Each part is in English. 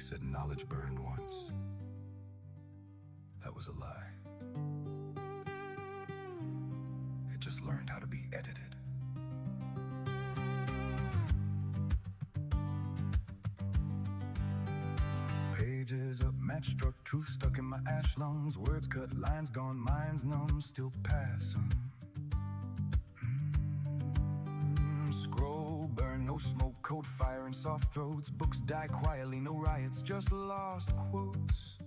said knowledge burned once. That was a lie. It just learned how to be edited. Pages up, match struck, truth stuck in my ash lungs. Words cut, lines gone, minds numb, still pass 'em. Scroll, burn, no smoke, code fire in soft throats. Books die quietly, no riots, just lost quotes.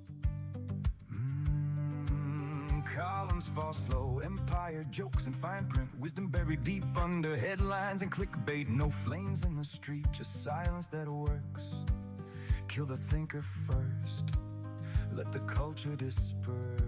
Columns fall slow, empire jokes and fine print. Wisdom buried deep under headlines and clickbait. No flames in the street, just silence that works. Kill the thinker first, let the culture disperse.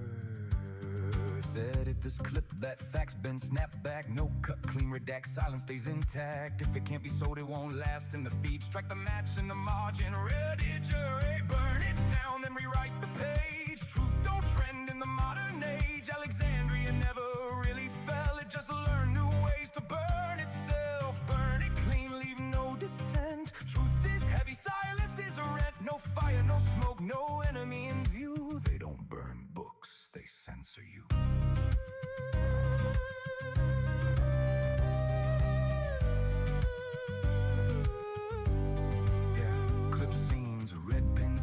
Edit this clip, that fact's been snapped back. No cut, clean, redact, silence stays intact. If it can't be sold, it won't last in the feed. Strike the match in the margin, ready, jury. Burn it down, then rewrite the page. Truth don't trend in the modern age. Alexandria never really fell, it just learned new ways to burn itself. Burn it clean, leave no dissent. Truth is heavy, silence is a rent. No fire, no smoke, no enemy in view. They don't burn books, they censor you.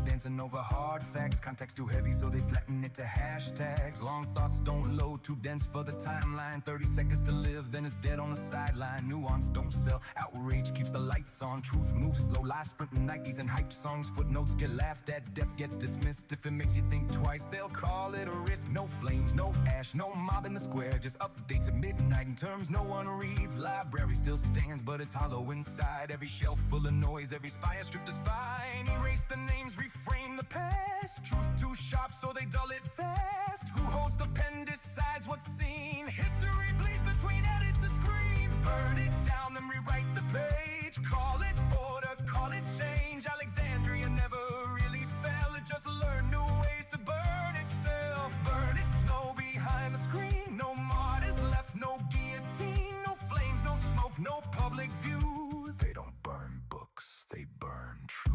Dancing over hard facts, context too heavy so they flatten it to hashtags. Long thoughts don't load, too dense for the timeline. 30 seconds to live, then it's dead on the sideline. Nuance don't sell, outrage keeps the lights on. Truth moves slow, lies sprinting Nikes and hype songs. Footnotes get laughed at, depth gets dismissed. If it makes you think twice, they'll call it a risk. No flames, no ash, no mob in the square, just updates at midnight in terms no one reads. Library still stands, but it's hollow inside. Every shelf full of noise, every spire stripped of spine. Erase the names, reframe the past. Truth too sharp so they dull it fast. Who holds the pen decides what's seen. History bleeds between edits and screens. Burn it down and rewrite the page. Call it order, call it change. Alexandria never really fell, it just learned new ways to burn itself. Burn its snow behind the screen. No martyrs left, no guillotine. No flames, no smoke, no public view. They don't burn books, they burn truth.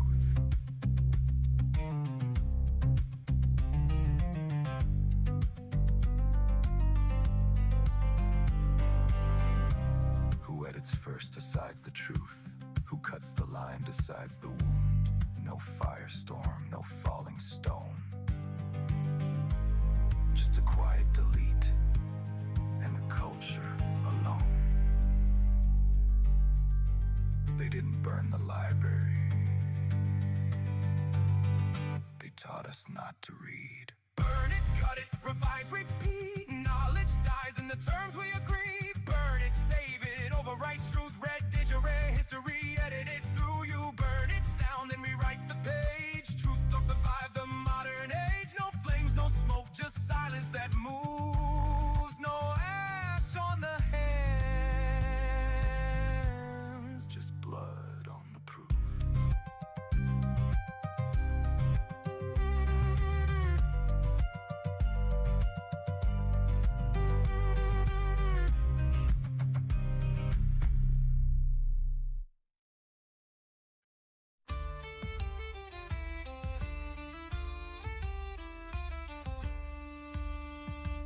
Who edits first decides the truth. Who cuts the line decides the wound. No firestorm, no falling stone. Just a quiet delete and a culture alone. They didn't burn the library. They taught us not to read. Burn it, cut it, revise, repeat. Knowledge dies in the terms we agree. Burn it, save it, overwrite truth. Red digere, history, edit it through you. Burn it down, then rewrite the page. Truth don't survive the modern age. No flames, no smoke, just silence that moves. No ash on the hands, just blood on the proof.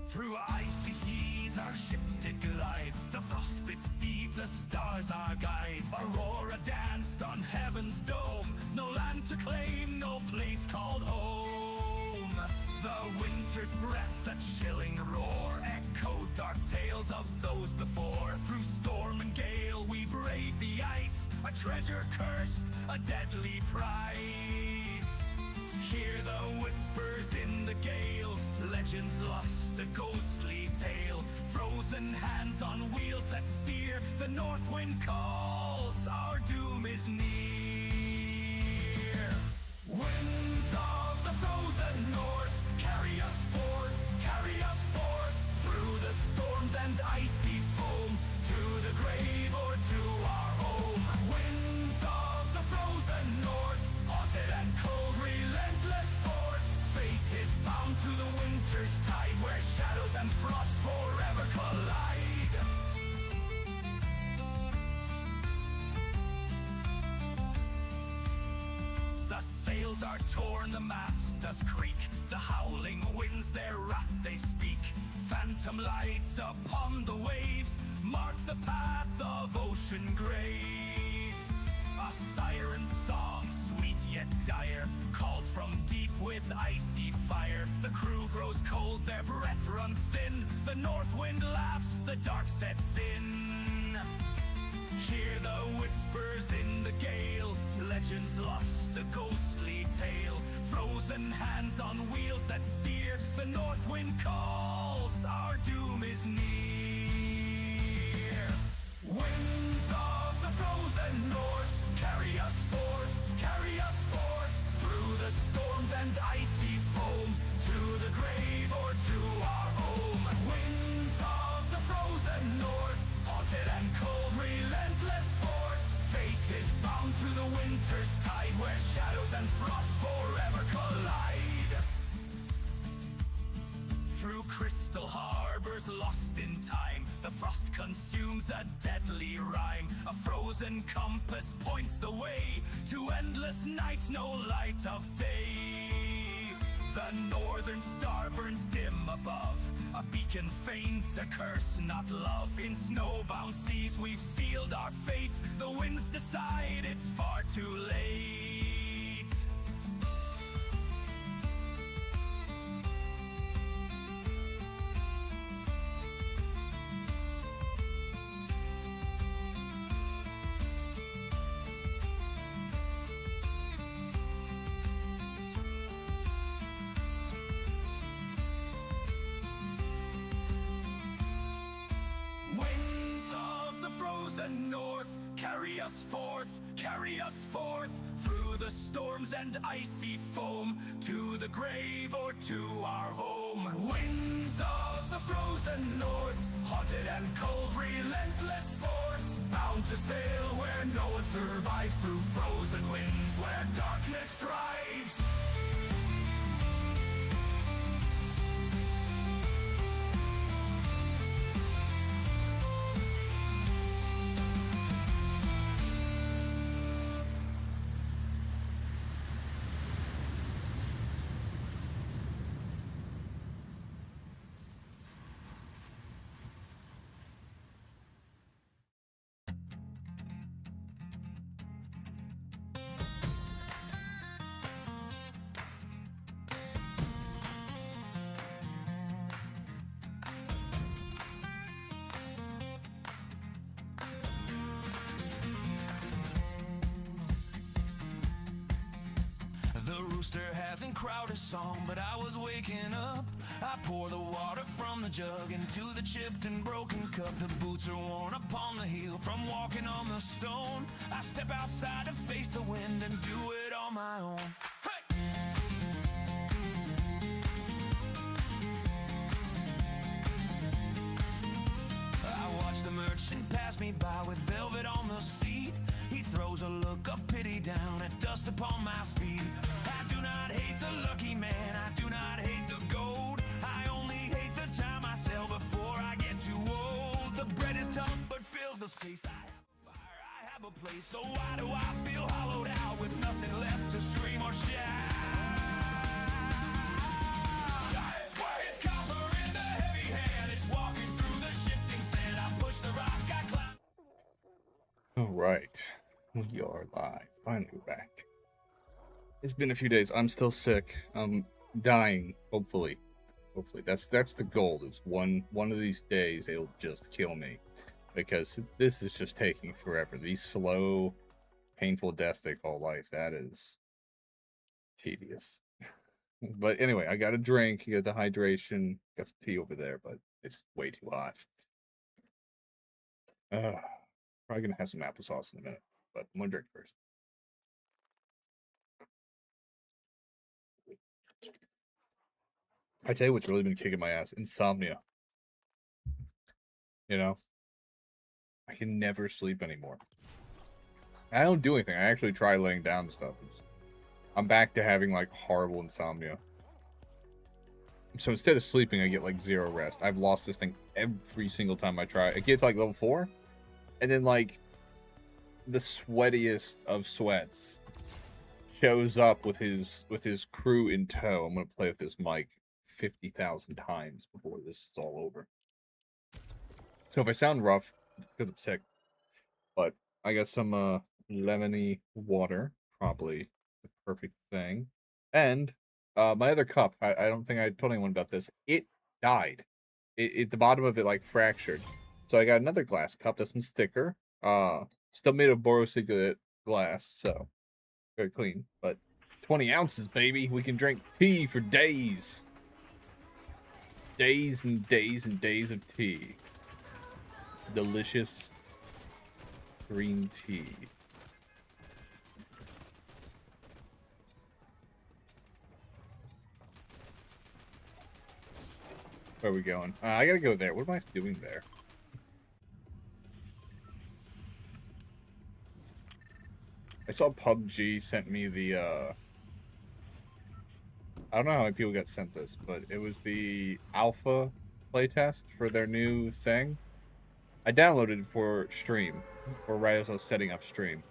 Through icy seas our ship did glide. The frost bit deep, the stars our guide. Aurora danced on heaven's dome. No land to claim, no place called home. The winter's breath, that chilling roar, echoed dark tales of those before. Through storm and gale we braved the ice. A treasure cursed, a deadly prize. Hear the whispers in the gale. Legends lost, a ghostly tale. Frozen hands on wheels that steer. The north wind calls, our doom is near. Winds of the frozen north, carry us forth, carry us forth. Through the storms and icy foam, to the grave or to our home. Winds of the frozen north, haunted and cold, relentless force. Fate is bound to the winter's tide, where shadows and frost forever collide. The sails bones are torn, the mast does creak. The howling winds their wrath they speak. Phantom lights upon the waves mark the path of ocean graves. A siren song, sweet yet dire, calls from deep with icy fire. The crew grows cold, their breath runs thin. The north wind laughs, the dark sets in. Hear the whispers in the gale, legends lost, a ghostly tale. Frozen hands on wheels that steer, the north wind calls, our doom is near. Winds of the frozen north, carry us forth through the storms and icy foam, to the grave or to our home. Winds of the frozen north, haunted and cold, relentless force. Fate is bound to the winter's tide, where shadows and frost forever collide. Through crystal harbors lost in time, the frost consumes a deadly rime. A frozen compass points the way to endless night, no light of day. The northern star burns dim above, a beacon faint, a curse, not love. In snowbound seas we've sealed our fate. The winds decide it's far too late. North, carry us forth through the storms and icy foam, to the grave or to our home. Winds of the frozen north, haunted and cold, relentless force, bound to sail where no one survives, through frozen winds where darkness thrives. The rooster hasn't crowed a song, but I was waking up. I pour the water from the jug into the chipped and broken cup. The boots are worn upon the heel from walking on the stone. I step outside to face the wind and do it on my own. Hey! I watch the merchant pass me by with velvet on the seat. He throws a look of pity down at dust upon my feet. I do not hate the lucky man, I do not hate the gold. I only hate the time I sell before I get too old. The bread is tough but fills the space. I have a fire, I have a place. So why do I feel hollowed out with nothing left to scream or shout? It's copper in the heavy hand, it's walking through the shifting sand. I push the rock, I climb. All right, we are live. Finally, we're back. It's been a few days. I'm still sick. I'm dying. Hopefully, that's the goal. Is one of these days it'll just kill me, because this is just taking forever. These slow, painful deaths they call life. That is tedious. But anyway, I got a drink. You got the hydration. Got some tea over there, but it's way too hot. Probably gonna have some applesauce in a minute, but I'm gonna drink first. I tell you what's really been kicking my ass: insomnia. You know, I can never sleep anymore. I don't do anything. I actually try laying down and stuff. I'm back to having like horrible insomnia. So instead of sleeping, I get like zero rest. I've lost this thing every single time I try. It gets like level 4, and then like the sweatiest of sweats shows up with his crew in tow, I'm gonna play with this mic 50,000 times before this is all over. So if I sound rough, it's because I'm sick. But I got some lemony water, probably the perfect thing. And my other cup, I don't think I told anyone about this. It died. The bottom of it like fractured. So I got another glass cup. This one's thicker. Still made of borosilicate glass, so very clean. But 20 ounces, baby. We can drink tea for days. Days and days and days of tea. Delicious green tea. Where are we going? I gotta go there. What am I doing there? I saw PUBG sent me the, I don't know how many people got sent this, but it was the alpha playtest for their new thing. I downloaded it for stream, or right as I was setting up stream.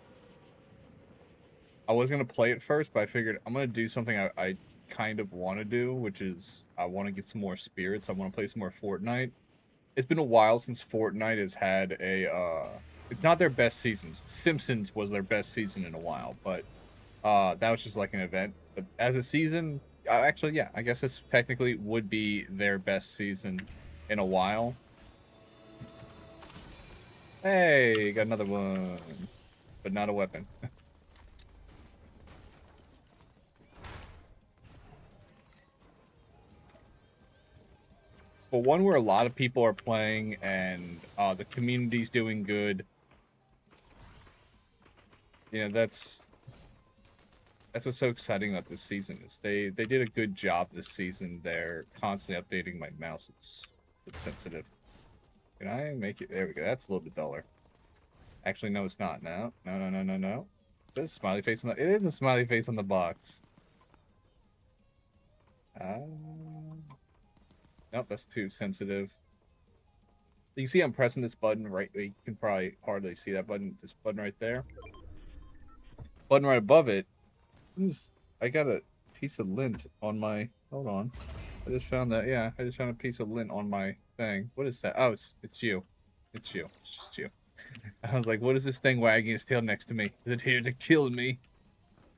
I was going to play it first, but I figured I'm going to do something I kind of want to do, which is I want to get some more spirits. I want to play some more Fortnite. It's been a while since Fortnite has had a, it's not their best seasons. Simpsons was their best season in a while, but that was just like an event. But as a season, actually, yeah, I guess this technically would be their best season in a while. Hey, got another one, but not a weapon. But one where a lot of people are playing and the community's doing good. You know, that's what's so exciting about this season is they did a good job this season. They're constantly updating my mouse. It's sensitive. Can I make it? There we go. That's a little bit duller. Actually, no, it's not. No. There's a smiley face on the. It is a smiley face on the box. Nope, that's too sensitive. You see I'm pressing this button right. You can probably hardly see that button. This button right there. Button right above it. I got a piece of lint on my. Hold on. I just found that. Yeah, I just found a piece of lint on my thing. What is that? Oh, it's you. It's you. It's just you. I was like, what is this thing wagging its tail next to me? Is it here to kill me?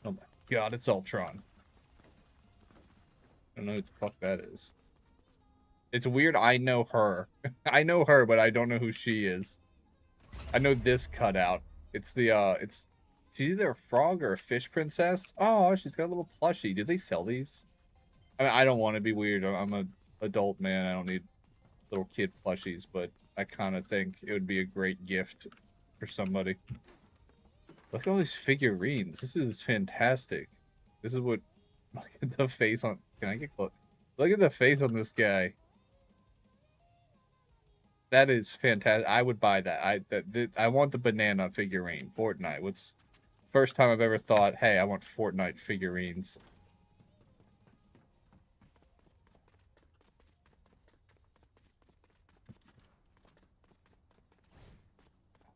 Oh my god, it's Ultron. I don't know what the fuck that is. It's weird. I know her. I know her, but I don't know who she is. I know this cutout. It's the, she's either a frog or a fish princess. Oh, she's got a little plushie. Did they sell these? I mean, I don't want to be weird. I'm an adult man. I don't need little kid plushies, but I kind of think it would be a great gift for somebody. Look at all these figurines. This is fantastic. This is what... Look at the face on... Can I get close? Look at the face on this guy. That is fantastic. I would buy that. I want the banana figurine. Fortnite. What's... First time I've ever thought, hey, I want Fortnite figurines.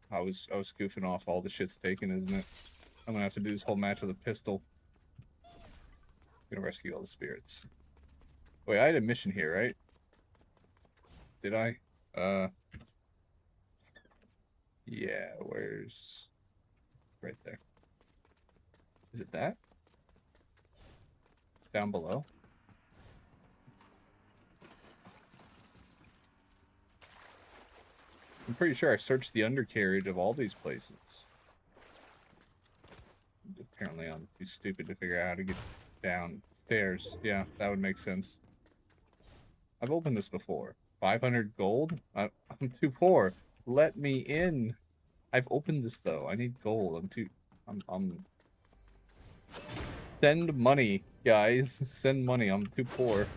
I was goofing off. All the shit's taken, isn't it? I'm gonna have to do this whole match with a pistol. I'm gonna rescue all the spirits. Wait, I had a mission here, right? Did I? Yeah, where's... Right there. Is it that? Down below? I'm pretty sure I searched the undercarriage of all these places. Apparently I'm too stupid to figure out how to get downstairs. Yeah, that would make sense. I've opened this before. 500 gold? I'm too poor. Let me in. I've opened this though. I need gold. I'm Send money, guys. Send money. I'm too poor.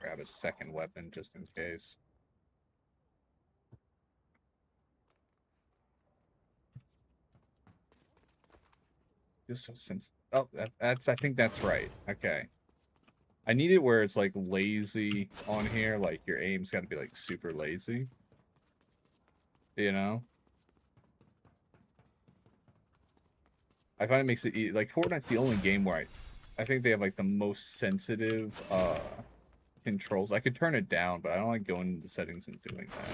Grab a second weapon just in case. Just so since oh that's I think that's right. Okay. I need it where it's like lazy on here, like your aim's gotta be like super lazy. You know? I find it makes it like Fortnite's the only game where I think they have like the most sensitive controls. I could turn it down, but I don't like going into the settings and doing that.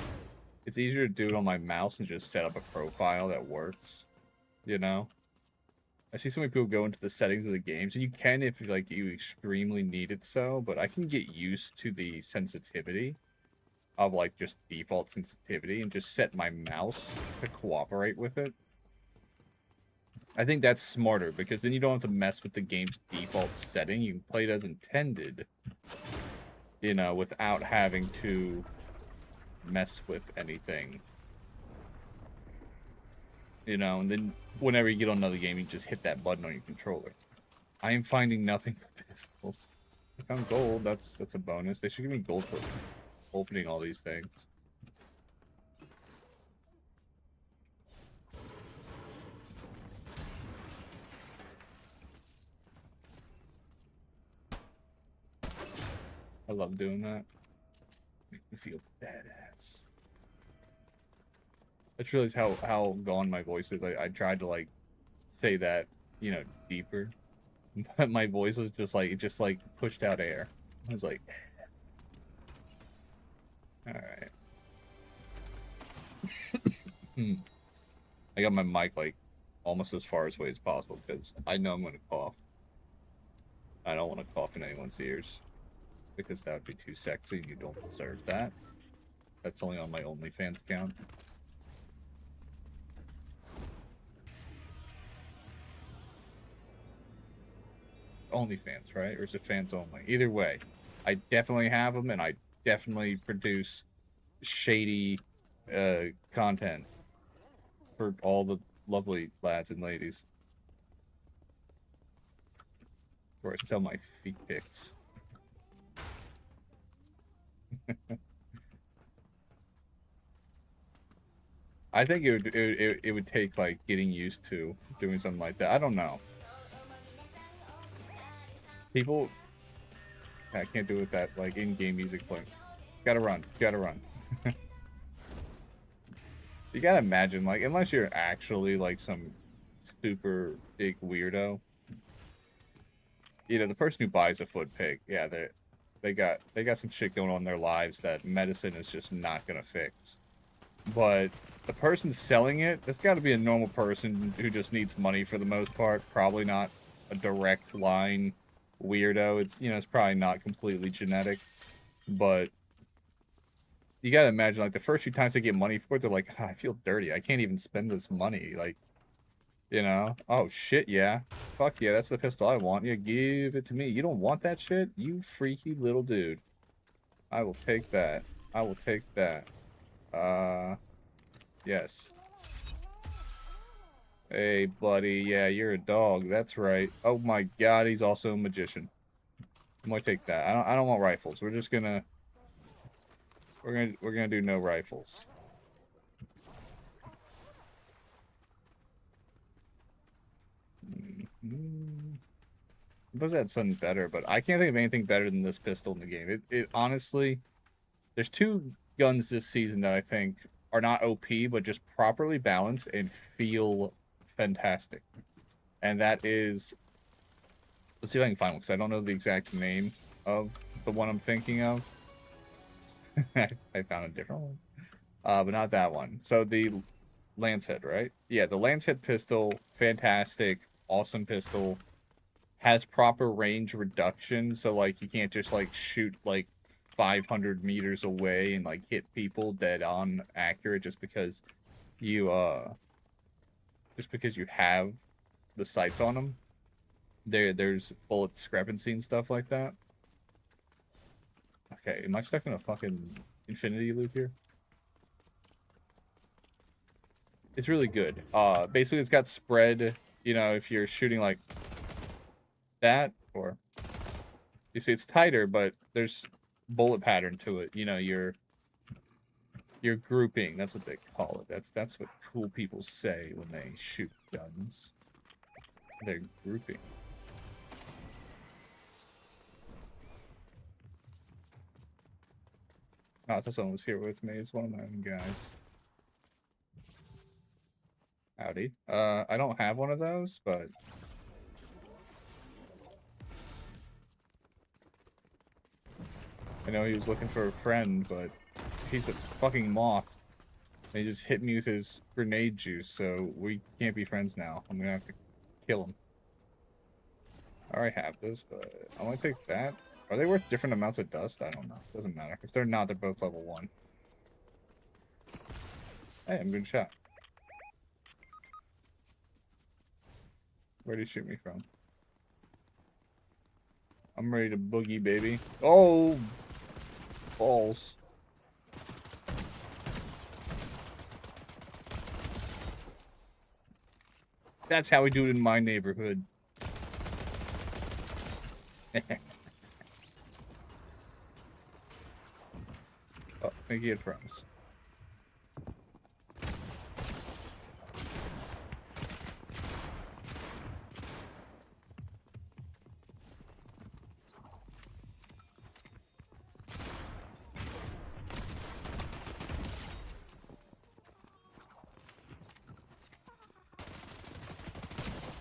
It's easier to do it on my mouse and just set up a profile that works, you know? I see so many people go into the settings of the games, and you can if like you extremely need it so, but I can get used to the sensitivity of like just default sensitivity and just set my mouse to cooperate with it. I think that's smarter because then you don't have to mess with the game's default setting. You can play it as intended, you know, without having to mess with anything. You know, and then whenever you get on another game, you just hit that button on your controller. I am finding nothing but pistols. I found gold. That's a bonus. They should give me gold for opening all these things. I love doing that. Make me feel badass. I just realized how gone my voice is. I tried to like say that, you know, deeper, but my voice was just like pushed out air. I was like, all right. I got my mic like almost as far away as possible because I know I'm gonna cough. I don't want to cough in anyone's ears because that would be too sexy and you don't deserve that. That's only on my OnlyFans account. OnlyFans, right? Or is it fans only? Either way, I definitely have them, and I definitely produce shady content for all the lovely lads and ladies. Where I sell my feet pics. I think it would take like getting used to doing something like that. I don't know. People, I can't do it with that like in-game music playing. Gotta run. Gotta run. You gotta imagine, like, unless you're actually like some super big weirdo, you know, the person who buys a foot pig, yeah, they got some shit going on in their lives that medicine is just not gonna fix. But the person selling it, that's got to be a normal person who just needs money for the most part. Probably not a direct line weirdo. It's, you know, it's probably not completely genetic, but you gotta imagine, like, the first few times they get money for it, they're like, "Ah, I feel dirty. I can't even spend this money." Like, you know? Oh, shit, yeah. Fuck yeah, that's the pistol I want. Yeah, give it to me. You don't want that shit? You freaky little dude. I will take that. I will take that. Yes. Hey, buddy. Yeah, you're a dog. That's right. Oh my god, he's also a magician. I'm gonna take that. I don't want rifles. We're just gonna... We're gonna do no rifles. Suppose that's something better, but I can't think of anything better than this pistol in the game. It honestly, there's two guns this season that I think are not OP, but just properly balanced and feel fantastic. And that is, let's see if I can find one because I don't know the exact name of the one I'm thinking of. I found a different one, but not that one. So the Lancehead, right? Yeah, the Lancehead pistol, fantastic, awesome pistol. Has proper range reduction, so like you can't just like shoot like 500 meters away and like hit people dead on accurate just because you have the sights on them. There's bullet discrepancy and stuff like that. Okay, am I stuck in a fucking infinity loop here? It's really good. Basically it's got spread, you know, if you're shooting like that, or you see it's tighter, but there's bullet pattern to it. You know, you're grouping. That's what they call it. That's what cool people say when they shoot guns. They're grouping. Oh, I thought someone was here with me. It's one of my own guys. howdy. I don't have one of those, but I know he was looking for a friend, but he's a fucking moth. And he just hit me with his grenade juice, so we can't be friends now. I'm gonna have to kill him. I already have this, but I want to take that. Are they worth different amounts of dust? I don't know. Doesn't matter. If they're not, they're both level 1. Hey, I'm good shot. Where did he shoot me from? I'm ready to boogie, baby. Oh! Balls. That's how we do it in my neighborhood. Oh, think he had friends.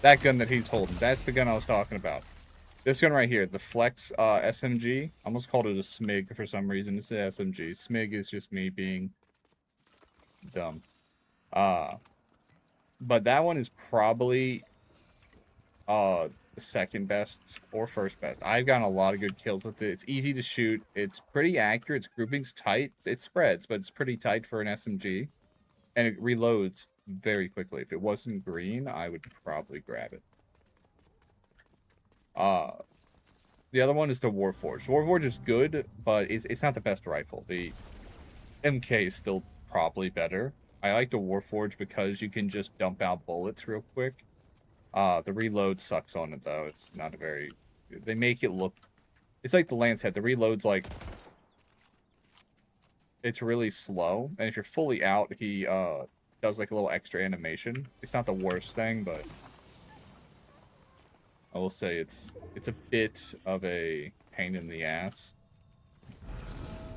That gun that he's holding, that's the gun I was talking about. This gun right here, the Flex SMG. I almost called it a SMIG for some reason. It's an SMG. SMIG is just me being dumb. But that one is probably the second best or first best. I've gotten a lot of good kills with it. It's easy to shoot. It's pretty accurate. Its grouping's tight. It spreads, but it's pretty tight for an SMG. And it reloads very quickly. If it wasn't green, I would probably grab it. The other one is the Warforged. Warforged is good, but it's not the best rifle. The MK is still probably better. I like the Warforged because you can just dump out bullets real quick. The reload sucks on it, though. It's not a very... They make it look... It's like the Lance head. The reload's like... It's really slow. And if you're fully out, he does like a little extra animation. It's not the worst thing, but... I will say it's a bit of a pain in the ass.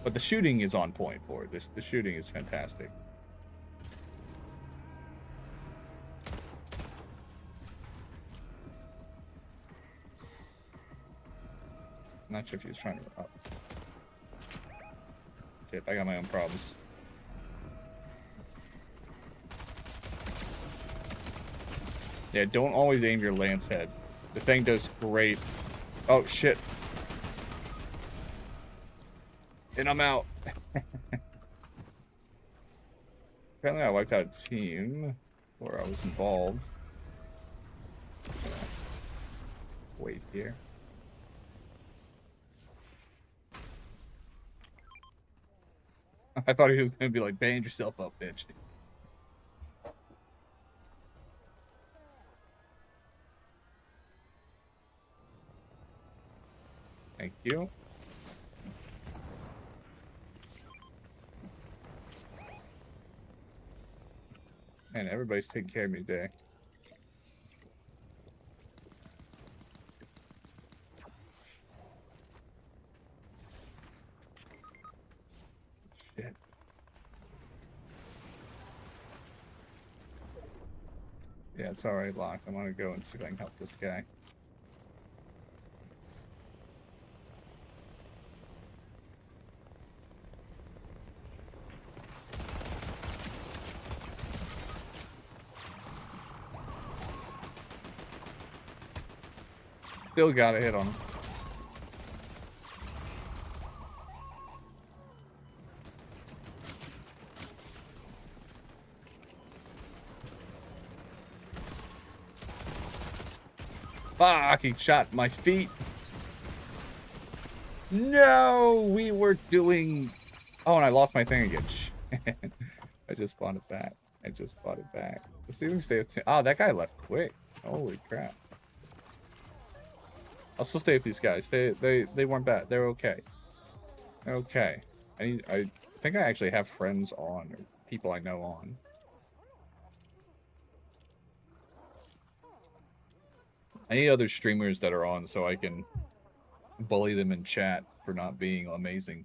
But the shooting is on point for it. The shooting is fantastic. I'm not sure if he was trying to... Oh. Shit, I got my own problems. Yeah, don't always aim your lance head. The thing does great. Oh, shit. And I'm out. Apparently I wiped out a team where I was involved. Wait here. I thought he was going to be like, band yourself up, bitch. Thank you. Man, everybody's taking care of me today. Shit. Yeah, it's already locked. I'm gonna go and see if I can help this guy. Still got a hit on him. Fuck, he shot my feet. No, we were doing... Oh, and I lost my thing again. I just bought it back. Let's see if we can stay with... Oh, that guy left quick. Holy crap. I'll still stay with these guys. They weren't bad. They're okay. They're okay. I think I actually have friends on, or people I know on. I need other streamers that are on so I can bully them in chat for not being amazing.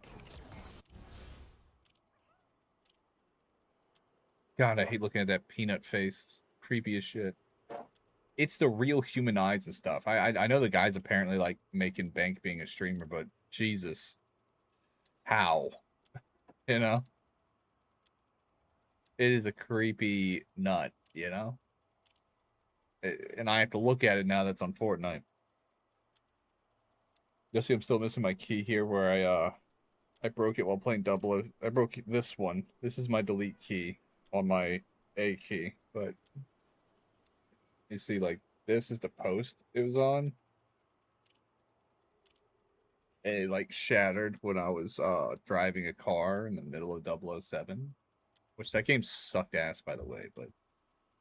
God, I hate looking at that peanut face. creepy as shit. It's the real human eyes and stuff. I know the guy's apparently like making bank being a streamer, but Jesus, how? You know, it is a creepy nut. You know, and I have to look at it now. That's on Fortnite. You'll see I'm still missing my key here, where I broke it while playing double O. I broke this one. This is my delete key on my A key, but you see, like, this is the post it was on. And it, like, shattered when I was driving a car in the middle of 007. Which, that game sucked ass, by the way, but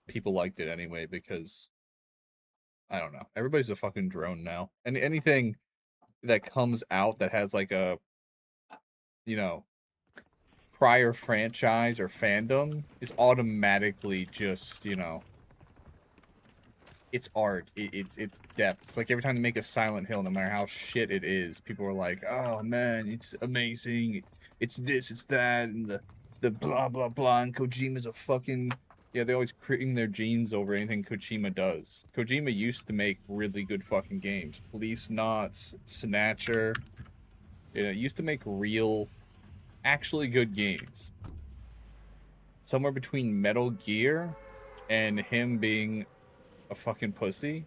people liked it anyway because, I don't know. Everybody's a fucking drone now. And anything that comes out that has, like, a, you know, prior franchise or fandom is automatically just, you know, it's art. It's depth. It's like every time they make a Silent Hill, no matter how shit it is, people are like, "Oh man, it's amazing. It's this, it's that, and the blah blah blah." And Kojima's a fucking, yeah. They always cream their jeans over anything Kojima does. Kojima used to make really good fucking games. Police Knots, Snatcher. You know, used to make real, actually good games. Somewhere between Metal Gear and him being a fucking pussy,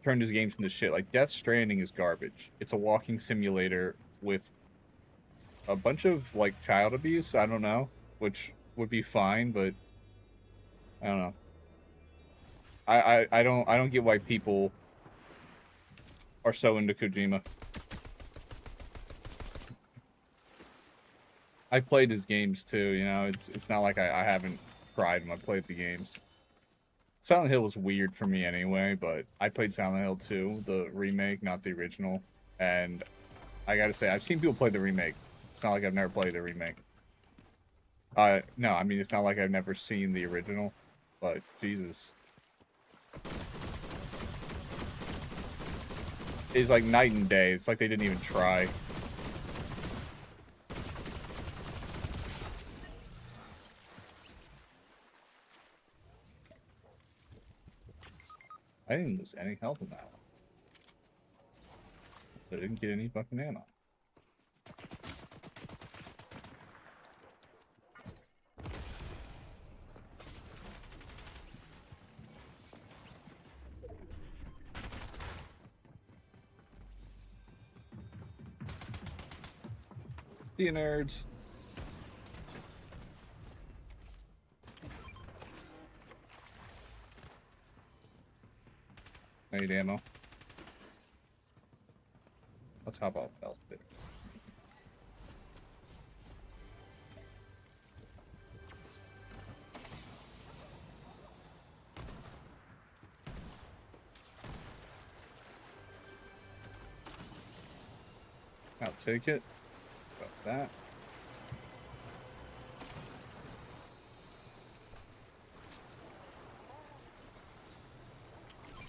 turned his games into shit. Like, Death Stranding is garbage. It's a walking simulator with a bunch of, like, child abuse, I don't know, which would be fine, but I don't know. I don't get why people are so into Kojima. I played his games too, you know, it's not like I haven't tried them. I played the games. Silent Hill was weird for me anyway, but I played Silent Hill 2, the remake, not the original. And I gotta say, I've seen people play the remake. It's not like I've never played the remake. No, I mean, it's not like I've never seen the original, but Jesus. It's like night and day. It's like they didn't even try. I didn't lose any health in that one. I didn't get any fucking ammo. See you, nerds. I need ammo. Let's hop off health bit. I'll take it. Got that.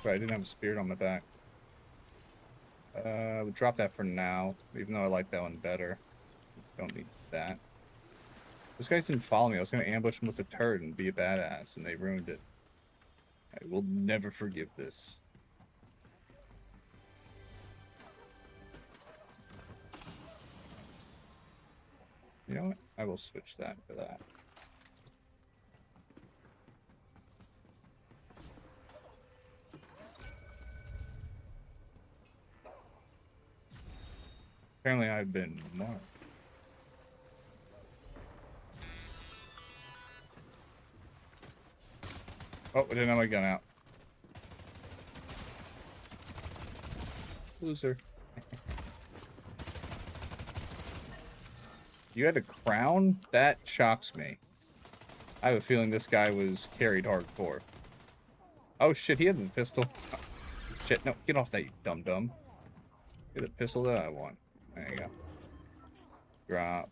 Right, I didn't have a spirit on my back. We'll drop that for now, even though I like that one better. Don't need that. Those guys didn't follow me. I was going to ambush them with a turret and be a badass, and they ruined it. I will never forgive this. You know what? I will switch that for that. Apparently I've been marked. Oh, I didn't have my gun out. Loser. You had a crown? That shocks me. I have a feeling this guy was carried hardcore. Oh shit, he had the pistol. Oh, shit, no, get off that, you dum-dum. Get the pistol that I want. There you go. Drop.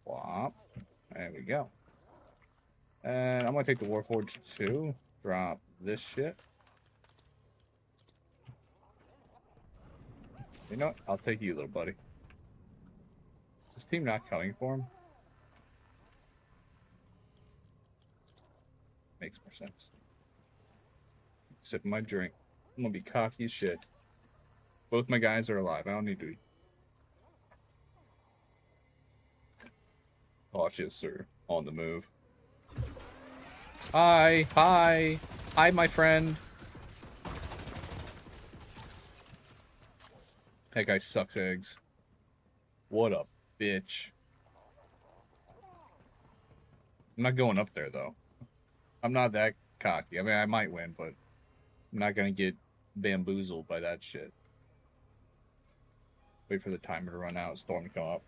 Swap. There we go. And I'm gonna take the Warforged too. Drop this shit. You know what? I'll take you, little buddy. Is this team not coming for him? Makes makes more sense. Sipping my drink. I'm gonna be cocky as shit. Both my guys are alive. I don't need to be cautious or on the move. Hi, hi, hi, my friend. That guy sucks eggs. What a bitch. I'm not going up there, though. I'm not that cocky. I mean, I might win, but I'm not going to get bamboozled by that shit. Wait for the timer to run out. Storm to come up.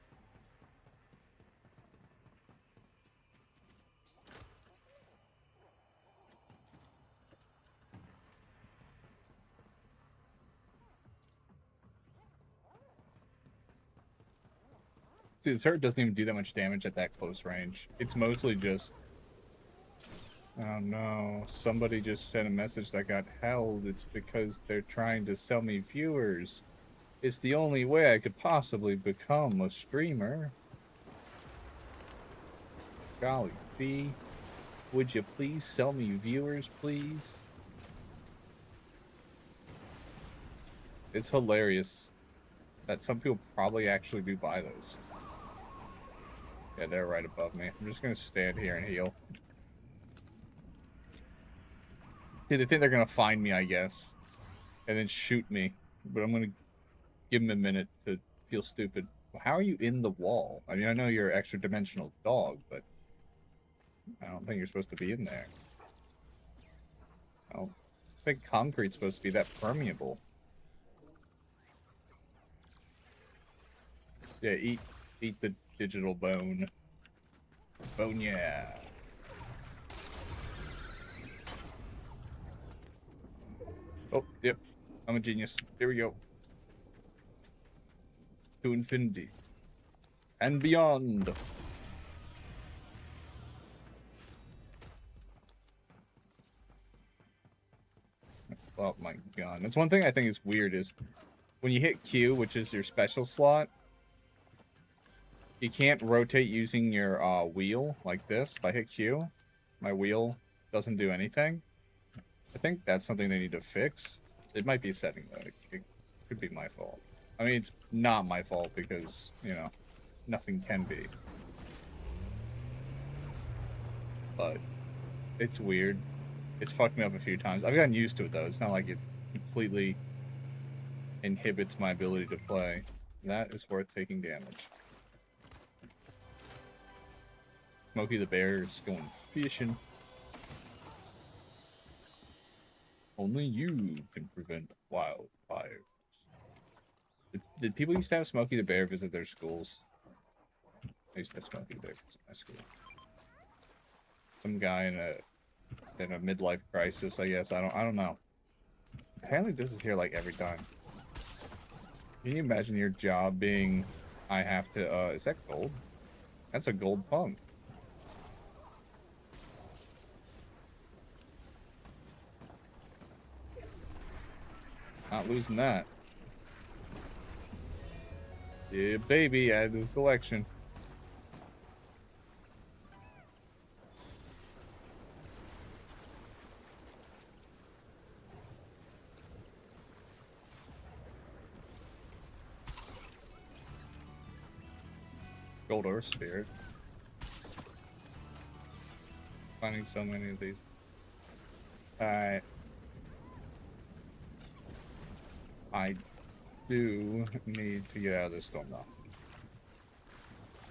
See, the turret doesn't even do that much damage at that close range. It's mostly just... Oh no, somebody just sent a message that got held. It's because they're trying to sell me viewers. It's the only way I could possibly become a streamer. Golly gee. Would you please sell me viewers, please? It's hilarious that some people probably actually do buy those. Yeah, they're right above me. I'm just gonna stand here and heal. See, they think they're gonna find me, I guess, and then shoot me. But I'm gonna give them a minute to feel stupid. How are you in the wall? I mean, I know you're an extra-dimensional dog, but I don't think you're supposed to be in there. I don't think concrete's supposed to be that permeable. Yeah, eat the digital bone. Bone, yeah. Oh, yep. I'm a genius. Here we go. To infinity. And beyond. Oh my god. That's one thing I think is weird is when you hit Q, which is your special slot, you can't rotate using your wheel like this. If I hit Q, my wheel doesn't do anything. I think that's something they need to fix. It might be a setting though. It could be my fault. I mean, it's not my fault because, you know, nothing can be. But it's weird. It's fucked me up a few times. I've gotten used to it though. It's not like it completely inhibits my ability to play. That is worth taking damage. Smokey the Bear is going fishing. Only you can prevent wildfires. Did people used to have Smokey the Bear visit their schools? I used to have Smokey the Bear visit my school. Some guy in a midlife crisis, I guess. I don't know. Apparently this is here like every time. Can you imagine your job being I have to is that gold? That's a gold punk. Not losing that. Yeah, baby, add to the collection. Gold or spirit. Finding so many of these. Alright. I do need to get out of this storm though.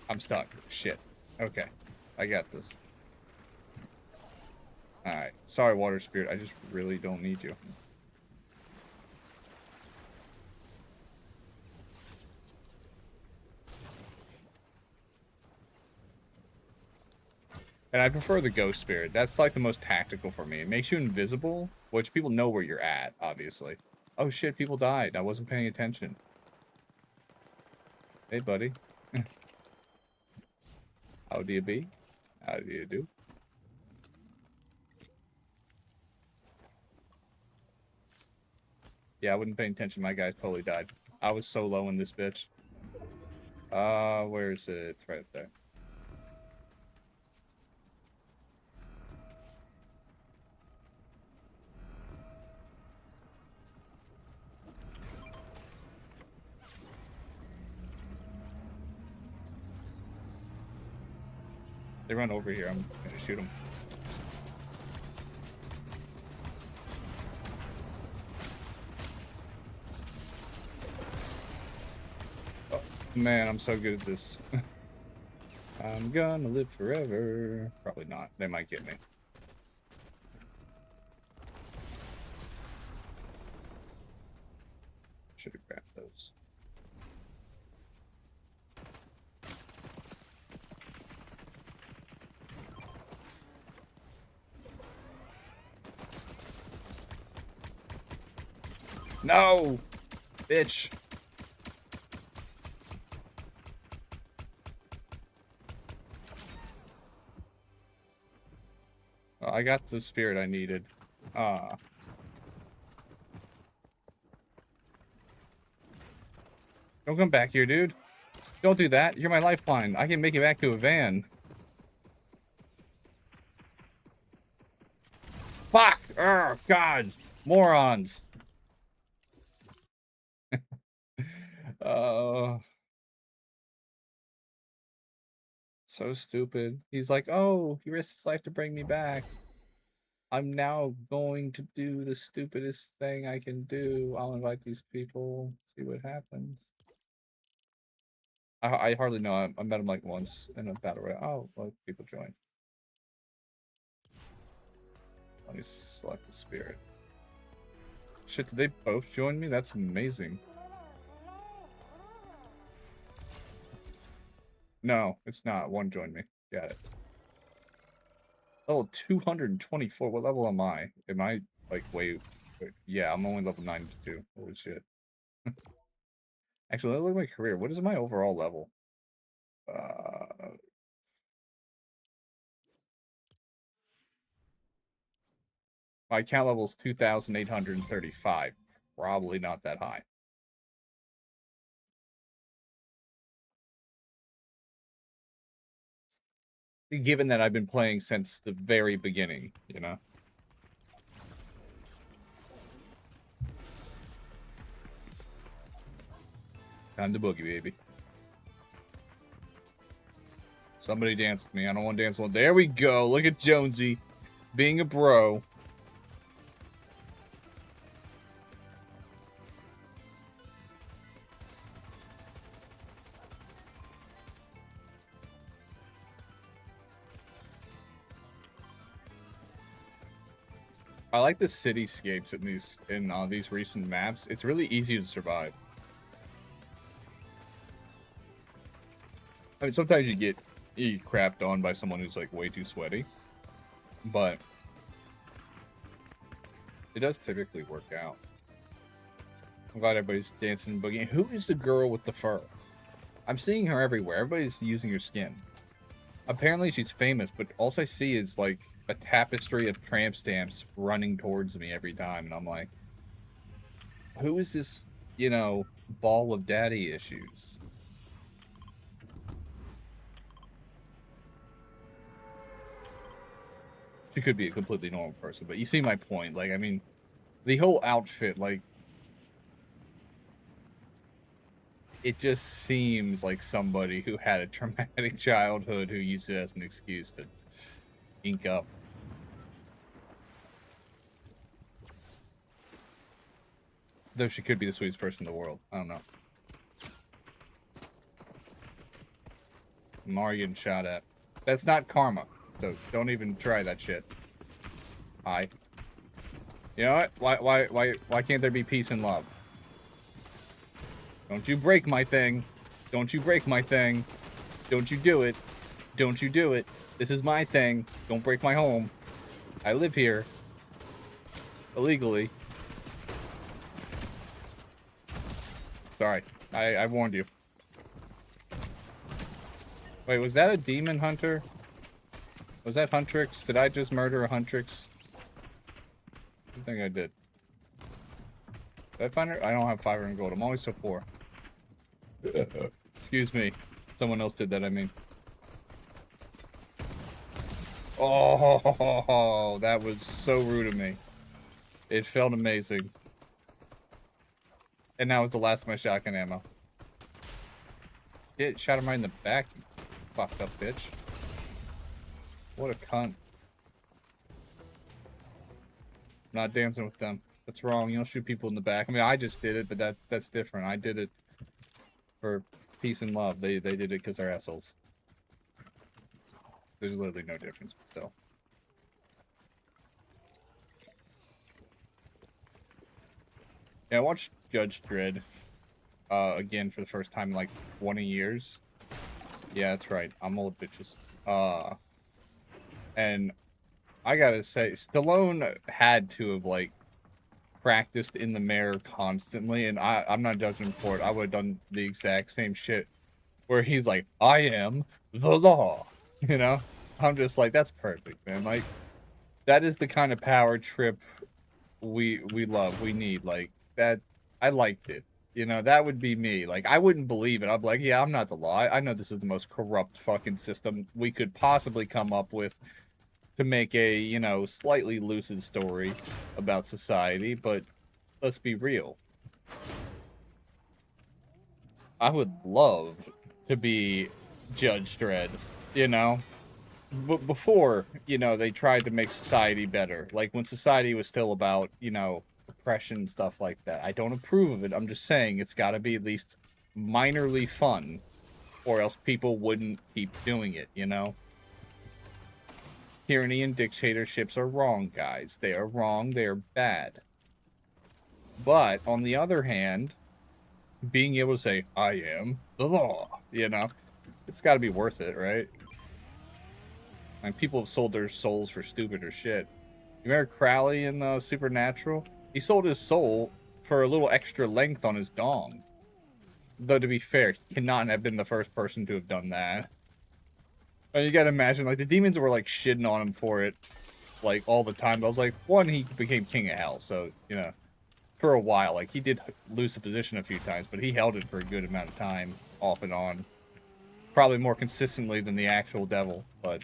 I'm stuck. Shit. Okay. I got this. Alright. Sorry, water spirit. I just really don't need you. And I prefer the ghost spirit. That's like the most tactical for me. It makes you invisible, which people know where you're at, obviously. Oh shit, people died. I wasn't paying attention. Hey, buddy. How do you be? How do you do? Yeah, I wasn't paying attention. My guys totally died. I was so low in this bitch. Where is it? It's right up there. They run over here. I'm gonna shoot them. Oh, man, I'm so good at this. I'm gonna live forever. Probably not. They might get me. Should have grabbed those. No! Bitch! Well, I got the spirit I needed. Ah. Don't come back here, dude. Don't do that. You're my lifeline. I can make it back to a van. Fuck! Oh, God. Morons. So stupid. He's like, oh, he risked his life to bring me back. I'm now going to do the stupidest thing I can do. I'll invite these people, see what happens. I hardly know. I met him like once in a battle royale. Oh, well, people join. Let me select the spirit. Shit, did they both join me? That's amazing. No, it's not. One joined me. Got it. Level 224. What level am I? Am I like way? Yeah, I'm only level 92. Holy shit. Actually, let me look at my career. What is my overall level? My account level is 2,835. Probably not that high. Given that I've been playing since the very beginning, you know? Time to boogie, baby. Somebody dance with me. I don't want to dance alone. There we go. Look at Jonesy being a bro. I like the cityscapes in these recent maps. It's really easy to survive. I mean, sometimes you get crapped on by someone who's like way too sweaty, but it does typically work out. I'm glad everybody's dancing and boogieing. Who is the girl with the fur? I'm seeing her everywhere. Everybody's using her skin. Apparently she's famous, but all I see is like a tapestry of tramp stamps running towards me every time, and I'm like, who is this, you know, ball of daddy issues? She could be a completely normal person, but you see my point. Like, I mean, the whole outfit, like, it just seems like somebody who had a traumatic childhood who used it as an excuse to ink up. Though she could be the sweetest person in the world. I don't know. I'm already getting shot at. That's not karma, so don't even try that shit. Hi. You know what? Why can't there be peace and love? Don't you break my thing. Don't you break my thing. Don't you do it. Don't you do it. This is my thing. Don't break my home. I live here. Illegally. Sorry. I warned you. Wait, was that a demon hunter? Was that Huntrix? Did I just murder a Huntrix? I think I did. Did I find her? I don't have 500 gold. I'm always so poor. Excuse me. Someone else did that, I mean. Oh, that was so rude of me. It felt amazing. And that was the last of my shotgun ammo. It shot him right in the back, you fucked up bitch. What a cunt. Not dancing with them. That's wrong. You don't shoot people in the back. I mean, I just did it, but that's different. I did it for peace and love. They did it because they're assholes. There's literally no difference, but still. Yeah, I watched Judge Dredd again for the first time in like 20 years. Yeah, that's right. I'm old bitches. And I gotta say, Stallone had to have like practiced in the mirror constantly, and I'm not judging him for it. I would have done the exact same shit where he's like, I am the law, you know? I'm just like, that's perfect, man. Like, that is the kind of power trip we love, we need. Like, that, I liked it. You know, that would be me. Like, I wouldn't believe it. I'm like, yeah, I'm not the law. I know this is the most corrupt fucking system we could possibly come up with to make a, you know, slightly lucid story about society, but let's be real. I would love to be Judge Dredd, you know? But before, you know, they tried to make society better. Like, when society was still about, you know, oppression, stuff like that. I don't approve of it. I'm just saying it's got to be at least minorly fun, or else people wouldn't keep doing it, you know? Tyranny and dictatorships are wrong, guys. They are wrong. They are bad. But, on the other hand, being able to say, I am the law, you know? It's got to be worth it, right? I mean, people have sold their souls for stupider shit. You remember Crowley in Supernatural? He sold his soul for a little extra length on his dong. Though, to be fair, he cannot have been the first person to have done that. And you gotta imagine, like, the demons were, like, shitting on him for it, like, all the time. But I was like, one, he became king of hell, so, you know, for a while. Like, he did lose the position a few times, but he held it for a good amount of time, off and on. Probably more consistently than the actual devil, but...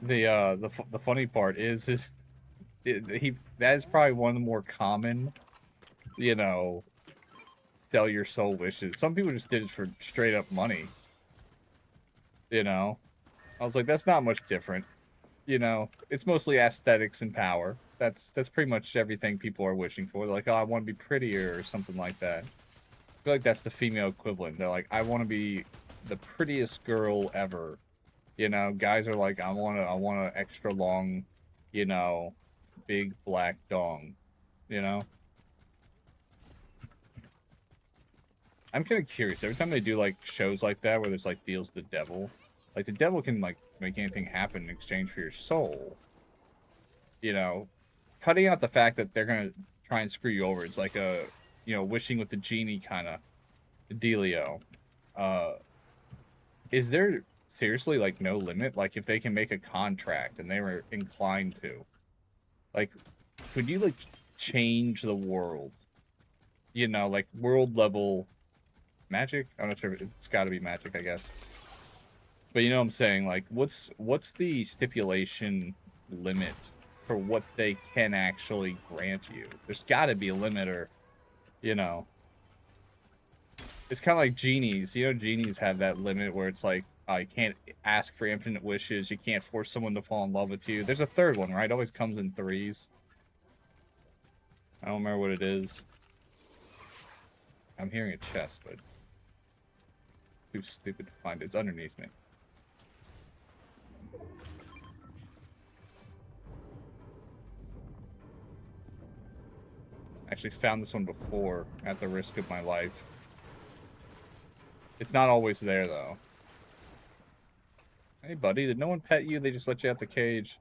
The funny part is that is probably one of the more common, you know, sell your soul wishes. Some people just did it for straight up money. You know, I was like, that's not much different. You know, it's mostly aesthetics and power. That's pretty much everything people are wishing for. They're like, oh, I want to be prettier or something like that. I feel like that's the female equivalent. They're like, I want to be the prettiest girl ever. You know, guys are like, I want a extra long, you know, big black dong, you know? I'm kind of curious. Every time they do, like, shows like that where there's, like, deals with the devil, like, the devil can, like, make anything happen in exchange for your soul. You know? Cutting out the fact that they're going to try and screw you over. It's like a, you know, wishing with the genie kind of dealio. Is there... seriously, like, no limit? Like, if they can make a contract and they were inclined to, like, could you, like, change the world? You know, like, world level magic? I'm not sure. It's got to be magic, I guess. But you know what I'm saying? Like, what's the stipulation limit for what they can actually grant you? There's got to be a limit, or, you know. It's kind of like genies. You know, genies have that limit where it's like, you can't ask for infinite wishes. You can't force someone to fall in love with you. There's a third one, right? It always comes in threes. I don't remember what it is. I'm hearing a chest, but too stupid to find it. It's underneath me. I actually found this one before at the risk of my life. It's not always there, though. Hey, buddy, did no one pet you? They just let you out the cage.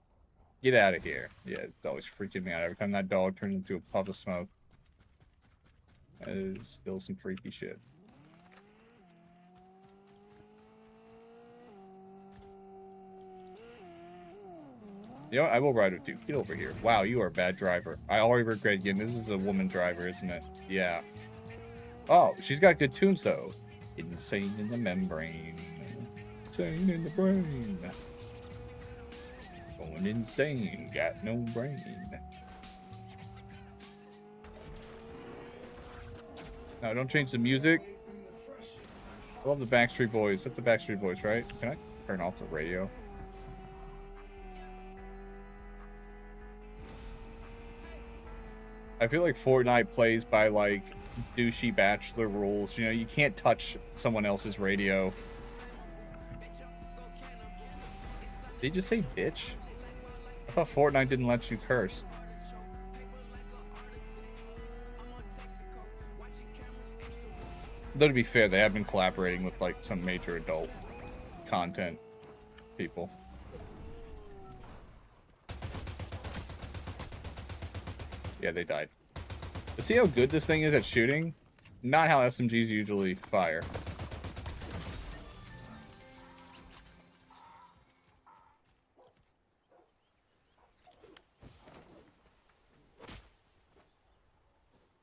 Get out of here. Yeah, it's always freaking me out every time that dog turns into a puff of smoke. That is still some freaky shit. You know what? I will ride with you. Get over here. Wow, you are a bad driver. I already regret again. This is a woman driver, isn't it? Yeah. Oh, she's got good tunes, though. Insane in the membrane. Insane in the brain. Going insane. Got no brain. No, don't change the music. I love the Backstreet Boys. That's the Backstreet Boys, right? Can I turn off the radio. I feel like Fortnite plays by like douchey bachelor rules. You know, you can't touch someone else's radio. Did you just say bitch? I thought Fortnite didn't let you curse. Though to be fair, they have been collaborating with like some major adult content people. Yeah, they died. But see how good this thing is at shooting? Not how SMGs usually fire.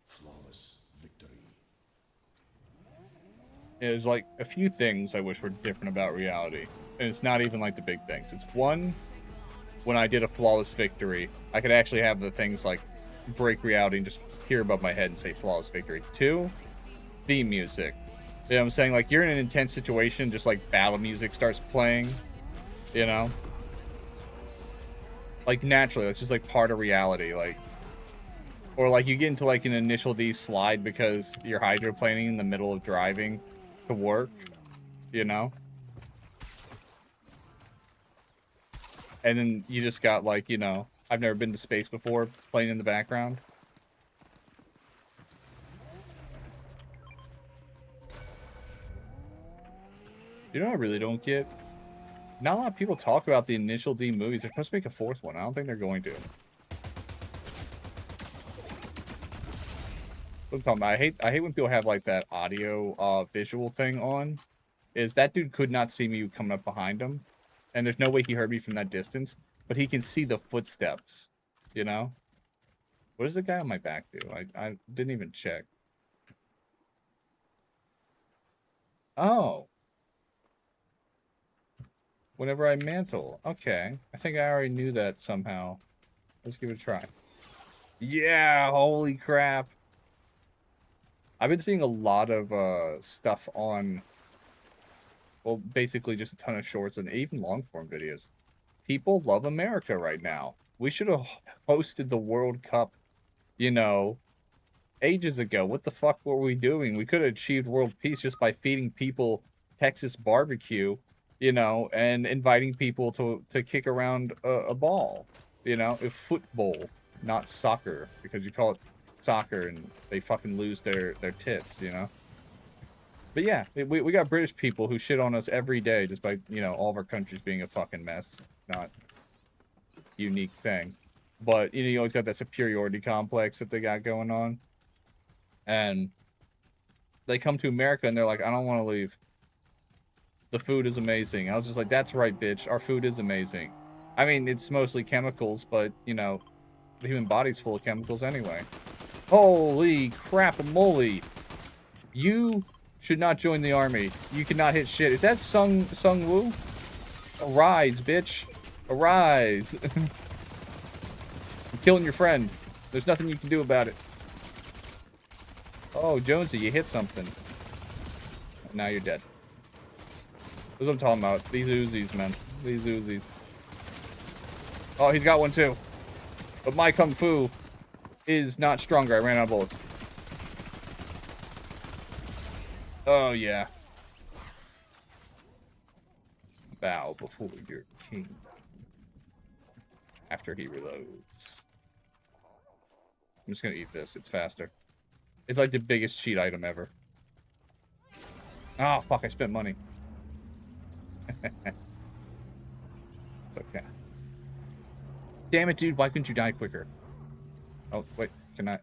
Flawless victory. There's like a few things I wish were different about reality. And it's not even like the big things. It's one, when I did a flawless victory, I could actually have the things like break reality and just hear above my head and say flawless victory. Two, theme music. You know what I'm saying? Like you're in an intense situation, just like battle music starts playing, you know? Like naturally, that's just like part of reality. Like, or like you get into like an initial D slide because you're hydroplaning in the middle of driving to work, you know? And then you just got like, you know, I've never been to space before playing in the background. You know what I really don't get? Not a lot of people talk about the initial D movies. They're supposed to make a fourth one. I don't think they're going to. I hate when people have like that audio visual thing on. Is that dude could not see me coming up behind him. And there's no way he heard me from that distance. But he can see the footsteps. You know? What does the guy on my back do? I didn't even check. Oh. Whenever I mantle. Okay. I think I already knew that somehow. Let's give it a try. Yeah, holy crap. I've been seeing a lot of stuff on, well, basically just a ton of shorts and even long form videos. People love America right now. We should have hosted the World Cup, you know, ages ago. What the fuck were we doing? We could have achieved world peace just by feeding people Texas barbecue, you know, and inviting people to kick around a ball, you know, a football, not soccer, because you call it soccer and they fucking lose their tits, you know. But yeah, we got British people who shit on us every day just by, you know, all of our countries being a fucking mess. Not unique thing. But, you know, you always got that superiority complex that they got going on. And they come to America and they're like, I don't want to leave. The food is amazing. I was just like, that's right, bitch. Our food is amazing. I mean, it's mostly chemicals, but, you know, the human body's full of chemicals anyway. Holy crap-a-moly. You should not join the army. You cannot hit shit. Is that Sung Woo? Arise, bitch. Arise. I'm killing your friend. There's nothing you can do about it. Oh, Jonesy, you hit something. Now you're dead. That's what I'm talking about. These Uzis, man. These Uzis. Oh, he's got one too. But my Kung Fu is not stronger. I ran out of bullets. Oh, yeah. Bow before your king. After he reloads. I'm just gonna eat this. It's faster. It's like the biggest cheat item ever. Oh, fuck. I spent money. It's okay. Damn it, dude. Why couldn't you die quicker? Oh, wait. Can I?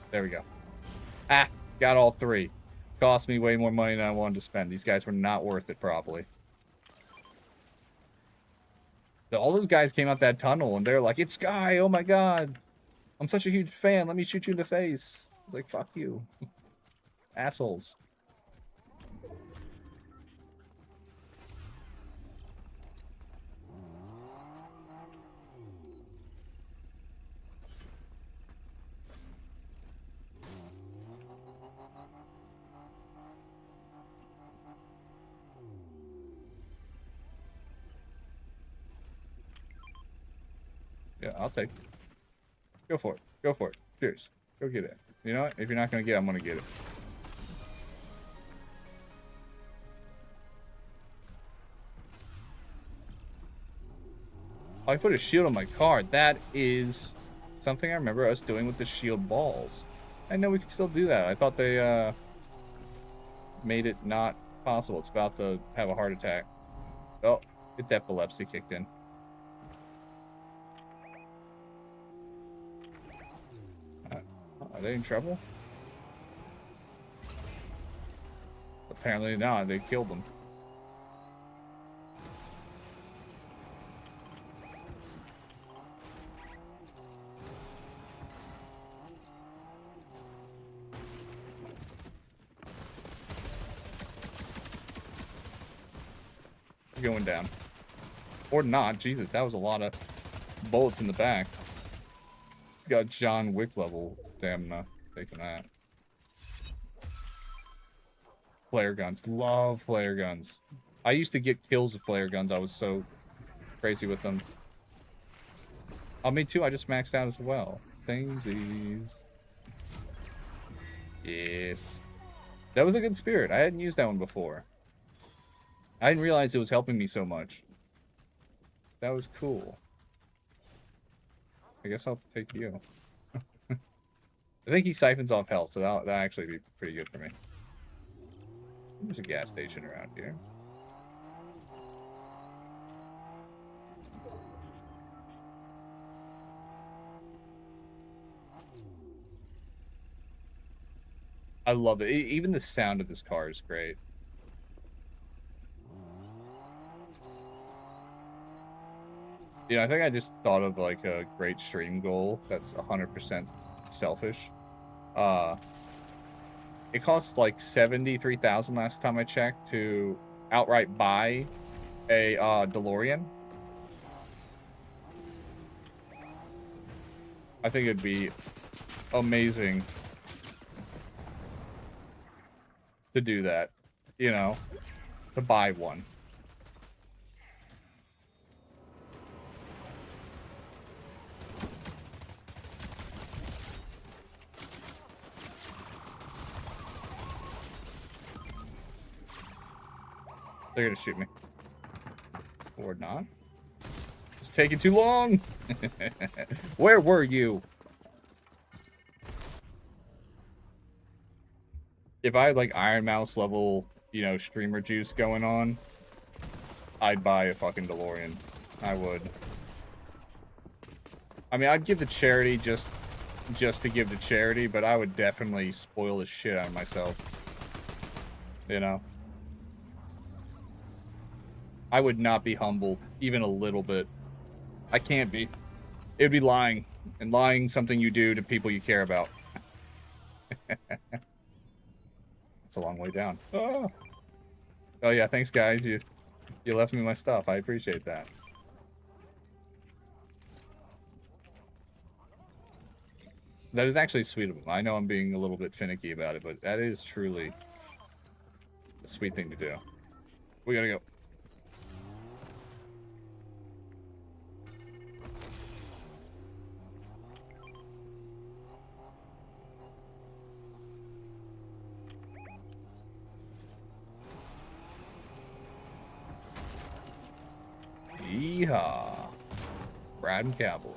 There we go. Ah, got all three. Cost me way more money than I wanted to spend. These guys were not worth it, probably. All those guys came out that tunnel, and they're like, it's Sky! Oh, my God! I'm such a huge fan. Let me shoot you in the face. I was like, fuck you. Assholes. Yeah, I'll take it. Go for it. Go for it. Cheers. Go get it. You know what? If you're not going to get it, I'm going to get it. Oh, I put a shield on my car. That is something I remember us doing with the shield balls. I know we can still do that. I thought they made it not possible. It's about to have a heart attack. Oh, its epilepsy kicked in. Are they in trouble? Apparently not. They killed them. Going down. Or not. Jesus, that was a lot of bullets in the back. Got John Wick level stamina. Taking that. Flare guns. Love flare guns. I used to get kills with flare guns. I was so crazy with them. Oh, me too. I just maxed out as well. Thingsies. Yes. That was a good spirit. I hadn't used that one before. I didn't realize it was helping me so much. That was cool. I guess I'll take you. I think he siphons off health, so that'll actually be pretty good for me. There's a gas station around here. I love it. Even the sound of this car is great. You know, I think I just thought of like a great stream goal that's 100% selfish. It costs like 73,000 last time I checked to outright buy a DeLorean. I think it'd be amazing to do that, you know, to buy one. They're gonna shoot me. Or not. It's taking too long. Where were you? If I had like Iron Mouse level, you know, streamer juice going on, I'd buy a fucking DeLorean. I would. I mean, I'd give the charity just to give the charity, but I would definitely spoil the shit out of myself. You know? I would not be humble, even a little bit. I can't be. It would be lying. And lying something you do to people you care about. It's a long way down. Oh. Oh yeah, thanks guys. You left me my stuff. I appreciate that. That is actually sweet of them. I know I'm being a little bit finicky about it, but that is truly a sweet thing to do. We gotta go. Yeehaw. Brad and Cowboy.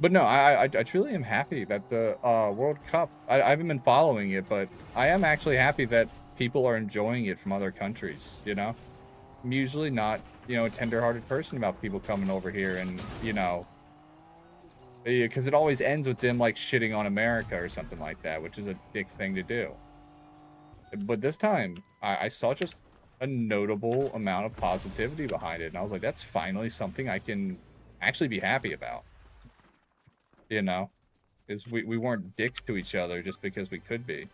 But no, I truly am happy that the World Cup, I haven't been following it, but I am actually happy that people are enjoying it from other countries, you know? I'm usually not, you know, a tender-hearted person about people coming over here and, you know, because it always ends with them, like, shitting on America or something like that, which is a dick thing to do. But this time, I saw just a notable amount of positivity behind it, and I was like, that's finally something I can actually be happy about. You know? Is we weren't dicks to each other just because we could be.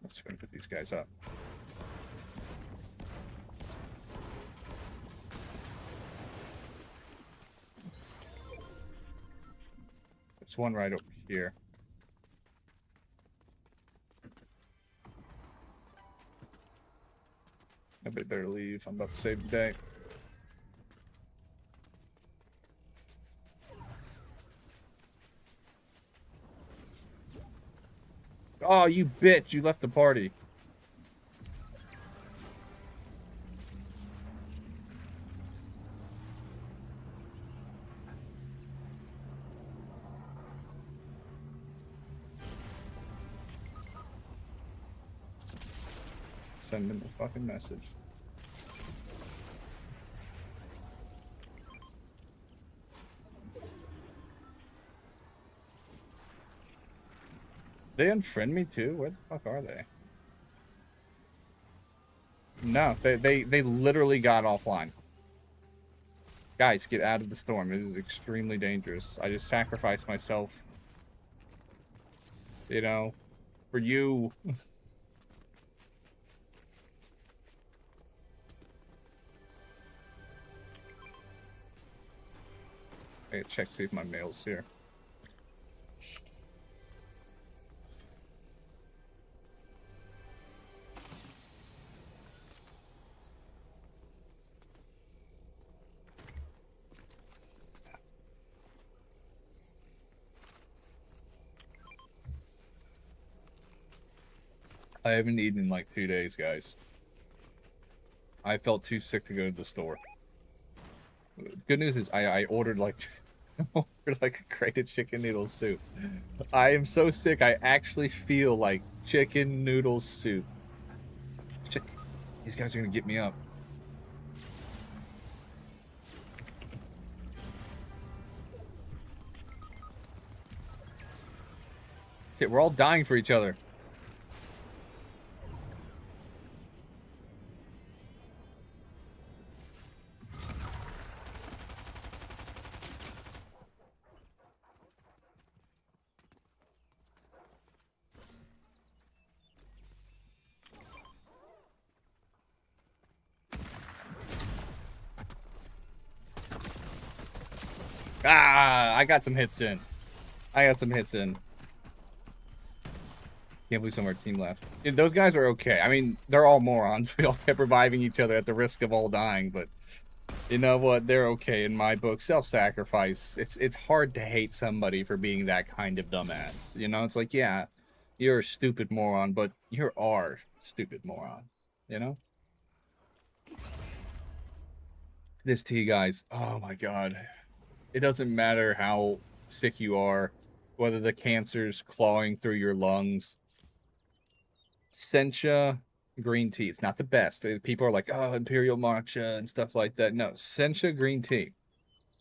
Let's go and put these guys up. There's one right over here. Somebody better leave. I'm about to save the day. Oh, you bitch. You left the party. Send them a fucking message. They unfriend me too? Where the fuck are they? No, they literally got offline. Guys, get out of the storm. It is extremely dangerous. I just sacrificed myself. You know, for you. I gotta check, see if my mail's here. I haven't eaten in like 2 days, guys. I felt too sick to go to the store. Good news is I ordered like ordered like a crate of chicken noodle soup. I am so sick I actually feel like chicken noodle soup. Shit. These guys are gonna get me up. Shit, we're all dying for each other. Ah, I got some hits in. Can't believe some of our team left. Yeah, those guys are okay. I mean, they're all morons. We all kept reviving each other at the risk of all dying, but you know what? They're okay in my book. Self-sacrifice. It's hard to hate somebody for being that kind of dumbass. You know, it's like, yeah, you're a stupid moron, but you're our stupid moron. You know? This tea, guys. Oh my god. It doesn't matter how sick you are, whether the cancer's clawing through your lungs. Sencha green tea. It's not the best. People are like, oh, Imperial Matcha and stuff like that. No, Sencha green tea.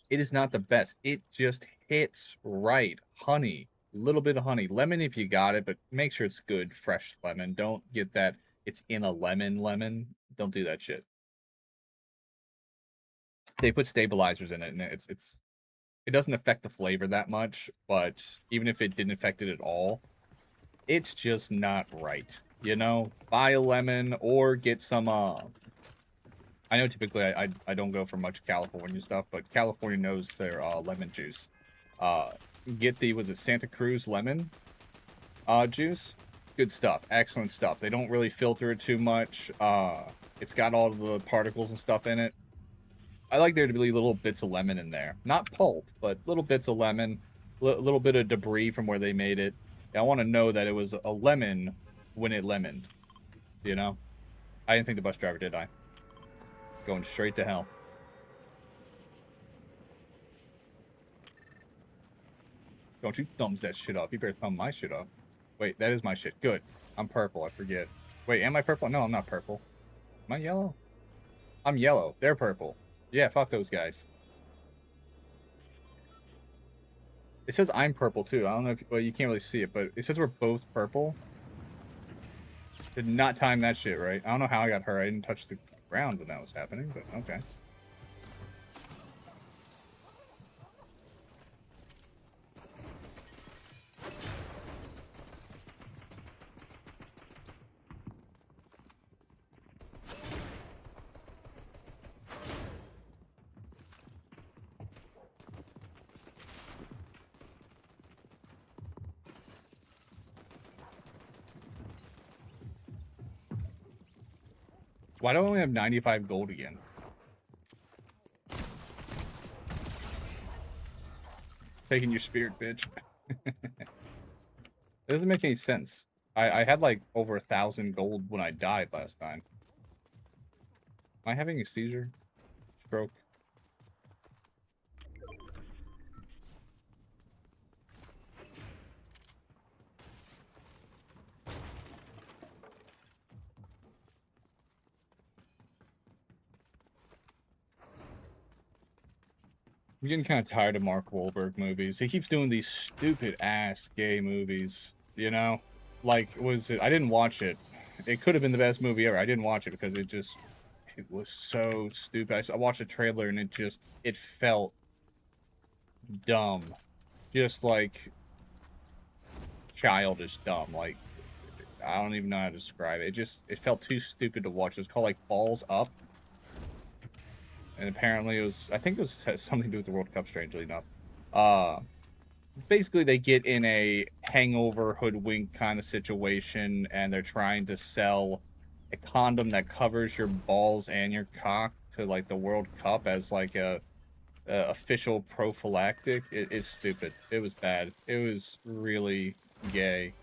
It is not the best. It just hits right. Honey. A little bit of honey. Lemon if you got it, but make sure it's good, fresh lemon. Don't get that it's in a lemon. Don't do that shit. They put stabilizers in it, and it doesn't affect the flavor that much, but even if it didn't affect it at all, it's just not right. You know, buy a lemon or get some, I know typically I don't go for much California stuff, but California knows their, lemon juice. Get the, was it Santa Cruz lemon, juice? Good stuff. Excellent stuff. They don't really filter it too much. It's got all the particles and stuff in it. I like there to be little bits of lemon in there. Not pulp, but little bits of lemon. Little bit of debris from where they made it. I want to know that it was a lemon when it lemoned. You know? I didn't think the bus driver did, I? Going straight to hell. Don't you thumbs that shit up. You better thumb my shit up. Wait, that is my shit. Good. I'm purple, I forget. Wait, am I purple? No, I'm not purple. Am I yellow? I'm yellow. They're purple. Yeah, fuck those guys. It says I'm purple, too. I don't know if... Well, you can't really see it, but it says we're both purple. Did not time that shit right. I don't know how I got hurt. I didn't touch the ground when that was happening, but okay. Why do I only have 95 gold again? Taking your spirit, bitch. It doesn't make any sense. I had like over 1,000 gold when I died last time. Am I having a seizure? Stroke? I'm getting kind of tired of Mark Wahlberg movies. He keeps doing these stupid ass gay movies, you know? Like, was it? I didn't watch it. It could have been the best movie ever. I didn't watch it because it was so stupid. I watched a trailer and it felt dumb. Just like childish dumb. Like, I don't even know how to describe it. It felt too stupid to watch. It was called like Balls Up. And apparently I think it was something to do with the World Cup, strangely enough. Basically they get in a hangover hoodwink kind of situation and they're trying to sell a condom that covers your balls and your cock to like the World Cup as like a official prophylactic. It's stupid. It was bad. It was really gay.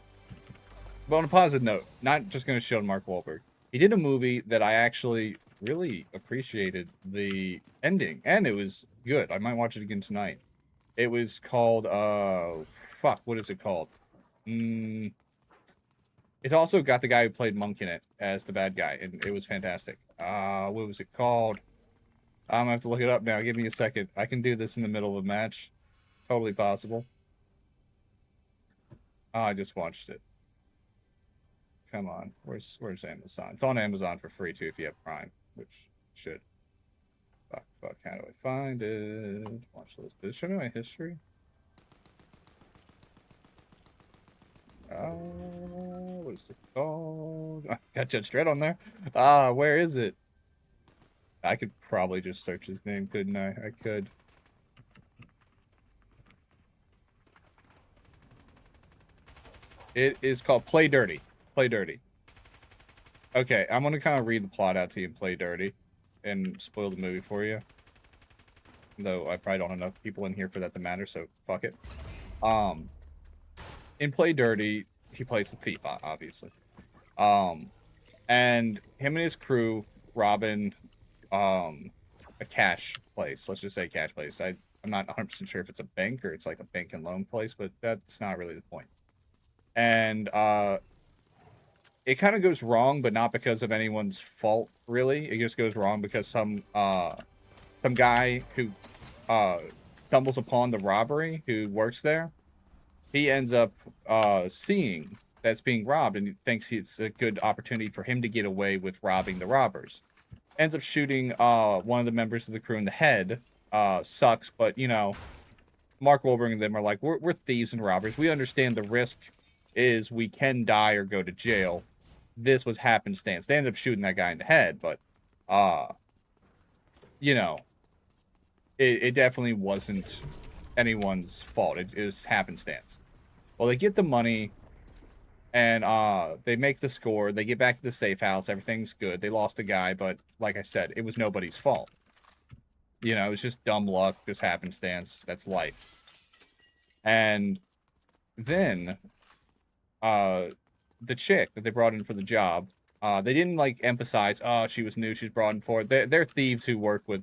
But on a positive note, not just going to shit on Mark Wahlberg. He did a movie that I actually really appreciated the ending, and it was good. I might watch it again tonight. It was called, fuck, what is it called? It's also got the guy who played Monk in it as the bad guy, and it was fantastic. What was it called? I'm gonna have to look it up now. Give me a second. I can do this in the middle of a match. Totally possible. I just watched it. Come on. Where's Amazon? It's on Amazon for free, too, if you have Prime, which should. Fuck, how do I find it? Watch list. Did it show me my history? What is it called? Got Judge Dredd on there. Where is it? I could probably just search his name, couldn't I? I could. It is called Play Dirty. Play Dirty. Okay, I'm gonna kind of read the plot out to you and Play Dirty and spoil the movie for you. Though I probably don't have enough people in here for that to matter, so fuck it. In Play Dirty, he plays the thief, obviously. And him and his crew robbing a cash place. Let's just say cash place. I'm not 100% sure if it's a bank or it's like a bank and loan place, but that's not really the point. And it kind of goes wrong, but not because of anyone's fault, really. It just goes wrong because some guy who stumbles upon the robbery, who works there, he ends up seeing that's being robbed and he thinks it's a good opportunity for him to get away with robbing the robbers. Ends up shooting one of the members of the crew in the head. Sucks, but, you know, Mark Wahlberg and them are like, we're thieves and robbers. We understand the risk is we can die or go to jail. This was happenstance. They ended up shooting that guy in the head, but, you know, it definitely wasn't anyone's fault. It was happenstance. Well, they get the money, and they make the score. They get back to the safe house. Everything's good. They lost a guy, but like I said, it was nobody's fault. You know, it was just dumb luck, just happenstance. That's life. And then, the chick that they brought in for the job, they didn't, like, emphasize, oh, she was new, she's brought in for it. They're thieves who work with,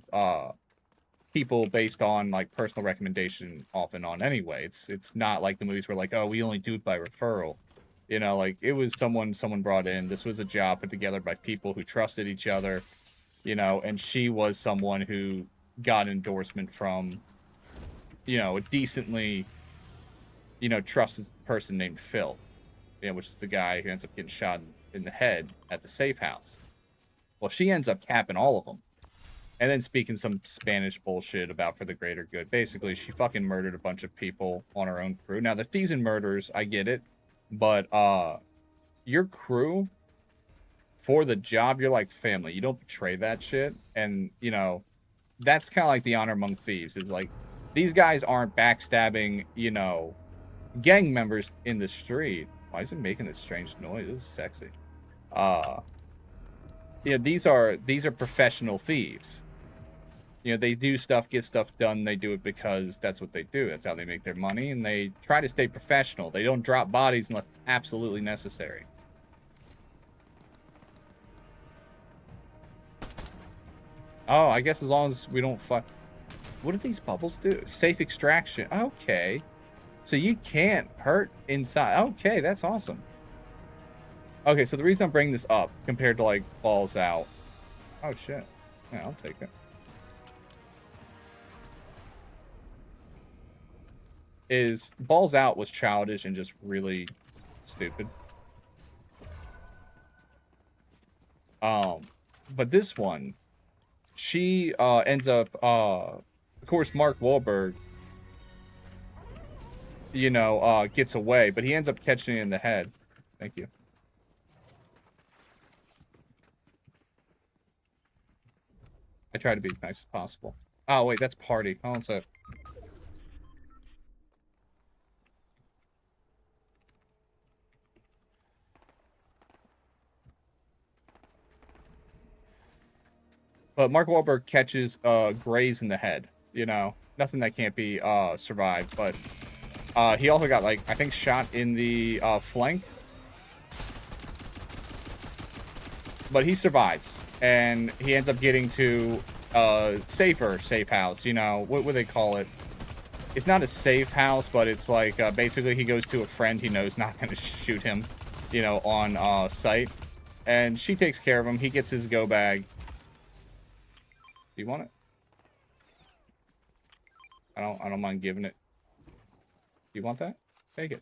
people based on, like, personal recommendation off and on anyway. It's not like the movies where, like, oh, we only do it by referral. You know, like, it was someone brought in. This was a job put together by people who trusted each other, you know, and she was someone who got endorsement from, you know, a decently, you know, trusted person named Phil, you know, which is the guy who ends up getting shot in the head at the safe house. Well, she ends up capping all of them. And then speaking some Spanish bullshit about for the greater good. Basically, she fucking murdered a bunch of people on her own crew. Now, they're thieves and murderers, I get it. But, your crew, for the job, you're like family. You don't betray that shit. And, you know, that's kind of like the honor among thieves. It's like, these guys aren't backstabbing, you know, gang members in the street. Why is it making this strange noise? This is sexy. Yeah, these are professional thieves. You know, they do stuff, get stuff done. They do it because that's what they do. That's how they make their money, and they try to stay professional. They don't drop bodies unless it's absolutely necessary. Oh, I guess as long as we don't fuck. What do these bubbles do? Safe extraction. Okay. So you can't hurt inside. Okay, that's awesome. Okay, so the reason I'm bringing this up compared to, like, balls out. Oh, shit. Yeah, I'll take it. Is balls out was childish and just really stupid. But this one, she ends up, of course, Mark Wahlberg, you know, gets away, but he ends up catching it in the head. Thank you. I try to be as nice as possible. Oh, wait, that's party. Hold on a sec. But Mark Wahlberg catches graze in the head. You know, nothing that can't be survived. But he also got, like, I think shot in the flank. But he survives. And he ends up getting to safe house. You know, what would they call it? It's not a safe house, but it's like basically he goes to a friend he knows not going to shoot him, you know, on site. And she takes care of him. He gets his go bag. Do you want it? I don't mind giving it. You want that? Take it.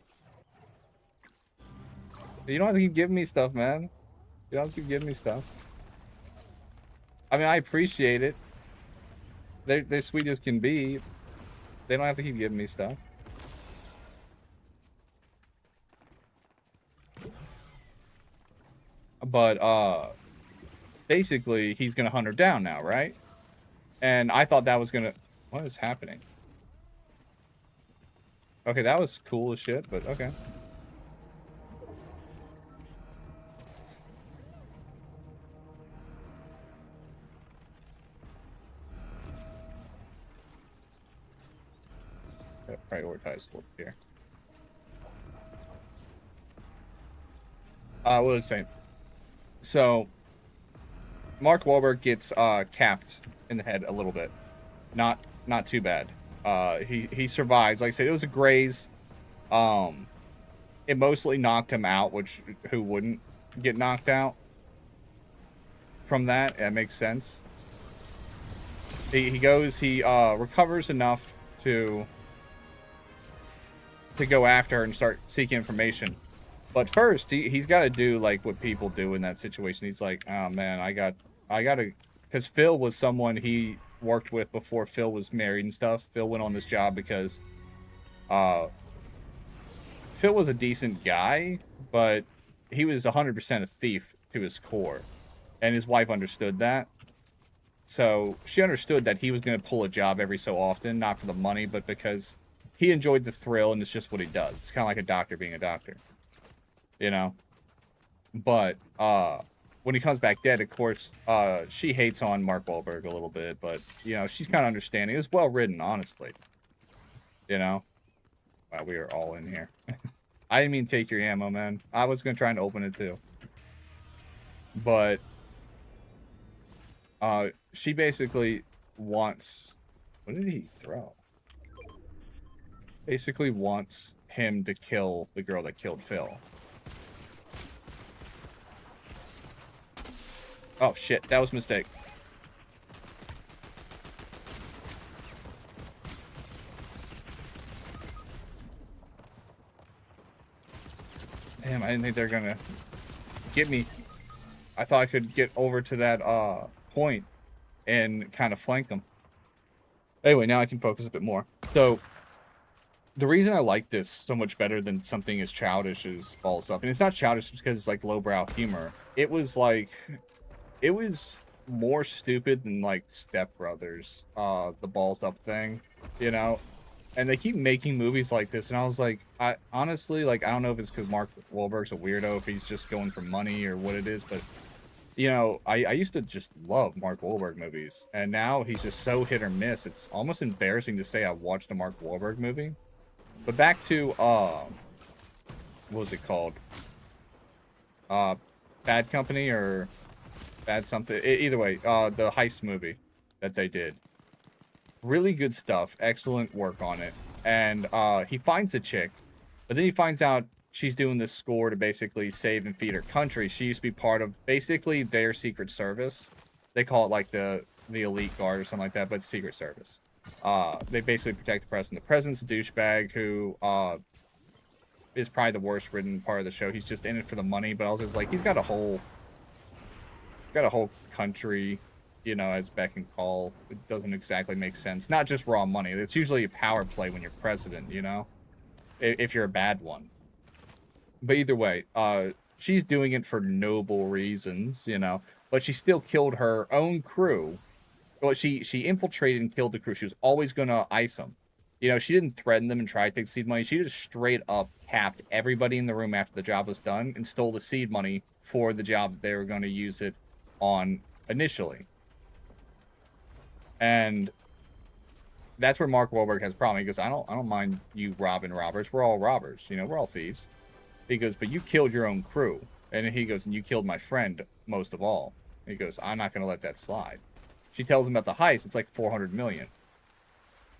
You don't have to keep giving me stuff, man. You don't have to keep giving me stuff. I mean, I appreciate it. They're sweet as can be. They don't have to keep giving me stuff. But basically he's gonna hunt her down now, right? And I thought that was gonna... What is happening? Okay, that was cool as shit, but okay. Prioritize look here. What was I saying? So, Mark Wahlberg gets capped in the head a little bit. Not too bad. He survives. Like I said, it was a graze. It mostly knocked him out, which who wouldn't get knocked out from that? That makes sense. He recovers enough to go after her and start seeking information. But first, he's got to do like what people do in that situation. He's like, oh man, I gotta, because Phil was someone he worked with before Phil was married and stuff. Phil went on this job because Phil was a decent guy, but he was 100% a thief to his core, and his wife understood that. So she understood that he was going to pull a job every so often, not for the money, but because he enjoyed the thrill, and it's just what he does. It's kind of like a doctor being a doctor, you know? But when he comes back dead, of course, she hates on Mark Wahlberg a little bit, but, you know, she's kind of understanding. It was well written, honestly. You know? Wow, we are all in here. I didn't mean take your ammo, man. I was going to try and open it, too. But she basically wants... What did he throw? Basically wants him to kill the girl that killed Phil. Oh, shit. That was a mistake. Damn, I didn't think they were gonna get me. I thought I could get over to that point and kind of flank them. Anyway, now I can focus a bit more. So, the reason I like this so much better than something as childish as Balls Up, and it's not childish because it's like lowbrow humor. It was like... It was more stupid than, like, Step Brothers, the Balls Up thing, you know? And they keep making movies like this, and I was like, honestly, like, I don't know if it's because Mark Wahlberg's a weirdo, if he's just going for money or what it is, but you know, I used to just love Mark Wahlberg movies, and now he's just so hit or miss. It's almost embarrassing to say I watched a Mark Wahlberg movie. But back to what was it called? Uh, Bad Company or Bad something. Either way, the heist movie that they did. Really good stuff. Excellent work on it. And he finds a chick, but then he finds out she's doing this score to basically save and feed her country. She used to be part of basically their secret service. They call it like the elite guard or something like that, but secret service. They basically protect the president. The president's a douchebag who is probably the worst written part of the show. He's just in it for the money, but also it's like he's got a whole country, you know, as beck and call. It doesn't exactly make sense. Not just raw money. It's usually a power play when you're president, you know, if you're a bad one. But either way, she's doing it for noble reasons, you know, but she still killed her own crew. Well, she infiltrated and killed the crew. She was always going to ice them. You know, she didn't threaten them and try to take seed money. She just straight up capped everybody in the room after the job was done and stole the seed money for the job that they were going to use it on initially. And that's where Mark Wahlberg has a problem. He goes, I don't mind you robbing robbers. We're all robbers. You know, we're all thieves. He goes, but you killed your own crew. And he goes, and you killed my friend most of all. He goes, I'm not going to let that slide. She tells him about the heist. It's like 400 million.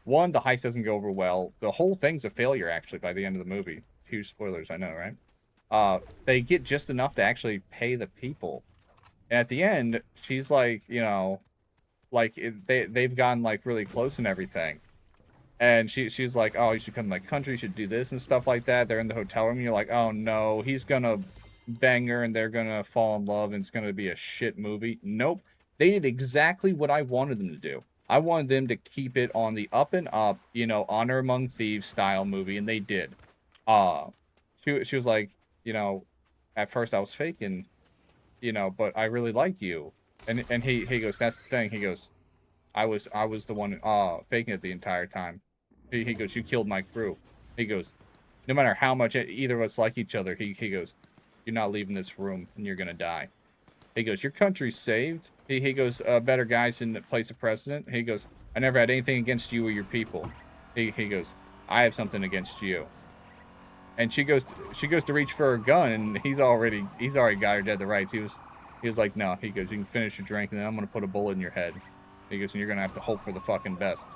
One, the heist doesn't go over well. The whole thing's a failure, actually, by the end of the movie. Huge spoilers, I know, right? They get just enough to actually pay the people. And at the end, she's like, you know, like they've gotten like really close and everything. And she's like, oh, you should come to my country, you should do this and stuff like that. They're in the hotel room, and you're like, oh no, he's gonna bang her and they're gonna fall in love and it's gonna be a shit movie. Nope. They did exactly what I wanted them to do. I wanted them to keep it on the up and up, you know, Honor Among Thieves style movie, and they did. She was like, you know, at first I was faking, you know, but I really like you. And he goes, that's the thing. He goes, I was the one faking it the entire time. He goes, you killed my crew. He goes, no matter how much either of us like each other, he goes, you're not leaving this room and you're gonna die. He goes, your country's saved. He goes, better guys in place of president. He goes, I never had anything against you or your people. He goes, I have something against you. And she goes to reach for her gun, and he's already got her dead to rights. He was like, no. He goes, you can finish your drink, and then I'm gonna put a bullet in your head. He goes, and you're gonna have to hope for the fucking best.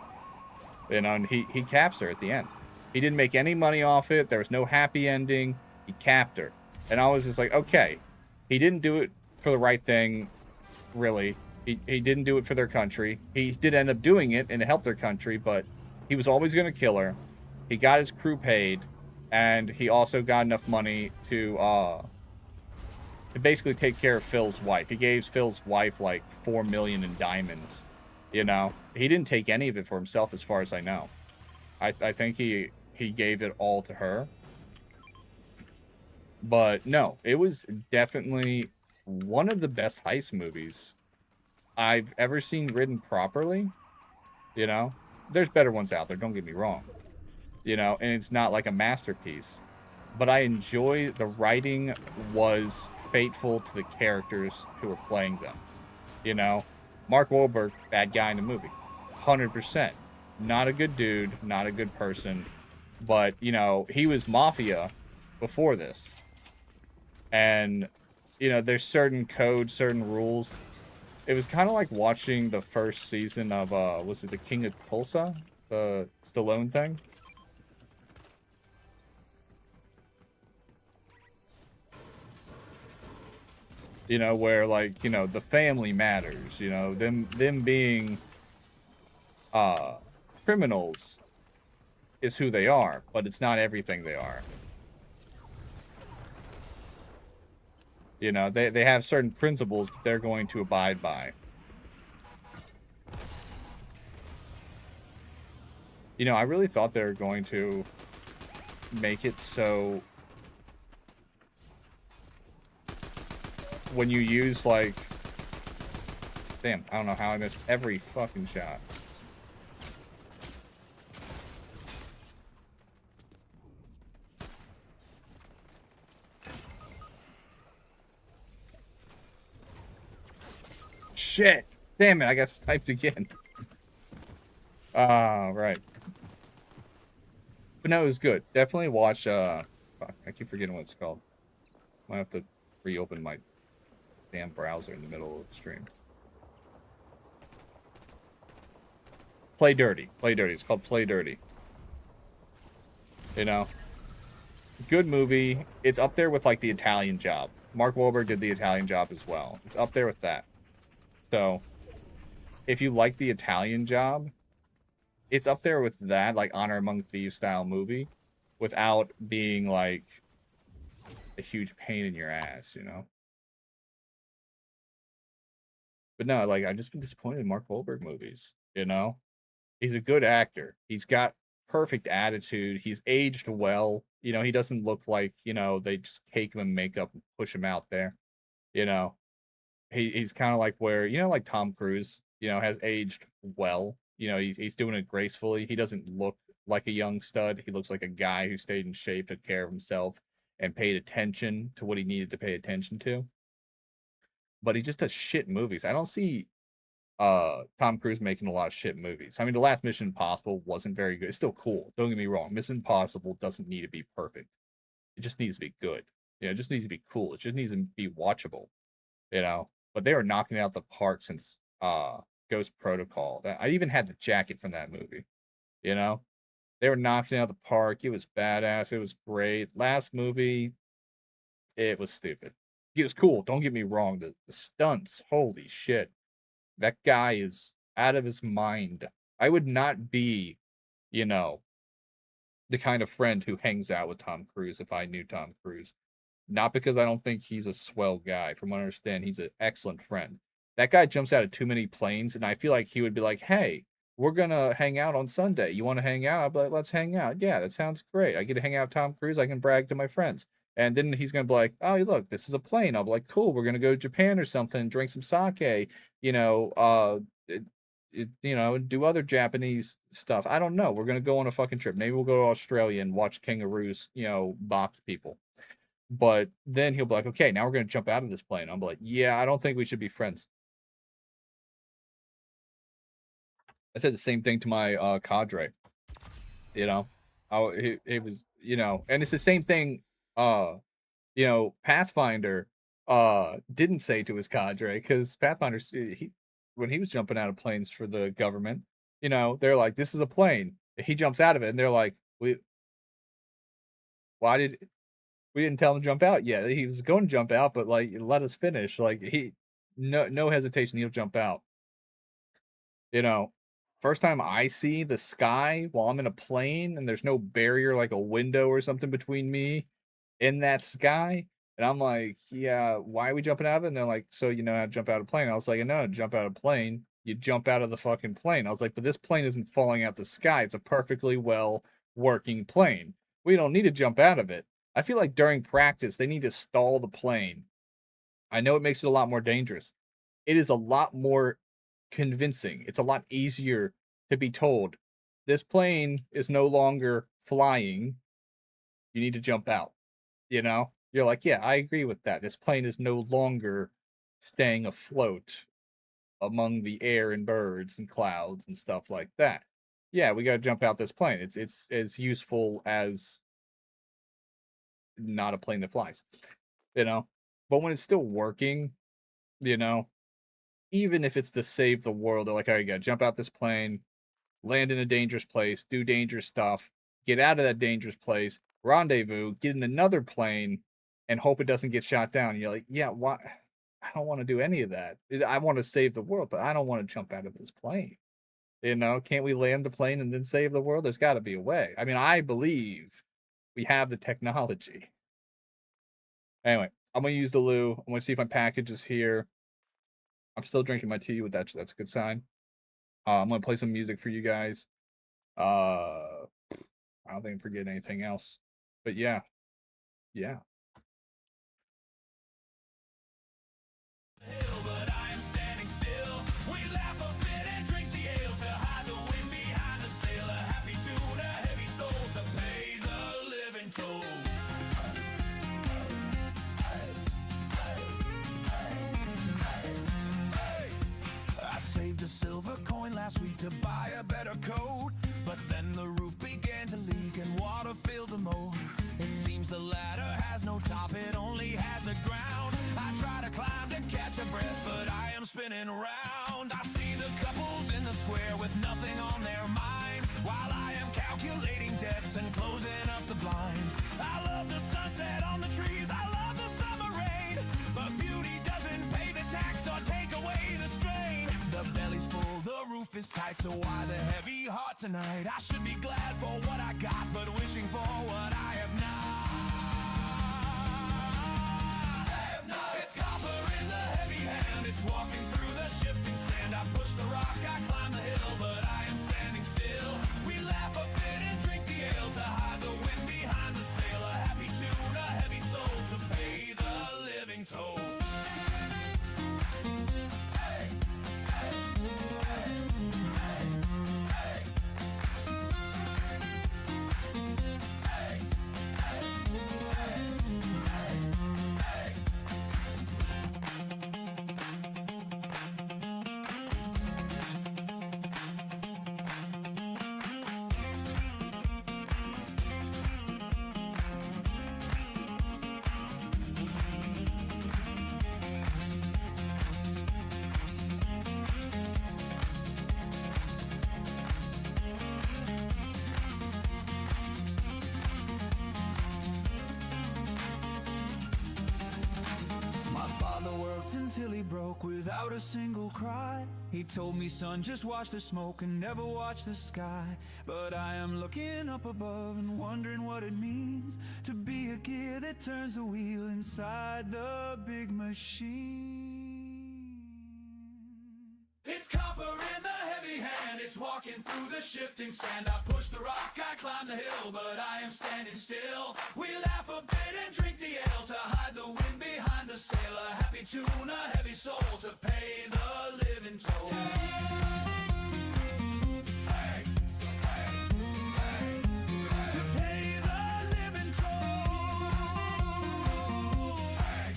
You know, and he caps her at the end. He didn't make any money off it. There was no happy ending. He capped her. And I was just like, okay. He didn't do it for the right thing, really. He didn't do it for their country. He did end up doing it, and it helped their country, but he was always going to kill her. He got his crew paid, and he also got enough money to basically take care of Phil's wife. He gave Phil's wife, like, $4 million in diamonds, you know? He didn't take any of it for himself, as far as I know. I think he gave it all to her. But, no, it was definitely one of the best heist movies I've ever seen written properly, you know? There's better ones out there, don't get me wrong. You know, and it's not like a masterpiece. But I enjoy the writing was faithful to the characters who were playing them. You know? Mark Wahlberg, bad guy in the movie. 100%. Not a good dude, not a good person. But, you know, he was mafia before this. And, you know, there's certain codes, certain rules. It was kind of like watching the first season of, was it The King of Tulsa? The Stallone thing? You know, where, like, you know, the family matters, you know, them being, criminals is who they are, but it's not everything they are. You know, they have certain principles that they're going to abide by. You know, I really thought they were going to make it so when you use, like... Damn, I don't know how I missed every fucking shot. shit. Damn it, I got sniped again. Right. But no, it was good. Definitely watch, fuck, I keep forgetting what it's called. Might have to reopen my damn browser in the middle of the stream. Play Dirty. Play Dirty. It's called Play Dirty. You know? Good movie. It's up there with, like, The Italian Job. Mark Wahlberg did The Italian Job as well. It's up there with that. So, if you like The Italian Job, it's up there with that, like, Honor Among Thieves style movie, without being, like, a huge pain in your ass, you know? But no, like, I've just been disappointed in Mark Wahlberg movies, you know? He's a good actor. He's got perfect attitude. He's aged well. You know, he doesn't look like, you know, they just cake him in makeup and push him out there. You know, he's kind of like where, you know, like Tom Cruise, you know, has aged well. You know, he's doing it gracefully. He doesn't look like a young stud. He looks like a guy who stayed in shape, took care of himself, and paid attention to what he needed to pay attention to. But he just does shit movies. I don't see Tom Cruise making a lot of shit movies. I mean, the last Mission Impossible wasn't very good. It's still cool. Don't get me wrong. Mission Impossible doesn't need to be perfect. It just needs to be good. You know, it just needs to be cool. It just needs to be watchable. You know, but they are knocking it out the park since Ghost Protocol. I even had the jacket from that movie. You know, they were knocking it out the park. It was badass. It was great. Last movie, it was stupid. It was cool. Don't get me wrong. The stunts, holy shit. That guy is out of his mind. I would not be, you know, the kind of friend who hangs out with Tom Cruise if I knew Tom Cruise. Not because I don't think he's a swell guy. From what I understand, he's an excellent friend. That guy jumps out of too many planes, and I feel like he would be like, hey, we're going to hang out on Sunday. You want to hang out? I'll be like, let's hang out. Yeah, that sounds great. I get to hang out with Tom Cruise. I can brag to my friends. And then he's going to be like, oh, look, this is a plane. I'll be like, cool, we're going to go to Japan or something, drink some sake, you know, you know, do other Japanese stuff. I don't know. We're going to go on a fucking trip. Maybe we'll go to Australia and watch kangaroos, you know, box people. But then he'll be like, okay, now we're going to jump out of this plane. I'm like, yeah, I don't think we should be friends. I said the same thing to my cadre, you know, it was, you know, and it's the same thing, you know, Pathfinder didn't say to his cadre, because Pathfinder, when he was jumping out of planes for the government, you know, they're like, this is a plane. He jumps out of it, and they're like, why did we didn't tell him to jump out yet? He was going to jump out, but like, let us finish. Like, no hesitation, he'll jump out. You know, first time I see the sky while I'm in a plane and there's no barrier like a window or something between me in that sky. And I'm like, yeah, why are we jumping out of it? And they're like, so you know how to jump out of a plane. I was like, no, jump out of a plane. You jump out of the fucking plane. I was like, but this plane isn't falling out the sky. It's a perfectly well working plane. We don't need to jump out of it. I feel like during practice, they need to stall the plane. I know it makes it a lot more dangerous. It is a lot more convincing. It's a lot easier to be told, this plane is no longer flying. You need to jump out. You know? You're like, yeah, I agree with that. This plane is no longer staying afloat among the air and birds and clouds and stuff like that. Yeah, we got to jump out this plane. It's as useful as not a plane that flies, you know? But when it's still working, you know, even if it's to save the world, they're like, all right, you got to jump out this plane, land in a dangerous place, do dangerous stuff, get out of that dangerous place, rendezvous, get in another plane, and hope it doesn't get shot down. And you're like, yeah, why? I don't want to do any of that. I want to save the world, but I don't want to jump out of this plane. You know, can't we land the plane and then save the world? There's got to be a way. I mean, I believe we have the technology. Anyway, I'm going to use the loo. I'm going to see if my package is here. I'm still drinking my tea with that, so that's a good sign. I'm going to play some music for you guys. I don't think I'm forgetting anything else. But yeah. Yeah. But I am standing still. We laugh a bit and drink the ale to hide the wind behind the sail. A happy tune, a heavy soul to pay the living toll. spinning round. I see the couples in the square with nothing on their minds, while I am calculating debts and closing up the blinds. I love the sunset on the trees, I love the summer rain, but beauty doesn't pay the tax or take away the strain. The belly's full, the roof is tight, so why the heavy heart tonight? I should be glad for what I got, but wishing for what I have not. It's copper in the heavy hand, it's walking through the shifting sand. I push the rock, I climb the hill, but I am standing still. We laugh a bit and drink the ale to hide the wind behind the sail. A happy tune, a heavy soul to pay the living toll. Until he broke without a single cry. He told me, son, just watch the smoke and never watch the sky. But I am looking up above and wondering what it means to be a gear that turns the wheel inside the big machine. It's copper in the heavy hand, it's walking through the shifting sand. I push the rock, I climb the hill, but I am standing still. We laugh a bit and drink the ale to hide the wind behind the sail. A happy tune, a heavy soul to pay the living toll. Hey, hey, hey, to pay the living toll. Hey,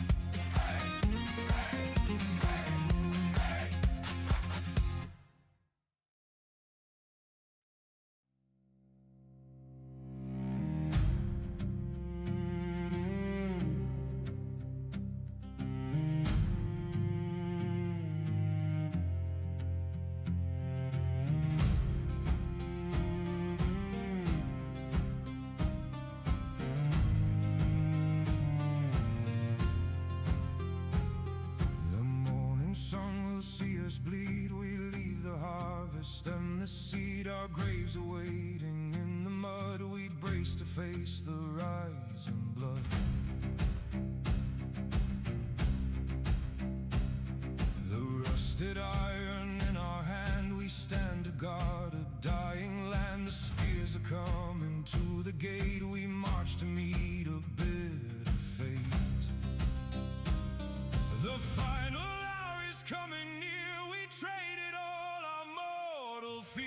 hey, hey, hey, hey. Bleed, we leave the harvest and the seed. Our graves are waiting in the mud. We brace to face the rising blood. The rusted iron in our hand, we stand to guard a dying land. The spears are coming to the gate, we march to meet a bitter fate. The final hour is coming near, we traded all our mortal fear.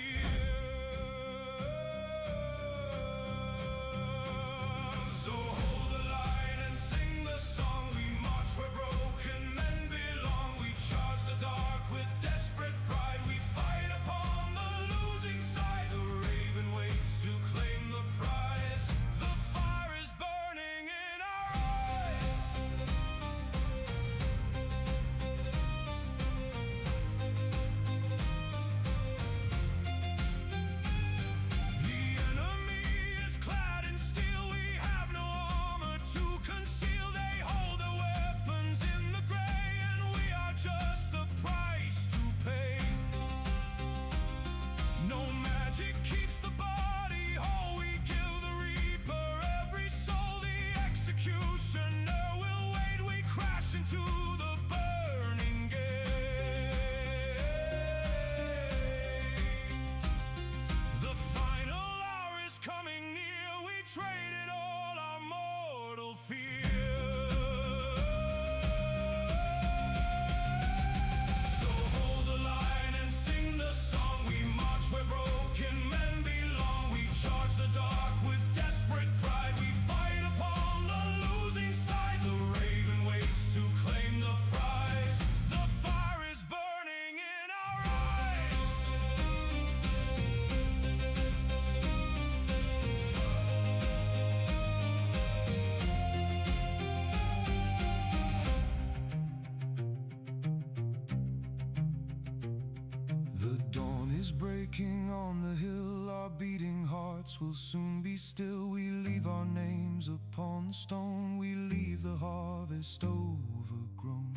breaking on the hill, our beating hearts will soon be still. We leave our names upon the stone, we leave the harvest overgrown.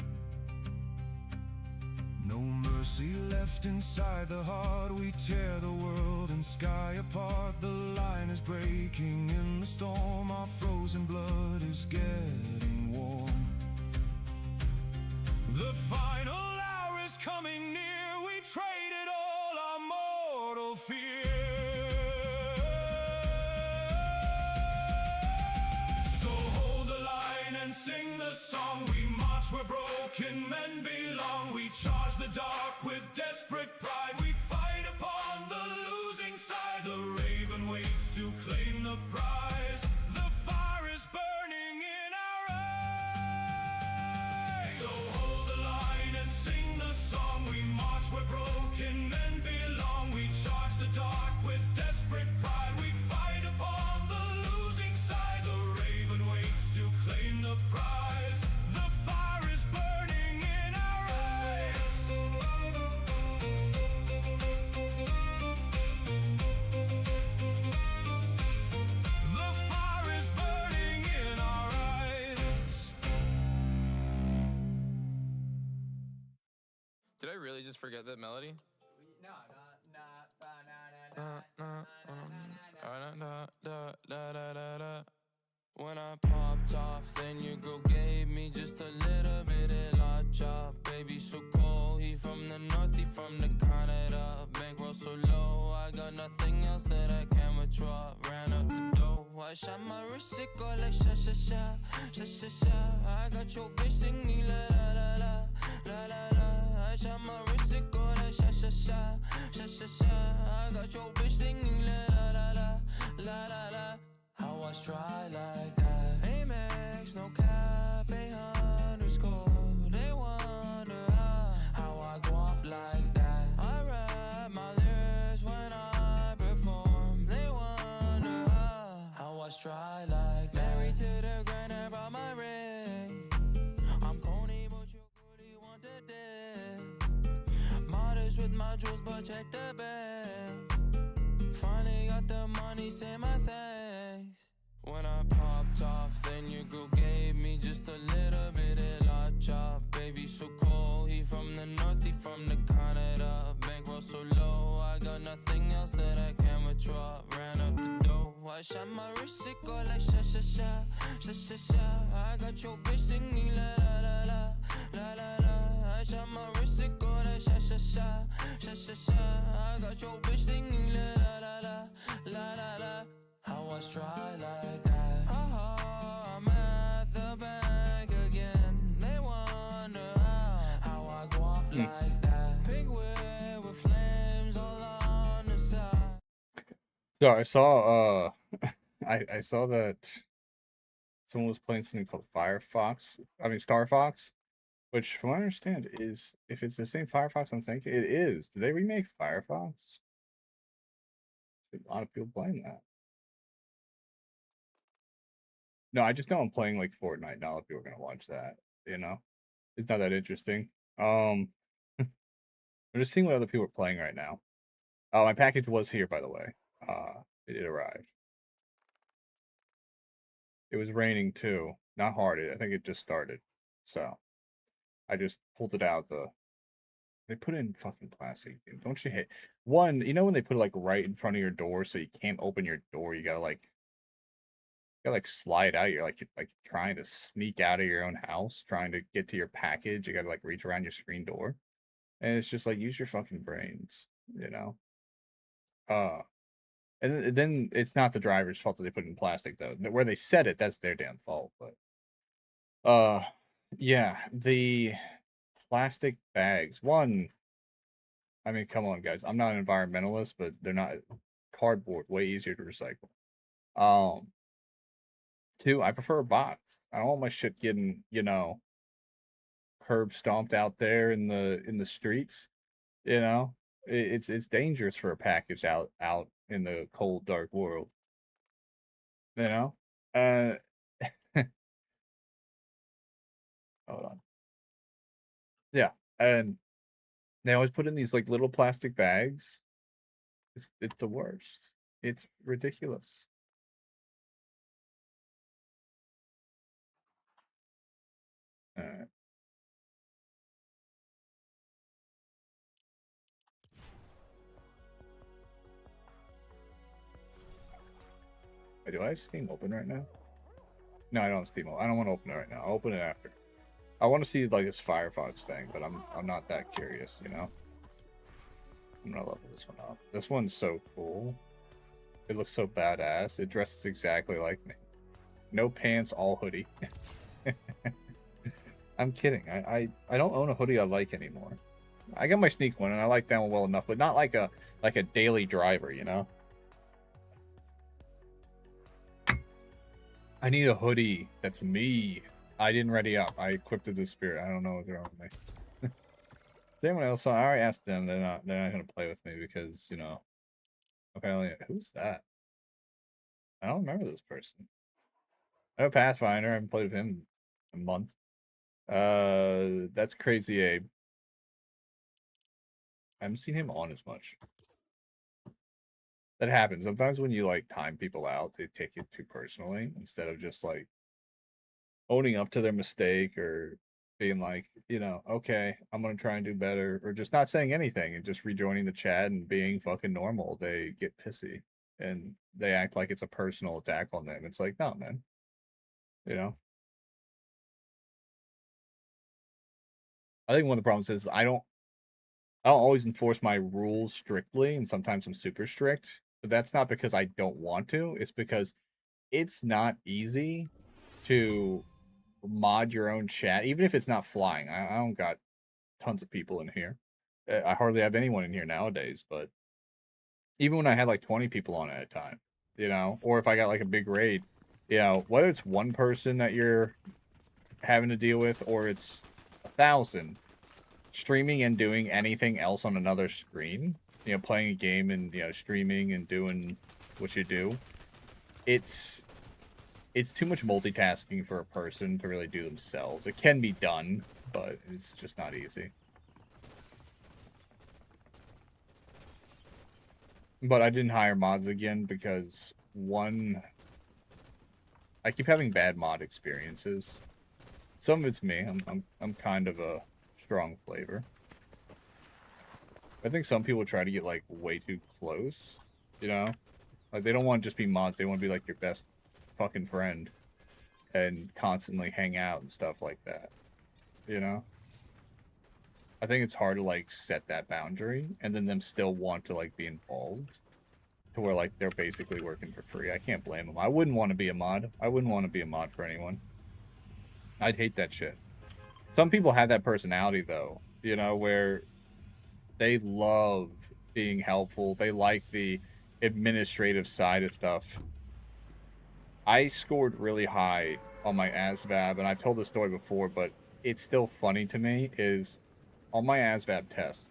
No mercy left inside the heart, we tear the world and sky apart. The line is breaking in the storm, our frozen blood is getting warm. The final hour is coming near, we traded all our mortal fear. So hold the line and sing the song, we march where broken men belong. We charge the dark with desperate pride, we fight upon the losing side. The raven waits to claim the prize, the fire is burning in our eyes. So hold the line and sing the song, we march where broken men belong. We charge the dark with desperate pride, we fight upon the losing side. The raven waits to claim the prize, the fire is burning in our eyes. The fire is burning in our eyes. Did I really just forget that melody? When I popped off, then your girl gave me just a little bit of la chop. Baby so cold, he from the north, he from the Canada. Bankroll so low, I got nothing else that I can withdraw. Ran up the dough, I shot my wrist, it go like sha sha sha, sha sha sha. I got your bitch singing la la la la, la la la. I shot my wrist, it go like sha sha sha, sha sha sha. I got your bitch singing la la la la, la la la. How I try like that? Amex, no cap, _. They wonder how I go up like that. I rap my lyrics when I perform. They wonder how I try like that. Married to the grind, I brought my ring. I'm Coney, but you really want the dick. Modest with my jewels, but check the bag. Finally got the money, say my thanks. When I popped off, then your girl gave me just a little bit of la chop. Baby so cold, he from the north, he from the Canada. Bankroll so low, I got nothing else that I can withdraw. Ran up the dough, I shot my wrist, it go like sha sha sha, sha sha sha. I got your bitch singing la la la la, la la la. I shot my wrist, it go like sha sha sha, sha sha sha. I got your bitch singing la la la la, la la la. How I try like that. I'm at the bank again. They wonder how I go up like that. Big whip with flames all on the side. So I saw I saw that someone was playing something called Star Fox, which from what I understand is, if it's the same Firefox I'm thinking it is. Did they remake Firefox? A lot of people playing that. No, I just know I'm playing like Fortnite. Not a lot of people are gonna watch that, you know? It's not that interesting. I'm just seeing what other people are playing right now. Oh, my package was here, by the way. It arrived. It was raining too. Not hard. I think it just started. So I just pulled it out. They put it in fucking plastic. Dude. Don't you hate one? You know when they put it like right in front of your door, so you can't open your door. You gotta slide out. You're like trying to sneak out of your own house, trying to get to your package. You gotta like reach around your screen door, and it's just like, use your fucking brains, you know. And then it's not the driver's fault that they put it in plastic though. Where they set it, that's their damn fault. But yeah, the plastic bags. One, I mean, come on, guys. I'm not an environmentalist, but they're not cardboard. Way easier to recycle. Two, I prefer a box. I don't want my shit getting, curb stomped out there in the streets. You know, it's dangerous for a package out in the cold, dark world. You know, uh, hold on. Yeah, and they always put in these like little plastic bags, It's the worst. It's ridiculous. Alright. Wait, do I have Steam open right now? No, I don't have Steam open. I don't want to open it right now. I'll open it after. I want to see like this Firefox thing, but I'm not that curious, you know? I'm gonna level this one up. This one's so cool. It looks so badass. It dresses exactly like me. No pants, all hoodie. I'm kidding. I don't own a hoodie I like anymore. I got my sneak one and I like that one well enough, but not like a daily driver, you know? I need a hoodie that's me. I didn't ready up. I equipped it to spirit. I don't know what's wrong with me. Is anyone else? I already asked them. They're not gonna play with me because, you know. Okay, who's that? I don't remember this person. I know Pathfinder. I haven't played with him in a month. That's Crazy Abe. I haven't seen him on as much. That happens. Sometimes when you like time people out, they take it too personally instead of just like owning up to their mistake or being like, you know, okay, I'm gonna try and do better, or just not saying anything and just rejoining the chat and being fucking normal. They get pissy and they act like it's a personal attack on them. It's like, no, man. You know? I think one of the problems is I don't always enforce my rules strictly, and sometimes I'm super strict. But that's not because I don't want to. It's because it's not easy to mod your own chat, even if it's not flying. I don't got tons of people in here. I hardly have anyone in here nowadays, but even when I had like 20 people on at a time, you know, or if I got like a big raid, you know, whether it's one person that you're having to deal with or it's 1,000, streaming and doing anything else on another screen, you know, playing a game and, you know, streaming and doing what you do, it's too much multitasking for a person to really do themselves. It can be done, but it's just not easy. But I didn't hire mods again because, one, I keep having bad mod experiences. Some of it's me. I'm kind of a strong flavor. I think some people try to get like way too close, you know? Like they don't want to just be mods, they want to be like your best fucking friend and constantly hang out and stuff like that. You know? I think it's hard to like set that boundary and then them still want to like be involved to where like they're basically working for free. I can't blame them. I wouldn't want to be a mod. I wouldn't want to be a mod for anyone. I'd hate that shit. Some people have that personality though, you know, where they love being helpful. They like the administrative side of stuff. I scored really high on my ASVAB, and I've told this story before, but it's still funny to me, is on my ASVAB test,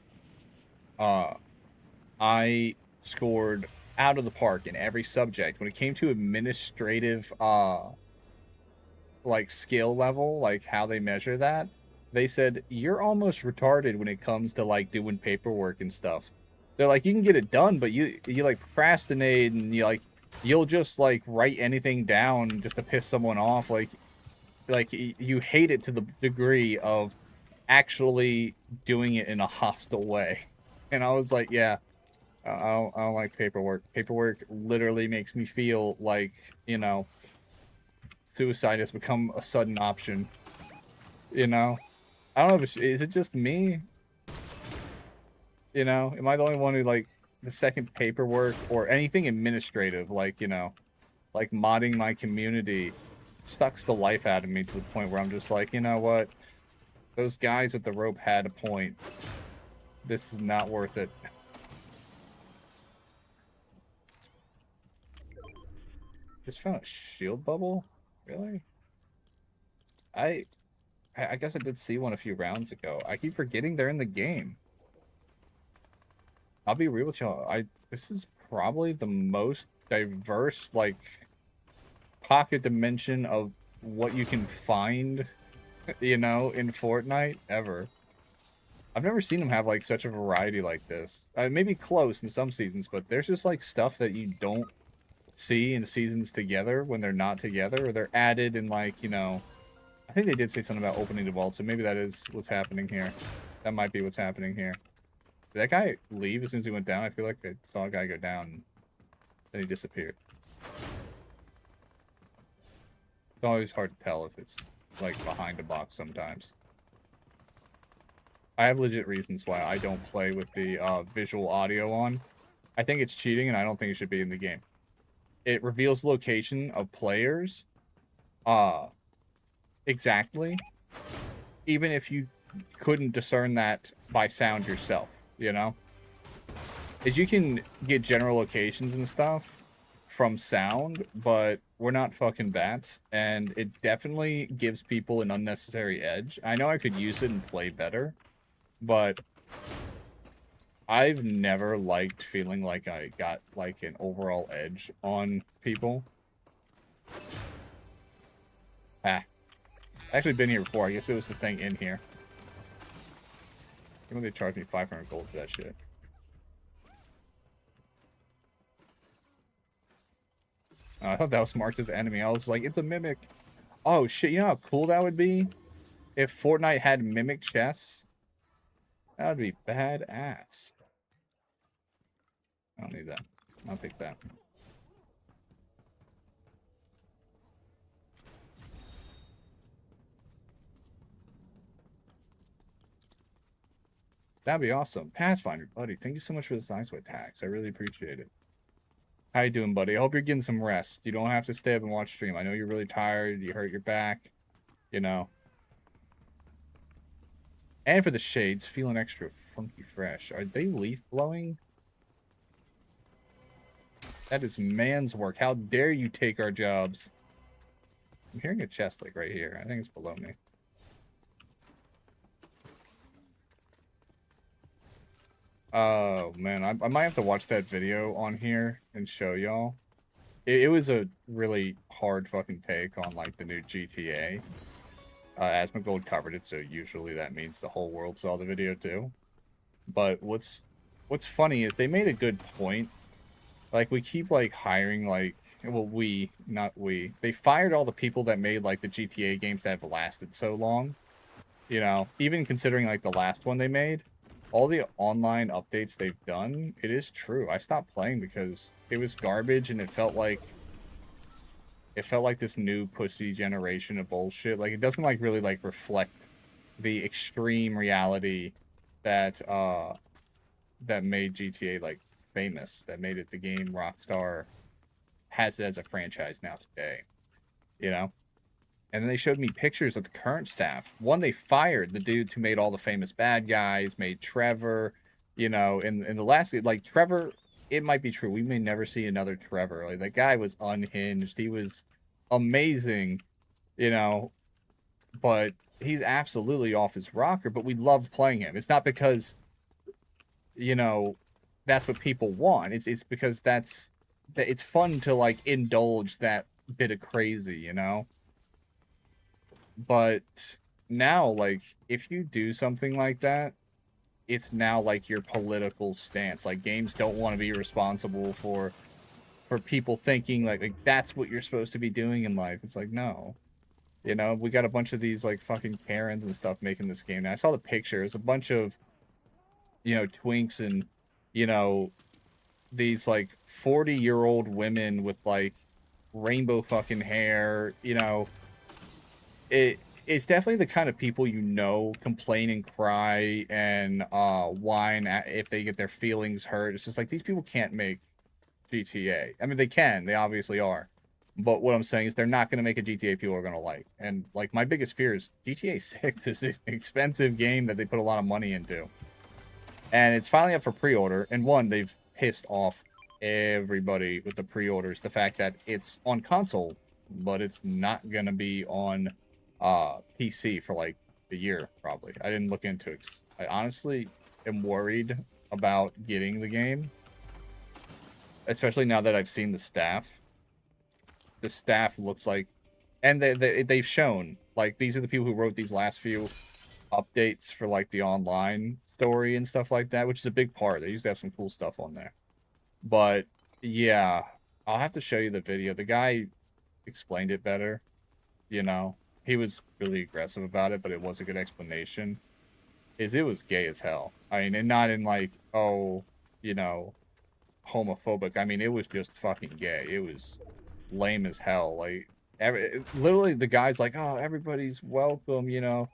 I scored out of the park in every subject. When it came to administrative, like skill level, like how they measure that, they said, you're almost retarded when it comes to like doing paperwork and stuff. They're like, you can get it done, but you like procrastinate and you'll just like write anything down just to piss someone off. Like you hate it to the degree of actually doing it in a hostile way. And I was like, yeah, I don't like paperwork. Paperwork literally makes me feel like, you know, suicide has become a sudden option. You know, I don't know if is it just me? You know, am I the only one who like the second paperwork or anything administrative, like, you know, like modding my community sucks the life out of me to the point where I'm just like, you know what? Those guys with the rope had a point. This is not worth it. Just found a shield bubble? Really? I guess I did see one a few rounds ago. I keep forgetting they're in the game. I'll be real with y'all. This is probably the most diverse, like, pocket dimension of what you can find, you know, in Fortnite ever. I've never seen them have like such a variety like this. Maybe close in some seasons, but there's just like stuff that you don't see in seasons together when they're not together, or they're added in like, you know, I think they did say something about opening the vault, so maybe that is what's happening here. That might be what's happening here. Did that guy leave as soon as he went down? I feel like I saw a guy go down, and then he disappeared. It's always hard to tell if it's, like, behind a box sometimes. I have legit reasons why I don't play with the visual audio on. I think it's cheating, and I don't think it should be in the game. It reveals location of players, exactly, even if you couldn't discern that by sound yourself, you know? Is you can get general locations and stuff from sound, but we're not fucking bats, and it definitely gives people an unnecessary edge. I know I could use it and play better, but I've never liked feeling like I got, like, an overall edge on people. Ah. I've actually been here before. I guess it was the thing in here. I think they charged me 500 gold for that shit. I thought that was marked as enemy. I was like, it's a mimic. Oh, shit. You know how cool that would be? If Fortnite had mimic chests? That would be badass. I don't need that. I'll take that. That'd be awesome. Pathfinder, buddy, thank you so much for the Science Way tax. I really appreciate it. How you doing, buddy? I hope you're getting some rest. You don't have to stay up and watch stream. I know you're really tired. You hurt your back. You know. And for the shades, feeling extra funky fresh. Are they leaf blowing? That is man's work. How dare you take our jobs? I'm hearing a chest like right here. I think it's below me. Oh, man. I might have to watch that video on here and show y'all. It was a really hard fucking take on, like, the new GTA. Asmongold covered it, so usually that means the whole world saw the video, too. But what's funny is they made a good point. Like, we keep, like, hiring, like... Well, not we. They fired all the people that made, like, the GTA games that have lasted so long. You know, even considering, like, the last one they made. All the online updates they've done, it is true. I stopped playing because it was garbage and it felt like this new pussy generation of bullshit. Like, it doesn't, like, really, like, reflect the extreme reality that that made GTA, like, famous, that made it the game Rockstar has it as a franchise now today, you know? And then they showed me pictures of the current staff. One, they fired the dudes who made all the famous bad guys, made Trevor, you know, in the last, like, Trevor, it might be true. We may never see another Trevor. Like, that guy was unhinged. He was amazing, you know, but he's absolutely off his rocker, but we loved playing him. It's not because, you know, that's what people want. It's because it's fun to, like, indulge that bit of crazy, you know? But now, like, if you do something like that, it's now, like, your political stance. Like, games don't want to be responsible for people thinking, like, that's what you're supposed to be doing in life. It's like, no. You know, we got a bunch of these, like, fucking Karens and stuff making this game. Now, I saw the pictures. A bunch of, you know, twinks and, you know, these, like, 40-year-old women with, like, rainbow fucking hair, you know. It's definitely the kind of people, you know, complain and cry and whine if they get their feelings hurt. It's just like, these people can't make GTA. I mean, they can. They obviously are. But what I'm saying is they're not going to make a GTA people are going to like. And, like, my biggest fear is GTA 6 is an expensive game that they put a lot of money into. And it's finally up for pre-order. And one, they've pissed off everybody with the pre-orders. The fact that it's on console, but it's not going to be on PC for, like, a year, probably. I didn't look into it. I honestly am worried about getting the game. Especially now that I've seen the staff. The staff looks like... And they've shown, like, these are the people who wrote these last few. updates for like the online story and stuff like that, which is a big part. They used to have some cool stuff on there. But yeah, I'll have to show you the video. The guy explained it better, you know. He was really aggressive about it, but it was a good explanation. It was gay as hell. I mean, and not in like, oh, you know, homophobic. I mean, it was just fucking gay. It was lame as hell. Like, literally the guy's like, oh, everybody's welcome, you know,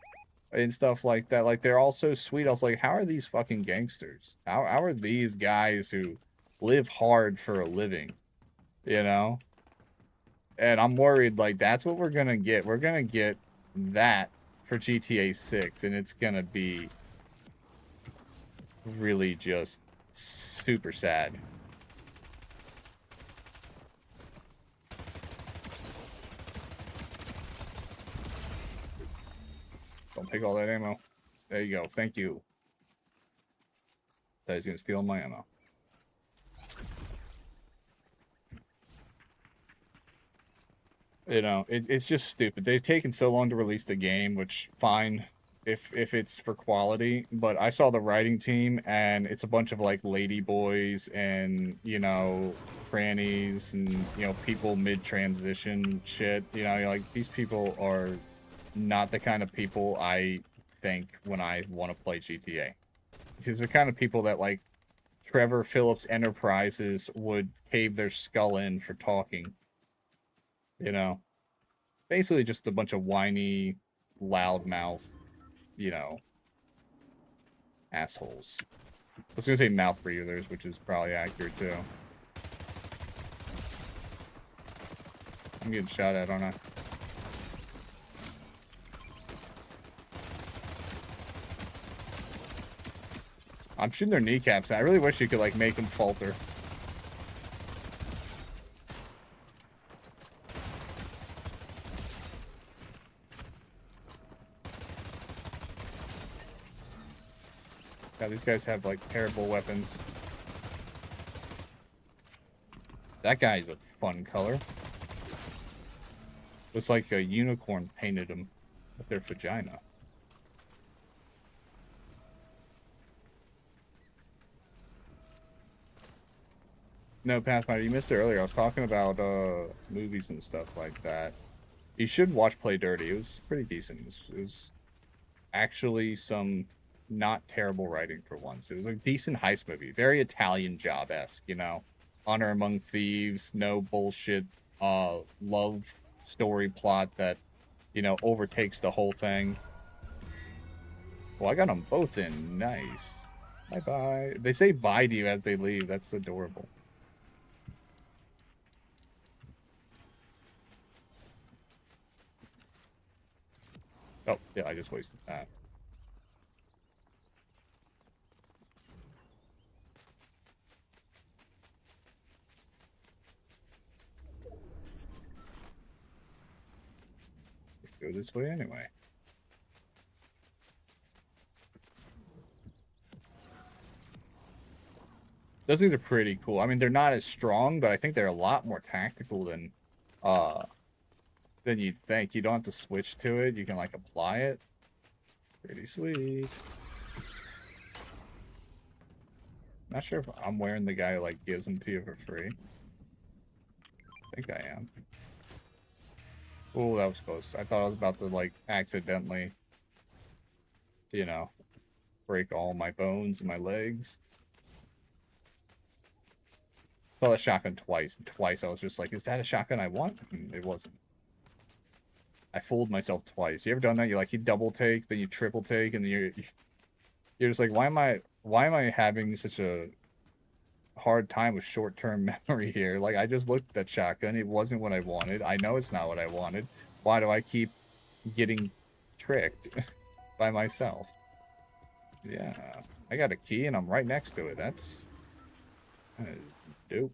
and stuff like that. Like, they're all so sweet. I was like, how are these fucking gangsters? How are these guys who live hard for a living, you know? And I'm worried, like, that's what we're gonna get. We're gonna get that for GTA 6, and it's gonna be really just super sad. Don't take all that ammo. There you go. Thank you. That is gonna steal my ammo. You know, it's just stupid. They've taken so long to release the game, which fine if it's for quality. But I saw the writing team, and it's a bunch of like lady boys and, you know, trannies and, you know, people mid transition shit. You know, like, these people are not the kind of people I think when I want to play GTA. These are the kind of people that, like, Trevor Phillips Enterprises would cave their skull in for talking. You know, basically just a bunch of whiny, loudmouth, you know, assholes. I was gonna say mouth breathers, which is probably accurate too. I'm getting shot at, aren't I? I'm shooting their kneecaps. I really wish you could, like, make them falter. God, these guys have, like, terrible weapons. That guy's a fun color. Looks like a unicorn painted him with their vagina. No, Pathfinder, you missed it earlier. I was talking about movies and stuff like that. You should watch Play Dirty. It was pretty decent. It was actually some not terrible writing for once. It was a decent heist movie. Very Italian Job-esque, you know. Honor Among Thieves, no bullshit love story plot that, you know, overtakes the whole thing. Well, I got them both in. Nice. Bye-bye. They say bye to you as they leave. That's adorable. Oh, yeah, I just wasted that. Go this way anyway. Those things are pretty cool. I mean, they're not as strong, but I think they're a lot more tactical than you'd think. You don't have to switch to it. You can, like, apply it. Pretty sweet. Not sure if I'm wearing the guy who, like, gives them to you for free. I think I am. Oh, that was close. I thought I was about to, like, accidentally, you know, break all my bones and my legs. Saw the shotgun twice. And twice I was just like, is that a shotgun I want? And it wasn't. I fooled myself twice. You ever done that? You double take, then you triple take, and then you're just like, why am I having such a hard time with short-term memory here? Like, I just looked at that shotgun. It wasn't what I wanted. I know it's not what I wanted. Why do I keep getting tricked by myself? Yeah, I got a key and I'm right next to it. That is dope.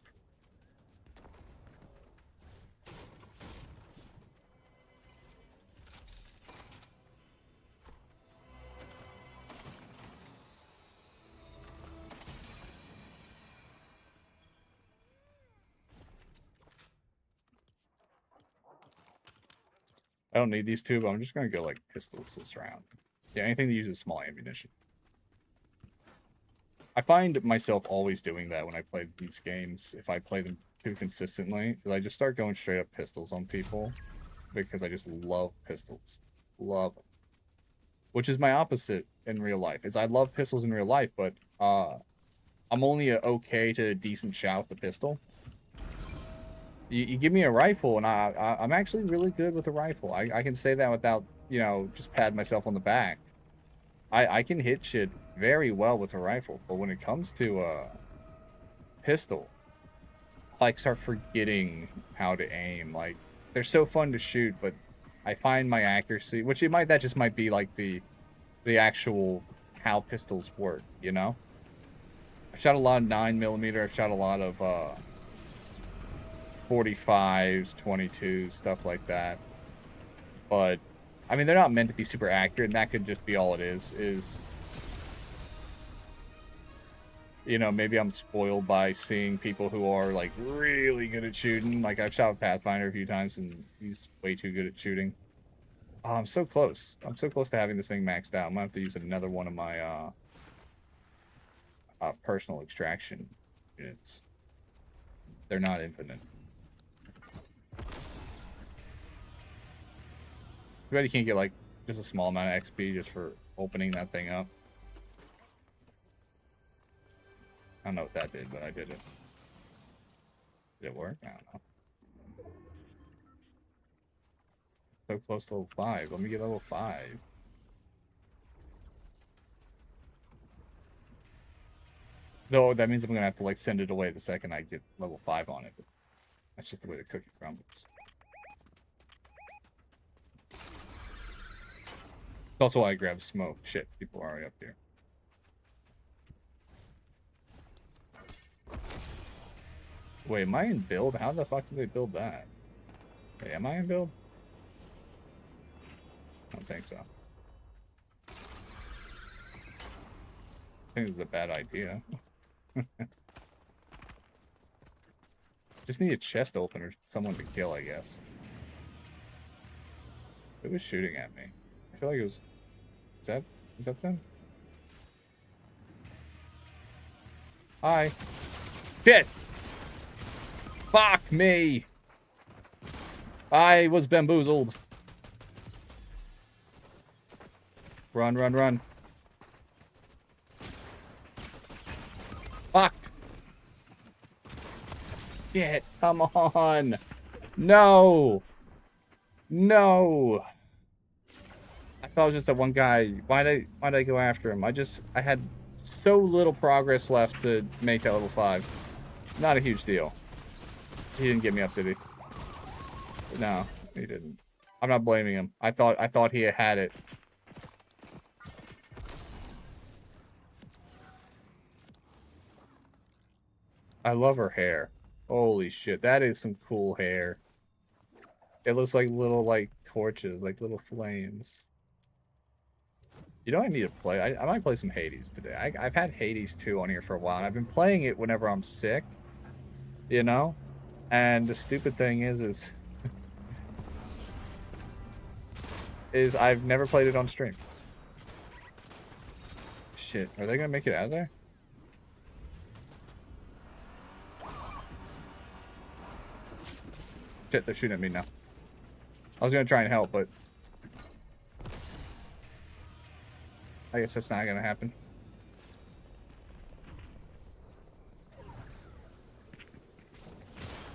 I don't need these two, but I'm just gonna go, like, pistols this round. Yeah, anything that uses small ammunition. I find myself always doing that when I play these games. If I play them too consistently, I just start going straight up pistols on people because I just love pistols. Love them. Which is my opposite in real life. Is I love pistols in real life, but I'm only a okay to a decent shot with the pistol. You give me a rifle, and I'm actually really good with a rifle. I can say that without, you know, just pat myself on the back. I can hit shit very well with a rifle, but when it comes to a pistol, I like start forgetting how to aim. Like, they're so fun to shoot, but I find my accuracy, which that just might be like the actual how pistols work, you know? I've shot a lot of 9mm, I've shot a lot of 45s, 22s, stuff like that. But I mean, they're not meant to be super accurate, and that could just be all it is, you know, maybe I'm spoiled by seeing people who are, like, really good at shooting. Like, I've shot with Pathfinder a few times, and he's way too good at shooting. Oh, I'm so close. I'm so close to having this thing maxed out. I'm gonna have to use another one of my, personal extraction units. They're not infinite. Too bad you can't get, like, just a small amount of XP just for opening that thing up. I don't know what that did, but I did it. Did it work? I don't know. So close to level 5. Let me get level 5. No, that means I'm gonna have to, like, send it away the second I get level 5 on it. But that's just the way the cookie crumbles. It's also why I grabbed smoke. Shit, people are already up here. Wait, am I in build? How the fuck did they build that? Wait, am I in build? I don't think so. I think this is a bad idea. Just need a chest opener, someone to kill, I guess. It was shooting at me. I feel like it was... Is that them? Hi. Shit! Fuck me! I was bamboozled. Run, run, run. Fuck! Shit, come on! No! No! I thought it was just that one guy. Why'd I go after him? I had so little progress left to make that level 5. Not a huge deal. He didn't get me up, did he? No, he didn't. I'm not blaming him. I thought he had it. I love her hair. Holy shit, that is some cool hair. It looks like little, like, torches, like little flames. You know what I need to play? I might play some Hades today. I've had Hades 2 on here for a while, and I've been playing it whenever I'm sick. You know? And the stupid thing is I've never played it on stream. Shit, are they gonna make it out of there? Shit, they're shooting at me now. I was gonna try and help, but I guess that's not gonna happen.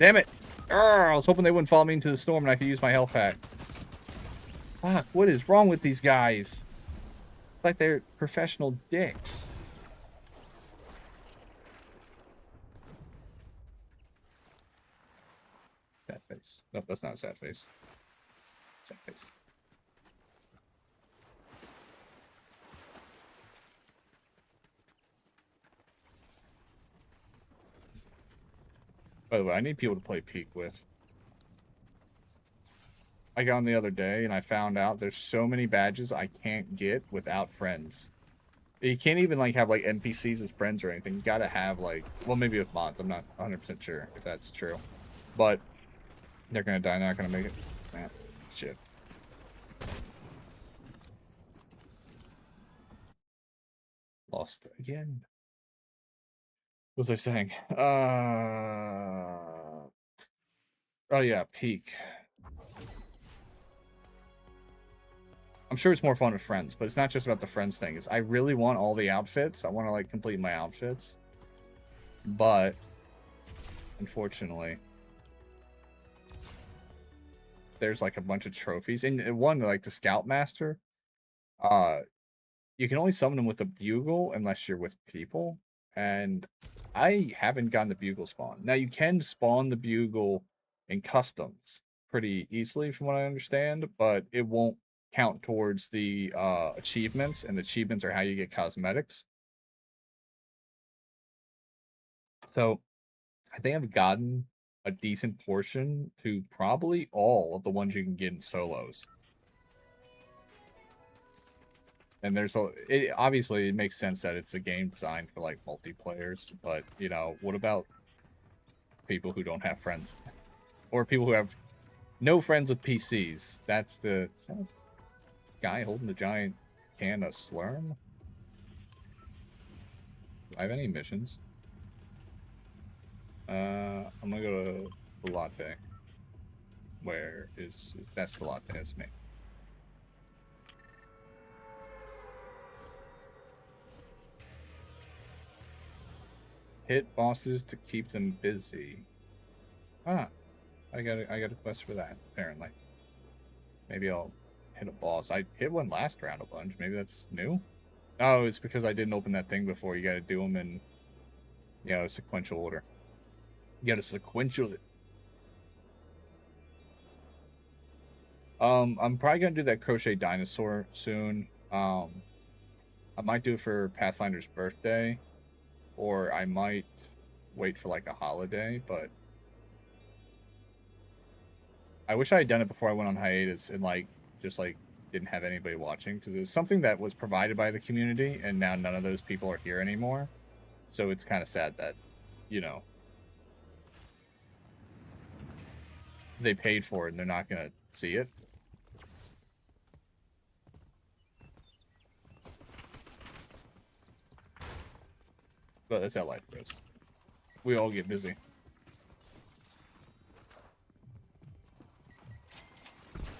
Damn it! Arrgh, I was hoping they wouldn't follow me into the storm and I could use my health pack. Fuck, what is wrong with these guys? It's like they're professional dicks. Sad face. Nope, that's not a sad face. Sad face. By the way, I need people to play Peak with. I got on the other day and I found out there's so many badges I can't get without friends. You can't even like have like NPCs as friends or anything. You gotta have like, well, maybe with mods. I'm not 100% sure if that's true. But they're gonna die. They're not gonna make it. Man, shit. lost again. What was I saying? Oh yeah, peak. I'm sure it's more fun with friends, but it's not just about the friends thing. I really want all the outfits. I want to like complete my outfits. But unfortunately, there's like a bunch of trophies. And one, like the Scoutmaster, you can only summon them with a bugle unless you're with people. And I haven't gotten the bugle spawn. Now you can spawn the bugle in customs pretty easily from what I understand, but it won't count towards the achievements, and the achievements are how you get cosmetics. So I think I've gotten a decent portion to probably all of the ones you can get in solos. And there's obviously it makes sense that it's a game designed for like multiplayers, but you know, what about people who don't have friends? Or people who have no friends with PCs? Is that a guy holding a giant can of Slurm? Do I have any missions? I'm gonna go to the latte. Where is that's the latte? That's me. Hit bosses to keep them busy. Ah, I got a quest for that, apparently. Maybe I'll hit a boss. I hit one last round a bunch. Maybe that's new? Oh, it's because I didn't open that thing before. You gotta do them in, you know, sequential order. You gotta sequential it. I'm probably gonna do that crochet dinosaur soon. I might do it for Pathfinder's birthday, or I might wait for like a holiday, but I wish I had done it before I went on hiatus and like just like didn't have anybody watching, because it was something that was provided by the community and now none of those people are here anymore. So it's kind of sad that, you know, they paid for it and they're not gonna see it. But that's how life goes. We all get busy.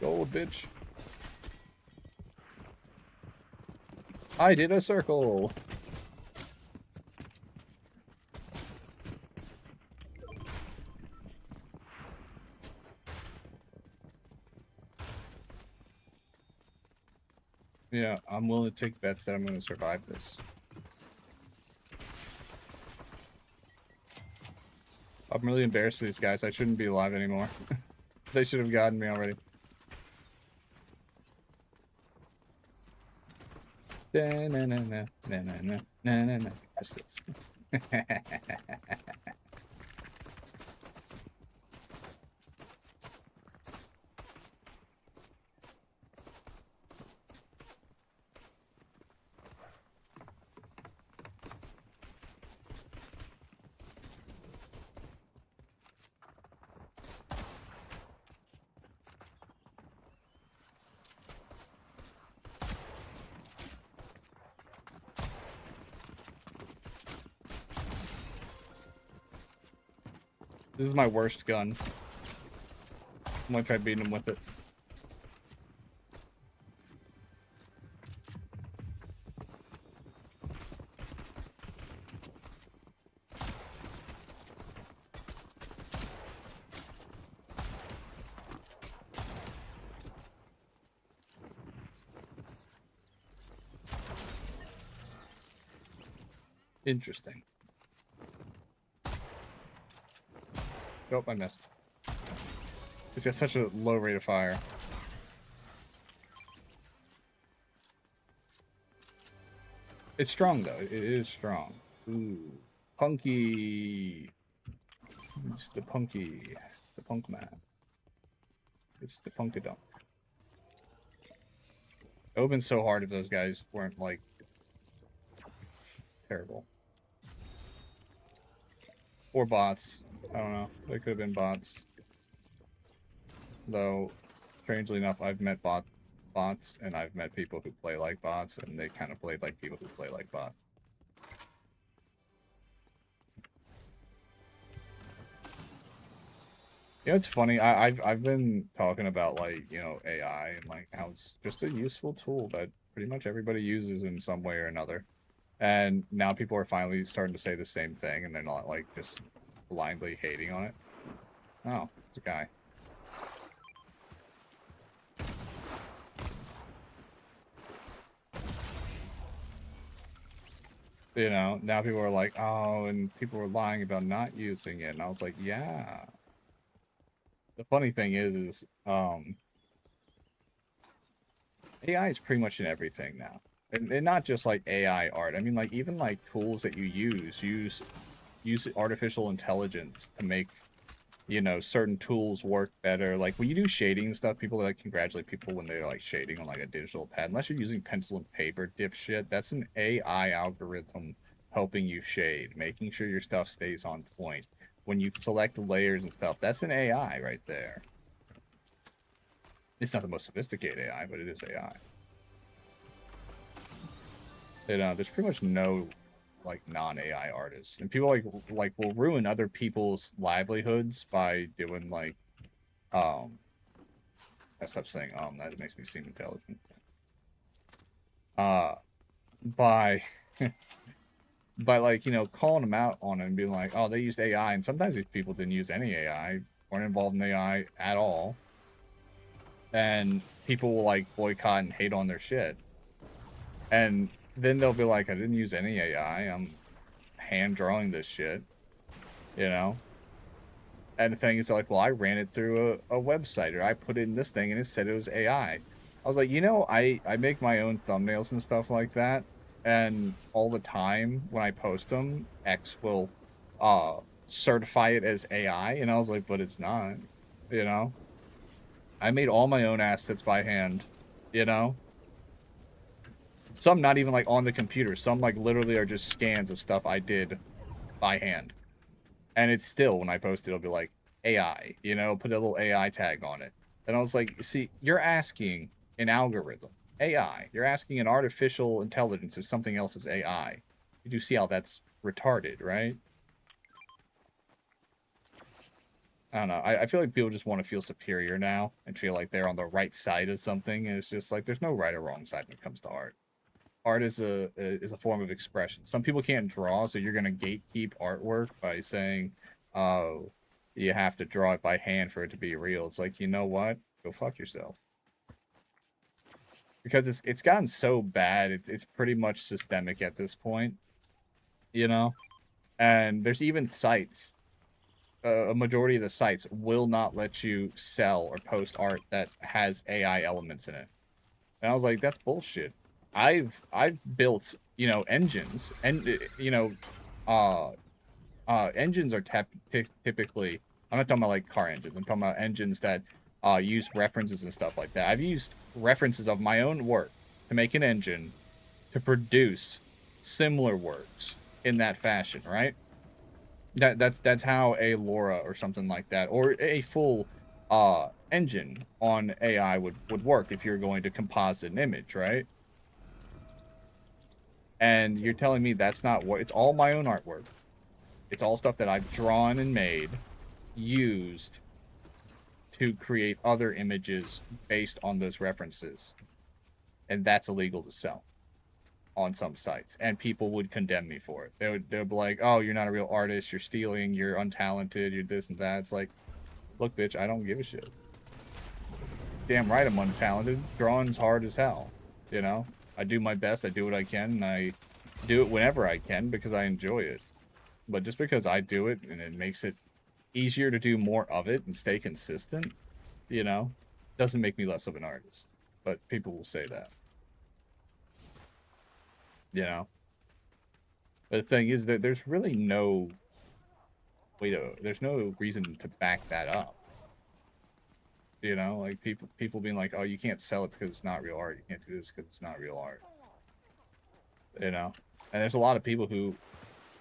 Gold, bitch. I did a circle. Yeah, I'm willing to take bets that I'm going to survive this. I'm really embarrassed for these guys. I shouldn't be alive anymore. They should have gotten me already. Watch this. This is my worst gun. I'm gonna try beating him with it. Interesting. Nope, I missed. He's got such a low rate of fire. It's strong, though. It is strong. Ooh. Punky. It's the punky. The punk man. It's the punkadunk. It would have been so hard if those guys weren't, like, terrible. Or bots. I don't know. They could have been bots. Though, strangely enough, I've met bots, and I've met people who play like bots, and they kind of played like people who play like bots. You know, it's funny. I've been talking about like, you know, AI and like how it's just a useful tool that pretty much everybody uses in some way or another. And now people are finally starting to say the same thing, and they're not like just blindly hating on it. Oh, it's a guy. You know, now people are like, oh, and people were lying about not using it. And I was like, yeah. The funny thing is AI is pretty much in everything now. And not just like AI art. I mean, like even like tools that you use artificial intelligence to make, you know, certain tools work better. Like when you do shading and stuff, people like congratulate people when they're like shading on like a digital pad. Unless you're using pencil and paper dipshit, that's an AI algorithm helping you shade, making sure your stuff stays on point. When you select layers and stuff, that's an AI right there. It's not the most sophisticated AI, but it is AI. You know, there's pretty much no like non-AI artists, and people like will ruin other people's livelihoods by doing like I stop saying that makes me seem intelligent. By by like, you know, calling them out on it and being like, oh, they used AI, and sometimes these people didn't use any AI, weren't involved in AI at all, and people will like boycott and hate on their shit, and then they'll be like, I didn't use any AI, I'm hand drawing this shit, you know. And the thing is, like, well, I ran it through a website, or I put in this thing and it said it was AI. I was like, you know, I make my own thumbnails and stuff like that, and all the time when I post them, X will certify it as AI, and I was like, but it's not, you know. I made all my own assets by hand, you know. Some not even like on the computer, some like literally are just scans of stuff I did by hand. And it's still, when I post it, it'll be like AI, you know, put a little AI tag on it. And I was like, see, you're asking an algorithm, AI. You're asking an artificial intelligence if something else is AI. You do see how that's retarded, right? I don't know. I feel like people just want to feel superior now and feel like they're on the right side of something. And it's just like, there's no right or wrong side when it comes to art. Art is a form of expression. Some people can't draw, so you're gonna gatekeep artwork by saying, "Oh, you have to draw it by hand for it to be real." It's like, you know what? Go fuck yourself. Because it's gotten so bad. It's pretty much systemic at this point, you know. And there's even sites. A majority of the sites will not let you sell or post art that has AI elements in it. And I was like, that's bullshit. I've built, you know, engines, and you know, engines are typically, I'm not talking about like car engines. I'm talking about engines that use references and stuff like that. I've used references of my own work to make an engine to produce similar works in that fashion, right? That's how a LoRa or something like that, or a full engine on AI would work if you're going to composite an image, right? And you're telling me that's not what, it's all my own artwork. It's all stuff that I've drawn and made, used to create other images based on those references. And that's illegal to sell on some sites. And people would condemn me for it. They'd be like, oh, you're not a real artist, you're stealing, you're untalented, you're this and that. It's like, look, bitch, I don't give a shit. Damn right I'm untalented. Drawing's hard as hell, you know? I do my best, I do what I can, and I do it whenever I can because I enjoy it. But just because I do it and it makes it easier to do more of it and stay consistent, you know, doesn't make me less of an artist. But people will say that. You know? But the thing is that there's really no there's no reason to back that up. You know, like people being like, oh, you can't sell it because it's not real art. You can't do this because it's not real art. You know? And there's a lot of people who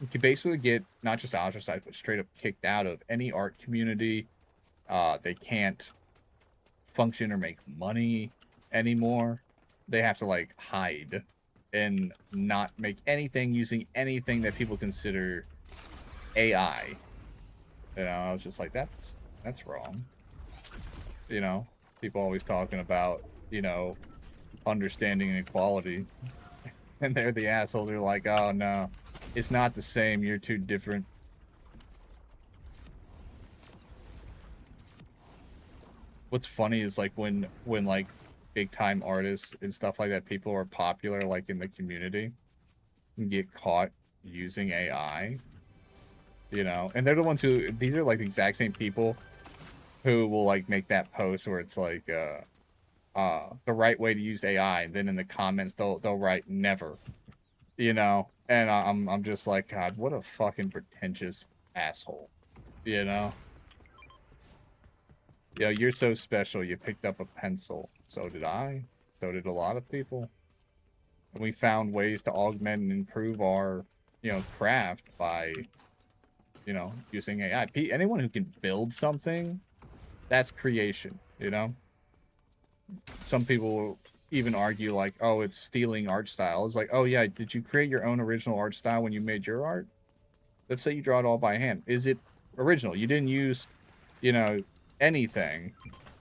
can basically get not just ostracized, but straight up kicked out of any art community. They can't function or make money anymore. They have to like hide and not make anything using anything that people consider AI. You know, I was just like, that's That's wrong. You know, people always talking about, you know, understanding and equality. And they're the assholes who are like, oh no, it's not the same, you're too different. What's funny is like when like big time artists and stuff like that, people are popular like in the community and get caught using AI, you know, and they're the ones who, these are like the exact same people who will like make that post where it's like the right way to use AI, and then in the comments they'll write never, you know, and I'm just like, God, what a fucking pretentious asshole, you know. Yo, you're so special. You picked up a pencil. So did I. So did a lot of people. And we found ways to augment and improve our, you know, craft by, you know, using AI. Anyone who can build something, that's creation, you know? Some people even argue like, oh, it's stealing art style. It's like, oh yeah, did you create your own original art style when you made your art? Let's say you draw it all by hand. Is it original? You didn't use, you know, anything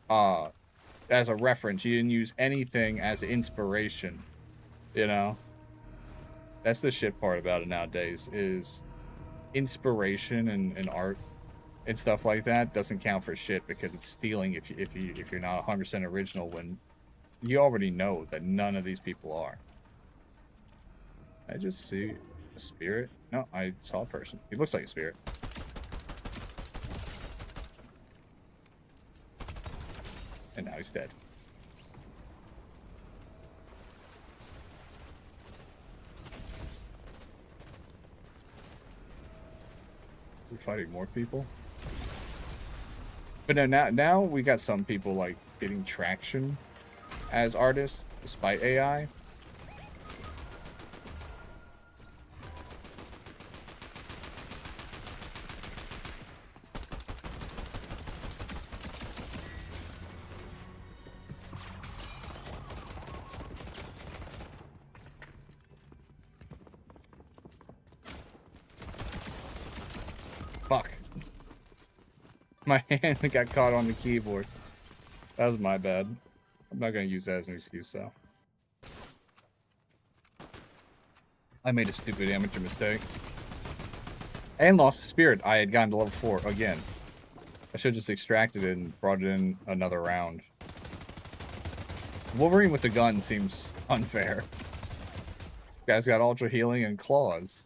as a reference. You didn't use anything as inspiration, you know. That's the shit part about it nowadays, is inspiration and art and stuff like that doesn't count for shit because it's stealing if you're not 100% original, when you already know that none of these people are. I just see a spirit. No, I saw a person. He looks like a spirit. And now he's dead. We're fighting more people. But no, now we got some people like getting traction as artists despite AI. Fuck. My hand got caught on the keyboard. That was my bad. I'm not gonna use that as an excuse, though. I made a stupid amateur mistake. And lost the spirit. I had gotten to level 4 again. I should have just extracted it and brought it in another round. Wolverine with the gun seems unfair. Guy's got ultra healing and claws.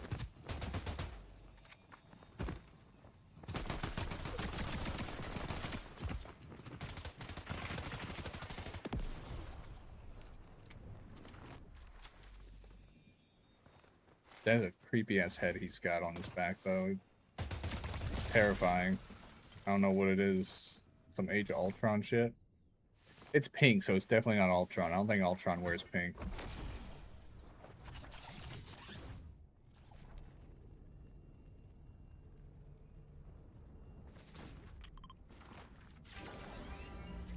That's a creepy ass head he's got on his back, though. It's terrifying. I don't know what it is. Some Age of Ultron shit. It's pink, so it's definitely not Ultron. I don't think Ultron wears pink.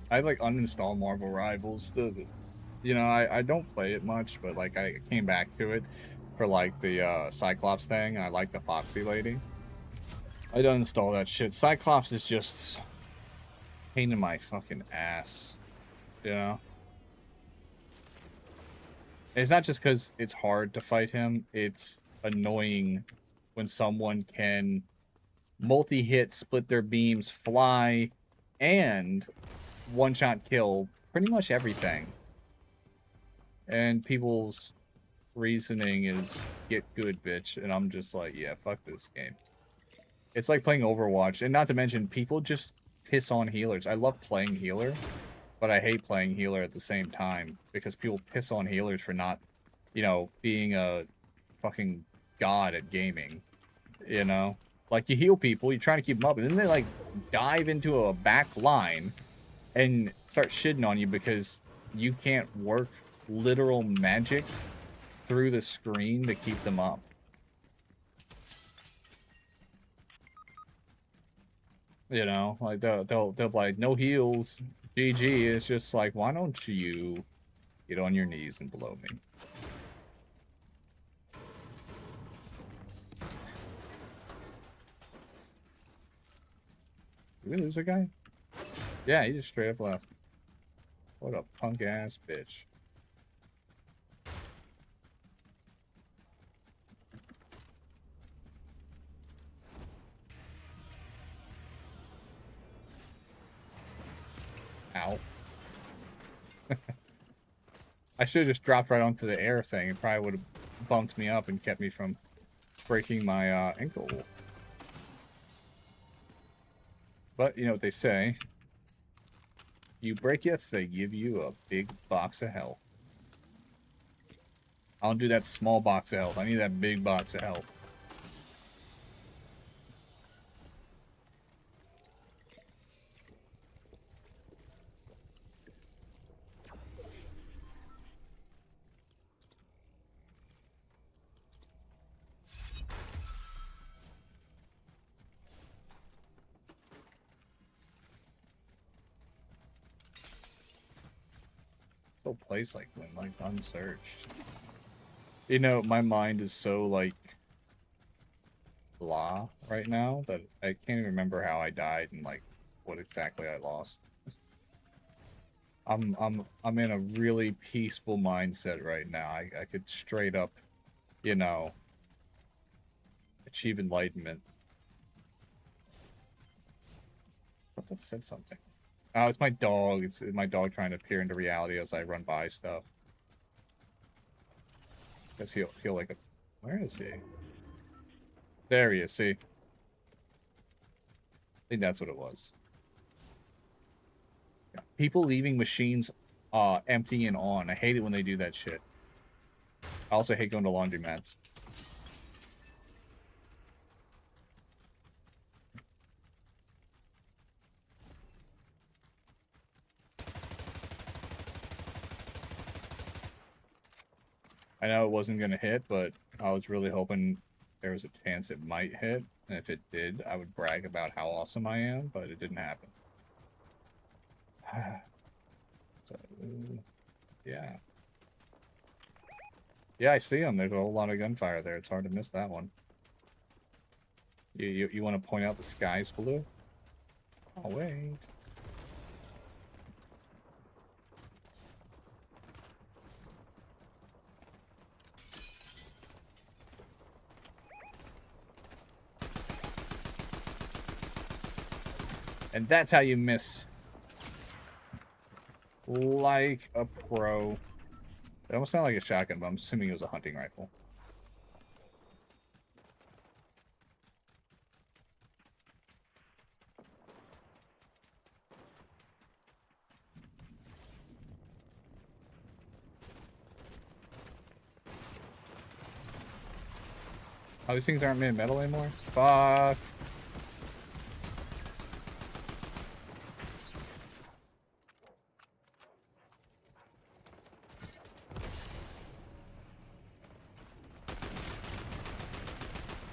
I like uninstall Marvel Rivals. You know, I don't play it much, but like I came back to it for like the Cyclops thing, and I like the Foxy lady. I don't install that shit. Cyclops is just pain in my fucking ass, you know? It's not just because it's hard to fight him, it's annoying when someone can multi-hit, split their beams, fly, and one-shot kill pretty much everything. And people's reasoning is, get good, bitch. And I'm just like, yeah, fuck this game. It's like playing Overwatch. And not to mention, people just piss on healers. I love playing healer, but I hate playing healer at the same time. Because people piss on healers for not, you know, being a fucking god at gaming. You know? Like, you heal people, you're trying to keep them up, and then they, like, dive into a back line and start shitting on you because you can't work literal magic through the screen to keep them up. You know, like they'll be like, no heals, GG. It's just like, why don't you get on your knees and blow me? Did we lose a guy? Yeah, he just straight up left. What a punk ass bitch. Ow. I should have just dropped right onto the air thing. It probably would have bumped me up and kept me from breaking my ankle. But you know what they say. You break it, they give you a big box of health. I don't do that small box of health. I need that big box of health. Whole place like went like unsearched. You know, my mind is so like blah right now that I can't even remember how I died and like what exactly I lost. I'm in a really peaceful mindset right now. I could straight up, you know, achieve enlightenment. I thought that said something. Oh, it's my dog. It's my dog trying to peer into reality as I run by stuff. Guess he'll like a... Where is he? There he is, see? I think that's what it was. Yeah. People leaving machines empty and on. I hate it when they do that shit. I also hate going to laundromats. I know it wasn't going to hit, but I was really hoping there was a chance it might hit. And if it did, I would brag about how awesome I am, but it didn't happen. So, yeah. Yeah, I see him. There's a whole lot of gunfire there. It's hard to miss that one. You want to point out the sky's blue? Oh, wait. And that's how you miss. Like a pro. It almost sounded like a shotgun, but I'm assuming it was a hunting rifle. Oh, these things aren't made of metal anymore? Fuck.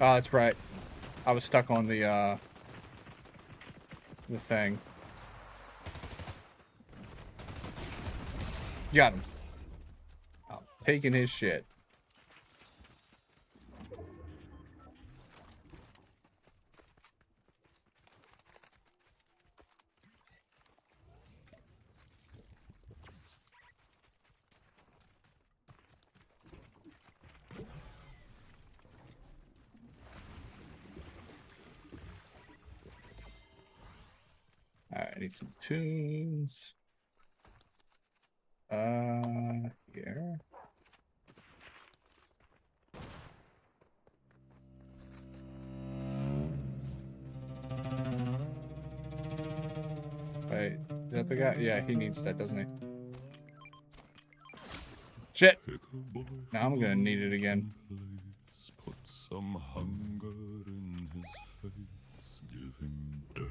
Oh, that's right. I was stuck on the thing. Got him. I'm taking his shit. Alright, I need some tunes. Here. Wait, is that the guy? Yeah, he needs that, doesn't he? Shit! Now I'm gonna need it again. Put some hunger in his face, give him dirt,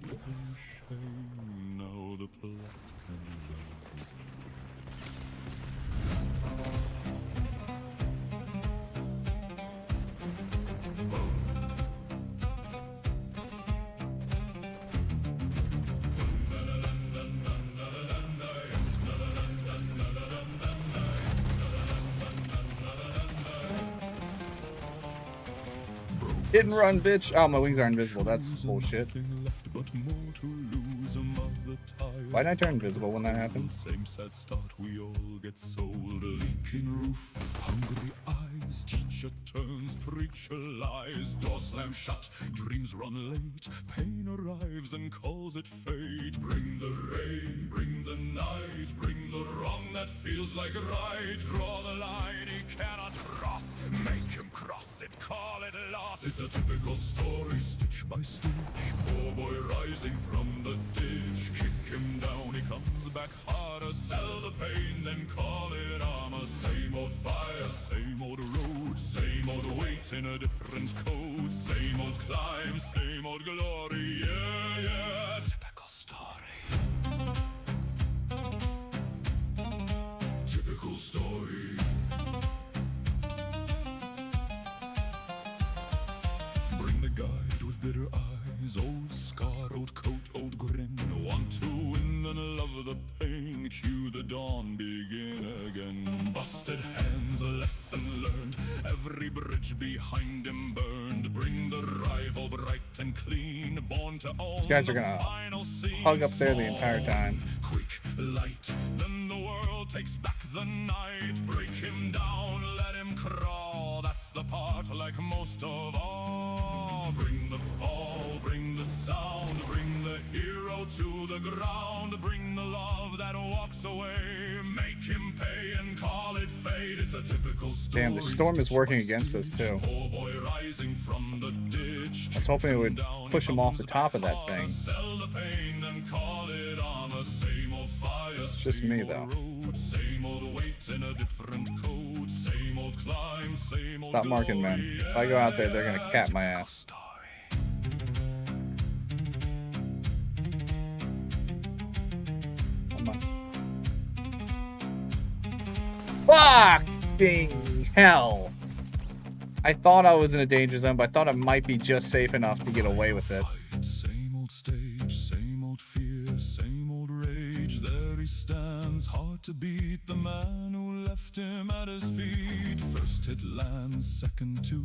give him shame. Now the plot can rise. Hit and run, bitch. Oh, my wings are invisible. That's bullshit. but more to lose. A mother tired. Why did I turn invisible when that happened? Same sad start, we all get sold. A leaking roof, hungry eyes. Teacher turns, preacher lies. Door slam shut, dreams run late. Pain arrives and calls it fate. Bring the rain, bring the night. Bring the wrong that feels like right. Draw the line he cannot cross. Make him cross it, call it loss. It's a typical story, stitch by stitch. Poor boy rising from the ditch. Kick him down, he comes back harder. Sell the pain, then call it armor. Same old fire, same old road. Same old weight in a different coat. Same old climb, same old glory. Yeah, yeah, typical story. Typical story. Bring the guide with bitter eyes. Old scar, old coat, old grin. Want to win and love the pain. Cue the dawn, begin again. Busted hands, a lesson learned. Every bridge behind him burned. Bring the rival bright and clean. Born to own. These guys are gonna hug up there the entire time. Quick light, then the world takes back the night. Break him down, let him crawl. That's the part like most of all. Bring the fall, bring the sound. Bring the hero to the ground. Bring the love that walks away. Make him pay and call it fate. It's a typical story. Damn, the storm is working against us too. Poor boy rising from the ditch. I was hoping it would push him off the top of that thing. Sell the pain, then call it armor. Same old fire, It's just me though. same old weight in a different coat. Same old climb, same old Stop marking, man. If I go out there, they're gonna cap my ass. Come on. Fucking hell! I thought I was in a danger zone, but I thought it might be just safe enough to get away with it. Same old stage, same old fear, same old rage. There he stands, hard to beat. The man who left him at his feet. First hit lands, second two.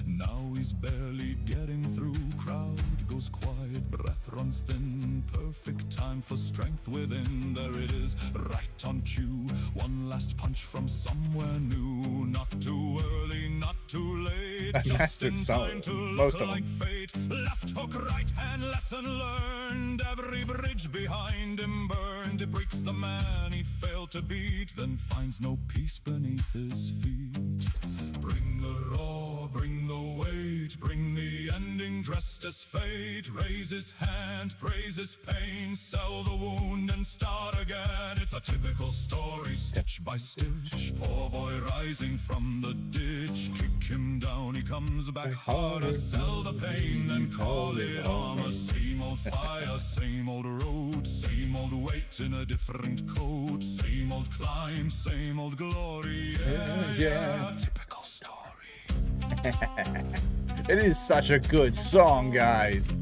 Now he's barely getting through. Crowd goes quiet, breath runs thin. Perfect time for strength within. There it is, right on cue. One last punch from somewhere new. Not too early, not too late. I Just mastered in some of time to them, look most of them. like fate. Left hook, right hand, lesson learned. Every bridge behind him burned. It breaks the man he failed to beat, then finds no peace beneath his feet. Bring the raw, bring the weight. Bring the ending dressed as fate. Raise his hand, praise his pain. Sell the wound and start again. It's a typical story, stitch by stitch. Poor boy rising from the ditch. Kick him down, he comes back harder. Sell the pain, then call it armor. Same old fire, same old road. Same old weight in a different coat. Same old climb, same old glory. Yeah, Yeah. typical story. It is such a good song, guys.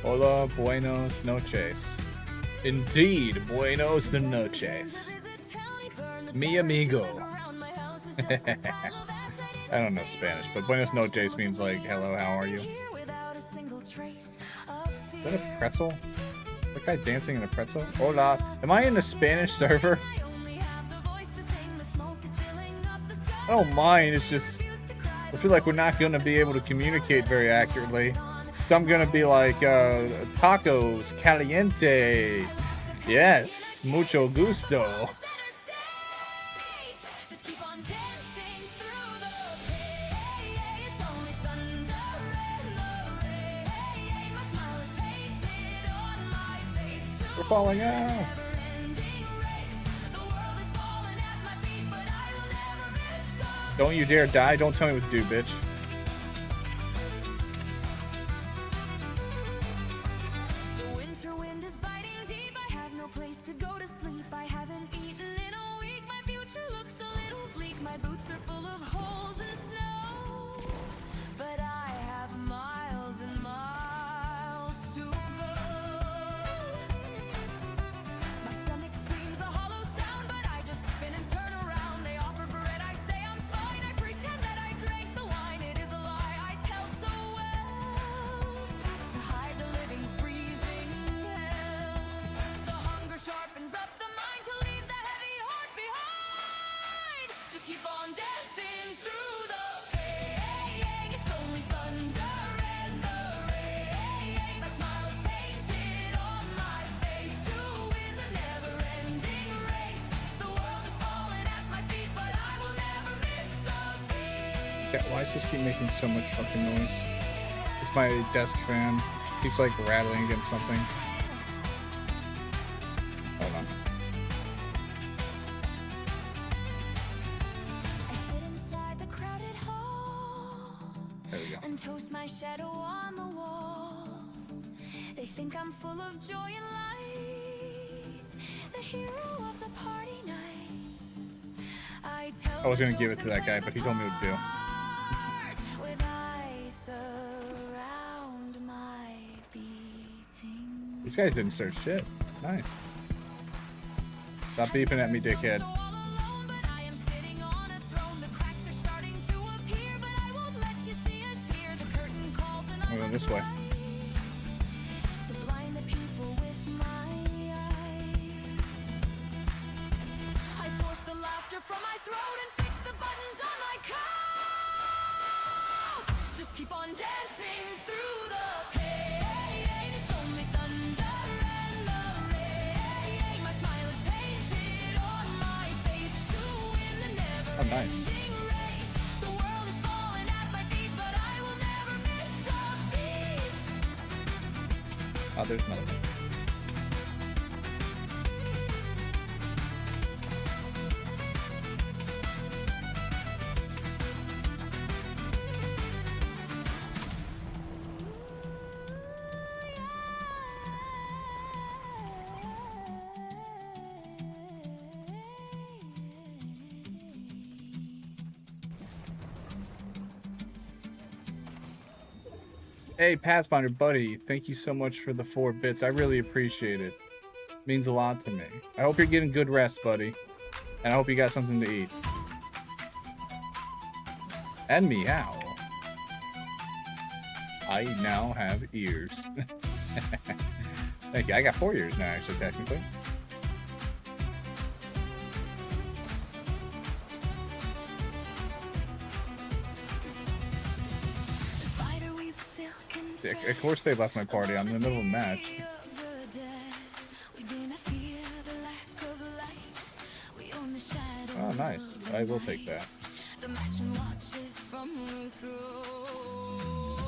Hola, buenos noches. Indeed, buenos noches. Mi amigo. I don't know Spanish, but buenos noches means like, hello, how are you? Is that a pretzel? That guy dancing in a pretzel? Hola. Am I in a Spanish server? I don't mind, it's just, I feel like we're not going to be able to communicate very accurately. So I'm going to be like, tacos caliente. Yes, mucho gusto. We're falling out. Don't you dare die. Don't tell me what to do, bitch. The winter wind is biting deep. I have no place to go to sleep. I haven't eaten in a week. My future Why does this keep making so much fucking noise? It's my desk fan. Keeps like rattling against something. Hold on. I sit inside the crowded hall There we go. and toast my shadow on the wall. They think I'm full of joy and light, the hero of the party night. I was gonna give it to that guy, but he told me what to do. With ice around my beating. These guys didn't search shit. Nice. Stop beeping at me, dickhead. I'm going this way. To blind the people with my eyes. I force the laughter from my throat and fix the buttons on my coat. Just keep on dancing through the pain. It's only thunder and the rain. My smile is painted on my face to win the never-ending nice. race. The world is falling at my feet, but I will never miss a beat. Oh, there's another one. Hey, Pathfinder buddy, thank you so much for the 4 bits. I really appreciate it. Means a lot to me. I hope you're getting good rest, buddy. And I hope you got something to eat. And meow. I now have ears. Thank you. I got 4 ears now, actually, technically. The spider weaves silk and Of course they left my party. I'm in the middle of a match. Oh, nice. I will take that.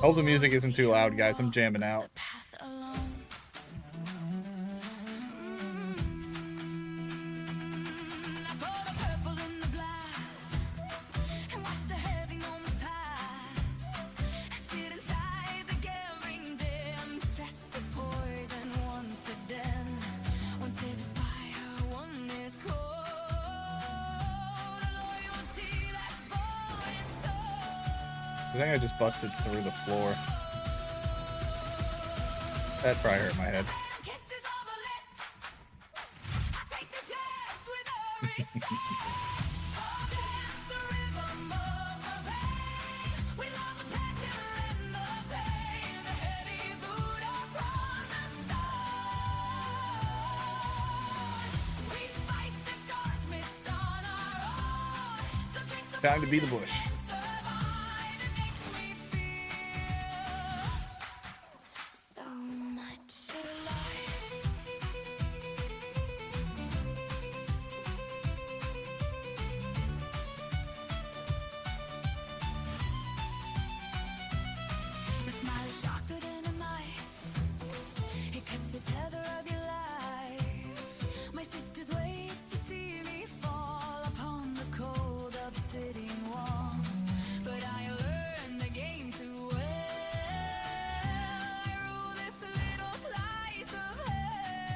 Hope the music isn't too loud, guys. I'm jamming out. I think I just busted through the floor. That probably hurt my head. Time to be the bush. So much alive. My smile is sharper than a knife. It cuts the tether of your life. My sisters wait to see me fall upon the cold obsidian wall. But I learned the game too well. I rule this little slice of hell.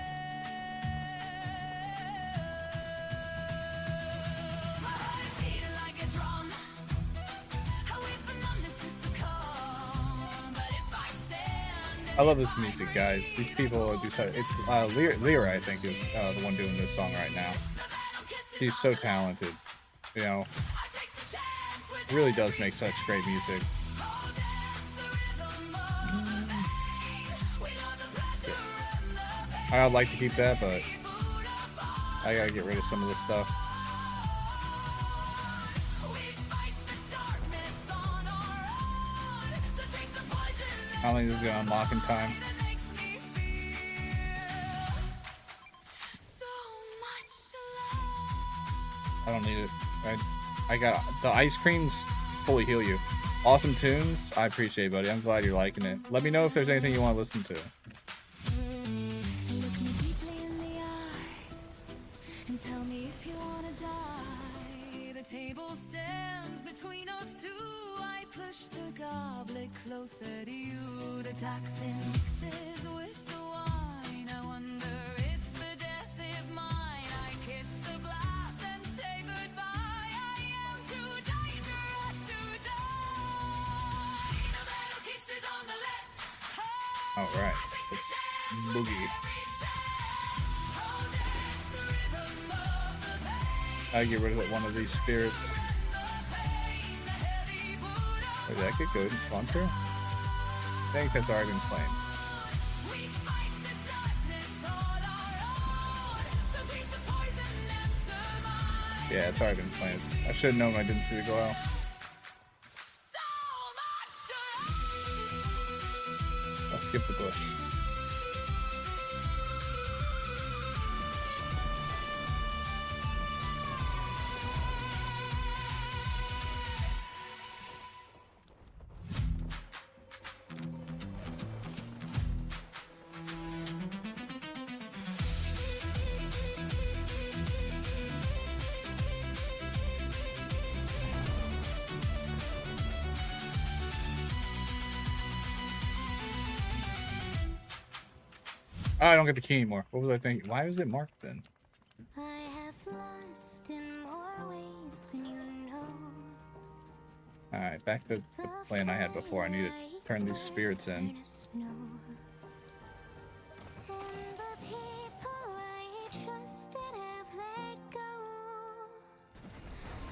My heart is beating like a drum. I wait for numbness to succumb. But if I stand, I love this music, guys. These people do so. It's Lyra, I think, is the one doing this song right now. She's so talented. You know, I take the chance with it really does make such great music. all dance the rhythm of the pain. We love the pleasure and the pain. I'd like to keep that, but I gotta get rid of some of this stuff. We fight the darkness on our own. So take the poison I don't think this is gonna unlock in time. that makes me feel so much alive. I don't need it. I got the ice creams. fully heal you. Awesome tunes. I appreciate it, buddy. I'm glad you're liking it. Let me know if there's anything you want to listen to. So look me deeply in the eye and tell me if you wanna die. The table stands between us two. I push the goblet closer to you. The doxing mixes with the wine. I wonder if the death is mine. I kiss the glass and say goodbye. I am too dangerous to die. The little kisses on the lip. All right, let's boogie. I get rid of one of these spirits. Did that get good? Gone through? I think that's already been claimed. Yeah, it's already been claimed. I should have known I didn't see the glow. I'll skip the bush. Oh, I don't get the key anymore. What was I thinking? Why was it marked then? I have lost in more ways than you know. Alright, back to the plan I had before. I need to turn these spirits in.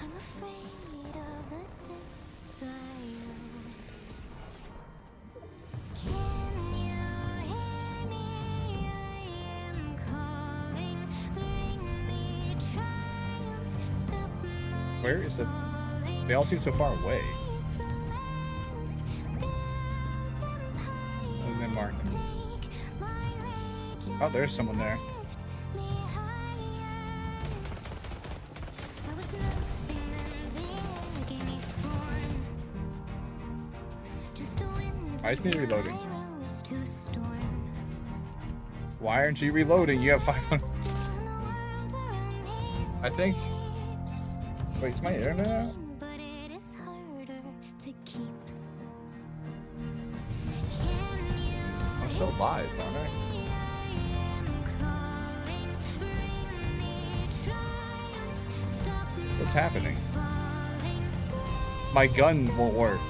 I'm afraid of the depths I owe. Can you hear me? I am calling. Bring me triumph. Stop my Where is it? falling. They all seem so far away. Raise the lands, build empires. And then marked. Take my rage Oh, there's someone there. lift me higher. I was nothing then they gave me form. Just a wind I just need until reloading. I rose to a storm. Why aren't you reloading? You have 500. Storm the world around me I think. sleeps. Wait, is my internet out? But it is harder to keep. Can you I'm still live, aren't I? What's happening? My gun won't work.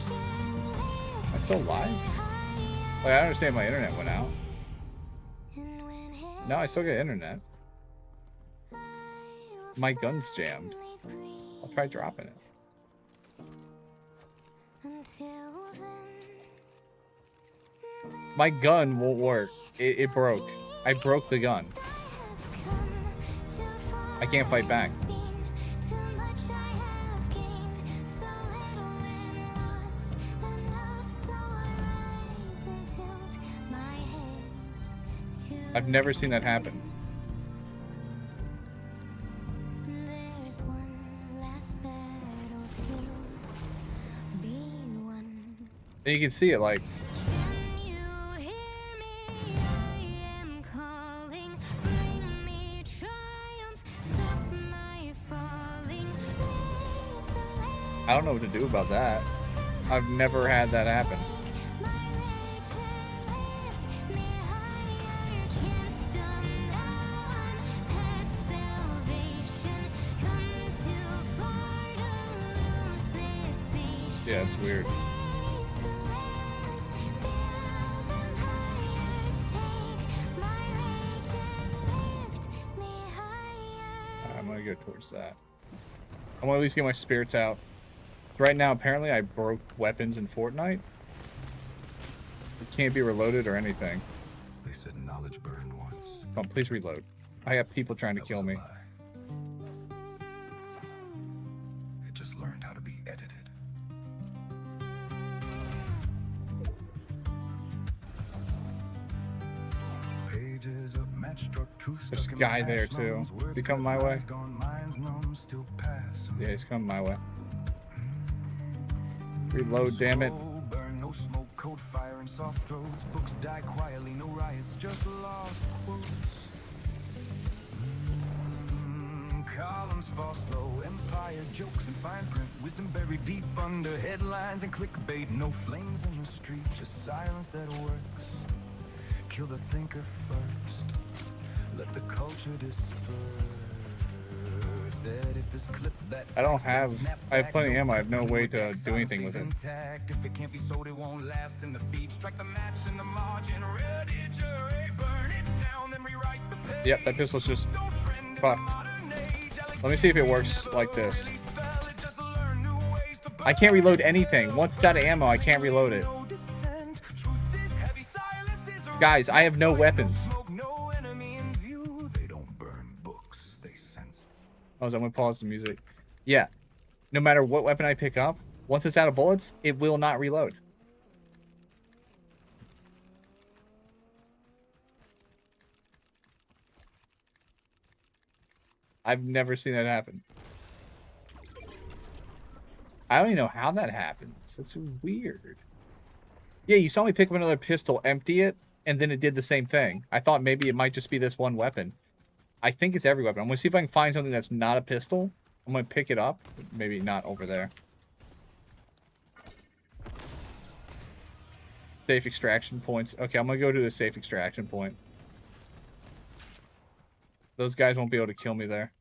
Am I still live? Wait, I understand my internet went out. No, I still get internet. My gun's jammed. I'll try dropping it. My gun won't work. It broke. I broke the gun. I can't fight back. I've never seen that happen. There's one last battle to be won. And you can see it like Can you hear me? I am calling. Bring me triumph. Stop my falling. Raise the land. I don't know what to do about that. I've never had that happen. My rage and lift me higher. Can't stop now. I'm past salvation. Come too far to lose this nation. Yeah, it's weird. Raise the lands, build empires, take my rage and lift me higher. I'm gonna go towards that. I want to at least get my spirits out. Right now, apparently, I broke weapons in Fortnite. It can't be reloaded or anything. They said knowledge burned once. Come on, please reload. I have people trying to That kill was a me. lie. It just learned how to be edited. Pages of match-struck truth There's a guy there too. Is he coming my way? Yeah, he's coming my way. Reload, damn it. Burn, no smoke, cold fire and soft throats. Books die quietly, no riots, just lost quotes. Columns fall slow, empire jokes and fine print. Wisdom buried deep under headlines and clickbait. No flames in the street, just silence that works. Kill the thinker first, let the culture disperse. Edit this clip that I don't have. I have plenty of ammo. I have no way to do anything with it. If it can't be sold, it won't last in the feed. Strike the match in the margin. Ready, jury, burn it down, then rewrite the page. Yep, that pistol's just fucked. Let me see if it works like this. I can't reload anything. Once it's out of ammo, I can't reload it. Guys, I have no weapons. Oh, I'm gonna pause the music. Yeah. No matter what weapon I pick up, once it's out of bullets, it will not reload. I've never seen that happen. I don't even know how that happens. That's weird. Yeah, you saw me pick up another pistol, empty it, and then it did the same thing. I thought maybe it might just be this one weapon. I think it's every weapon. I'm going to see if I can find something that's not a pistol. I'm going to pick it up. Maybe not over there. Safe extraction points. Okay, I'm going to go to a safe extraction point. Those guys won't be able to kill me there.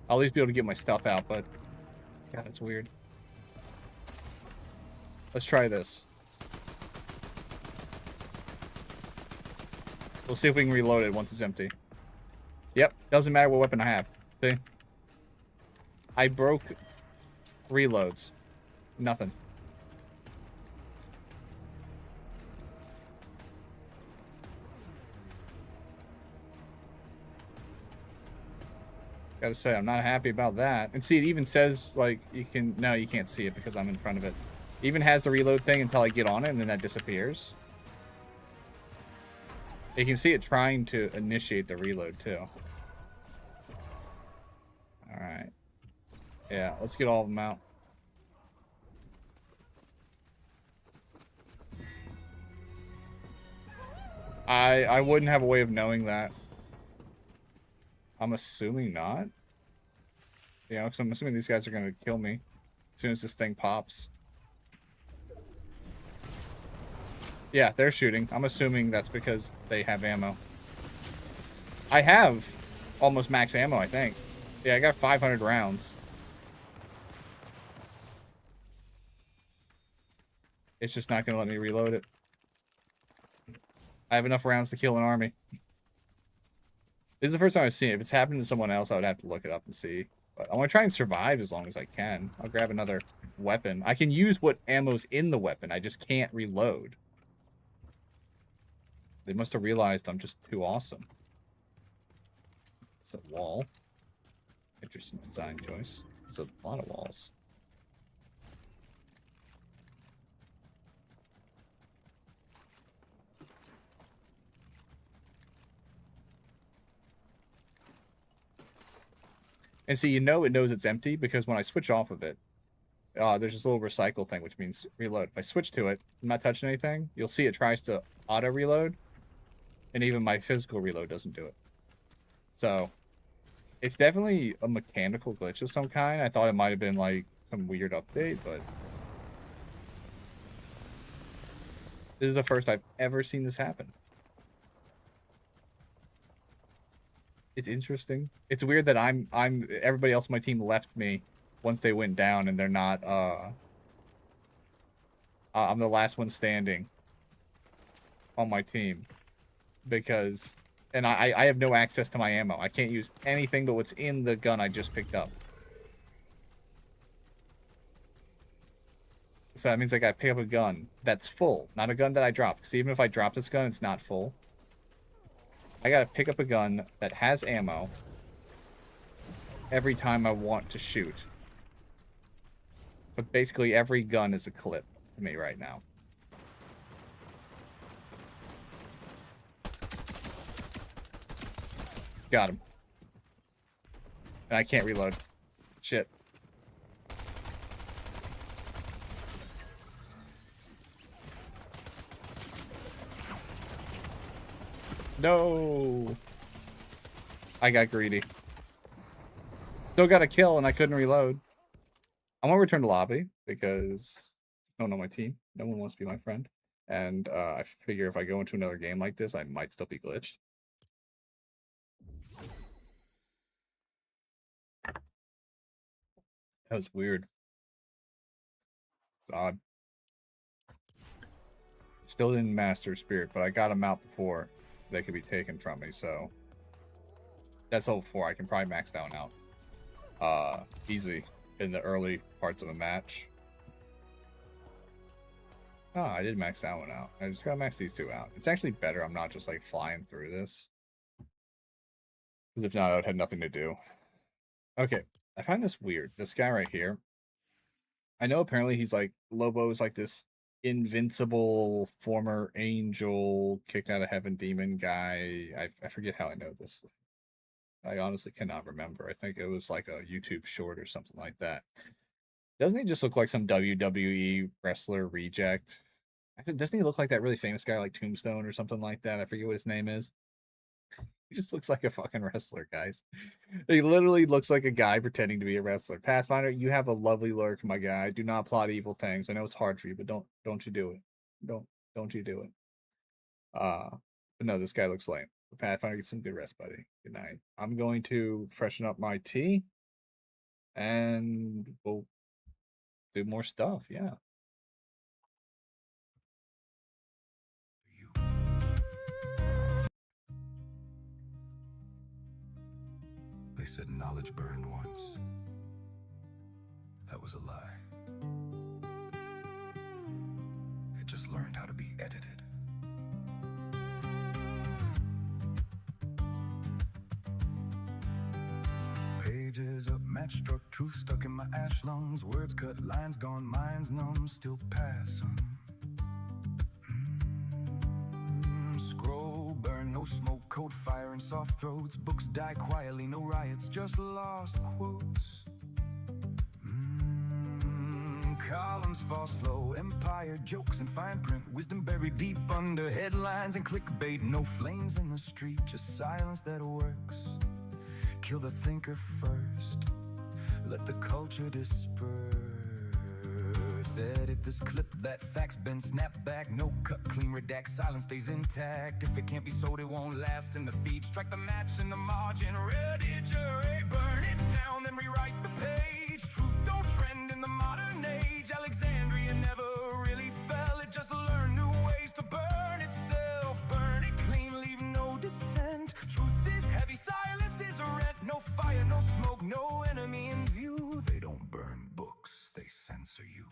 I'll at least be able to get my stuff out, but God, it's weird. Let's try this. We'll see if we can reload it once it's empty. Yep, doesn't matter what weapon I have. See? I broke reloads. Nothing. Gotta say, I'm not happy about that. And see, it even says, like, you can... No, you can't see it because I'm in front of it. It even has the reload thing until I get on it, and then that disappears. You can see it trying to initiate the reload, too. Alright. Yeah, let's get all of them out. I wouldn't have a way of knowing that. I'm assuming not. Yeah, because I'm assuming these guys are going to kill me as soon as this thing pops. Yeah, they're shooting. I'm assuming that's because they have ammo. I have almost max ammo, I think. Yeah, I got 500 rounds. It's just not going to let me reload it. I have enough rounds to kill an army. This is the first time I've seen it. If it's happened to someone else, I would have to look it up and see. But I want to try and survive as long as I can. I'll grab another weapon. I can use what ammo's in the weapon. I just can't reload. They must have realized I'm just too awesome. It's a wall. Interesting design choice. There's a lot of walls. And see, you know it knows it's empty because when I switch off of it, there's this little recycle thing, which means reload. If I switch to it, I'm not touching anything, you'll see it tries to auto-reload, and even my physical reload doesn't do it. So, it's definitely a mechanical glitch of some kind. I thought it might have been, like, some weird update, but... This is the first I've ever seen this happen. It's interesting. It's weird that everybody else on my team left me once they went down, and they're not, I'm the last one standing on my team. Because, and I have no access to my ammo. I can't use anything but what's in the gun I just picked up. So that means I gotta pick up a gun that's full, not a gun that I drop. Because even if I drop this gun, it's not full. I gotta pick up a gun that has ammo every time I want to shoot. But basically every gun is a clip to me right now. Got him. And I can't reload. Shit. No. I got greedy. Still got a kill and I couldn't reload. I'm gonna return to lobby because I don't know my team. No one wants to be my friend. And I figure if I go into another game like this, I might still be glitched. That was weird. It's odd. Still didn't master Spirit, but I got them out before they could be taken from me, so that's level 4. I can probably max that one out easy in the early parts of a match. Oh, I did max that one out. I just gotta max these two out. It's actually better I'm not just like flying through this, because if not, I would have nothing to do. Okay, I find this weird. This guy right here, I know apparently he's like, Lobo's like this invincible former angel kicked out of heaven demon guy. I forget how I know this. I honestly cannot remember. I think it was like a YouTube short or something like that. Doesn't he just look like some WWE wrestler reject? Doesn't he look like that really famous guy like Tombstone or something like that? I forget what his name is. He just looks like a fucking wrestler, guys. He literally looks like a guy pretending to be a wrestler. Pathfinder, you have a lovely lurk, my guy. Do not plot evil things. I know it's hard for you, but don't you do it. Don't you do it. But no, this guy looks lame. Pathfinder, get some good rest, buddy. Good night. I'm going to freshen up my tea, and we'll do more stuff. Yeah. They said knowledge burned once. That was a lie. It just learned how to be edited. Pages up, match struck, truth stuck in my ash lungs. Words cut, lines gone, minds numb, still pass 'em. Scroll, burn, no smoke, cold fire and soft throats. Books die quietly, no riots, just lost quotes. Columns fall slow, empire jokes and fine print. Wisdom buried deep under headlines and clickbait. No flames in the street, just silence that works. Kill the thinker first, let the culture disperse. Edit this clip, that fact's been snapped back. No cut, clean, redact, silence stays intact. If it can't be sold, it won't last in the feed. Strike the match in the margin, ready, jury. Burn it down, then rewrite the page. Truth don't trend in the modern age. Alexandria never really fell, it just learned new ways to burn itself. Burn it clean, leave no dissent. Truth is heavy, silence is a rent. No fire, no smoke, no enemy in view. They don't burn books, they censor you.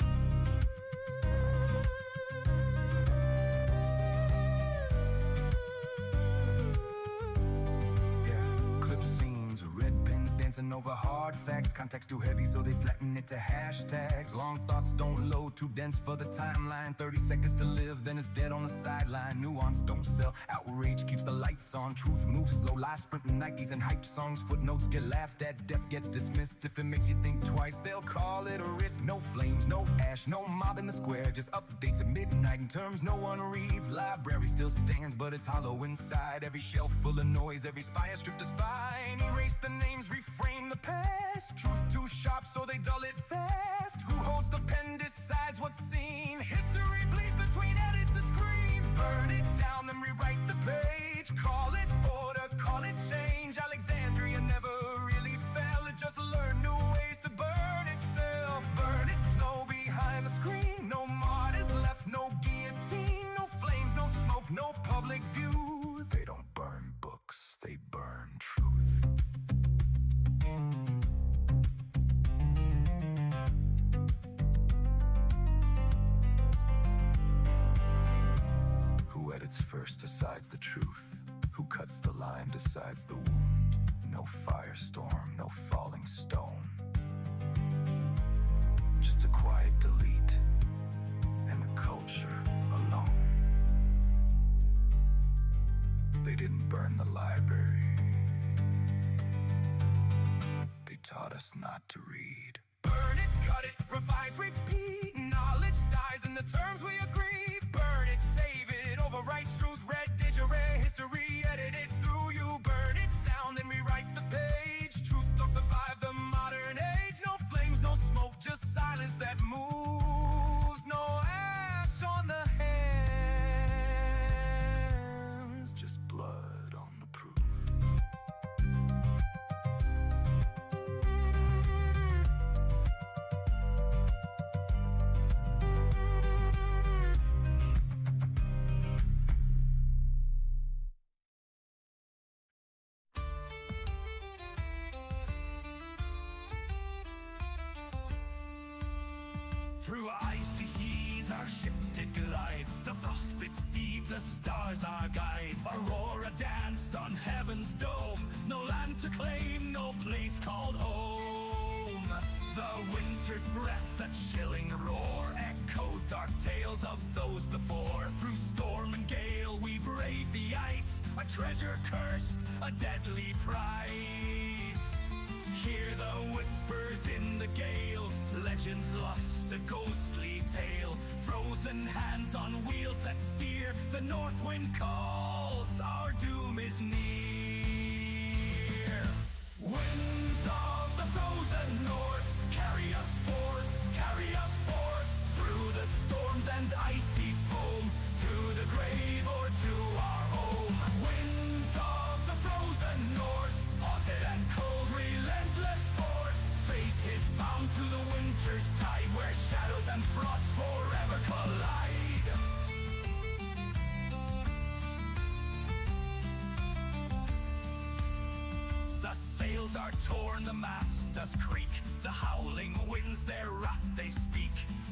Dancing over hard facts, context too heavy so they flatten it to hashtags. Long thoughts don't load, too dense for the timeline. 30 seconds to live, then it's dead on the sideline. Nuance don't sell, outrage keeps the lights on. Truth moves slow, lies sprinting Nikes and hype songs. Footnotes get laughed at, depth gets dismissed. If it makes you think twice, they'll call it a risk. No flames, no ash, no mob in the square, just updates at midnight in terms no one reads. Library still stands, but it's hollow inside. Every shelf full of noise, every spire stripped to spine. Erase the names, reframe the past. Truth too sharp so they dull it fast. Who holds the pen decides what's seen. History bleeds between edits and screens. Burn it down and rewrite the page. Call it order, call it change. Alexandria never really fell, it just learned new ways to burn itself. Burn it slow behind the screen. No martyrs left, no guillotine. No flames, no smoke, no public view. They don't burn books, they burn truth. Spirits first decides the truth. Who cuts the line decides the wound. No firestorm, no falling stone. Just a quiet delete and a culture alone. They didn't burn the library. They taught us not to read. Burn it, cut it, revise, repeat. Knowledge dies in the terms we agree. Burn it, save it, overwrite truth. Red digit, history, edit it through you. Burn it down, then rewrite the page. Truth don't survive the modern age. No flames, no smoke, just silence that moves. No ash on the hands, just blood on the proof. Through icy seas our ship did glide. The frost bits deep, the stars our guide. Aurora danced on heaven's dome. No land to claim, no place called home. The winter's breath, that chilling roar, echoed dark tales of those before. Through storm and gale we braved the ice. A treasure cursed, a deadly prize. Hear the whispers in the gale. Legends lost, a ghostly tale. Frozen hands on wheels that steer. The north wind calls, our doom is near. Winds of the frozen north, carry us forth, through the storms and icy foam, to the grave or to our home. Winds of the frozen north, haunted and cold, relentless force. Fate is bound to the winter's tide, where shadows and frost forever collide. The sails are torn, the mast does creak. The howling winds their wrath they speak.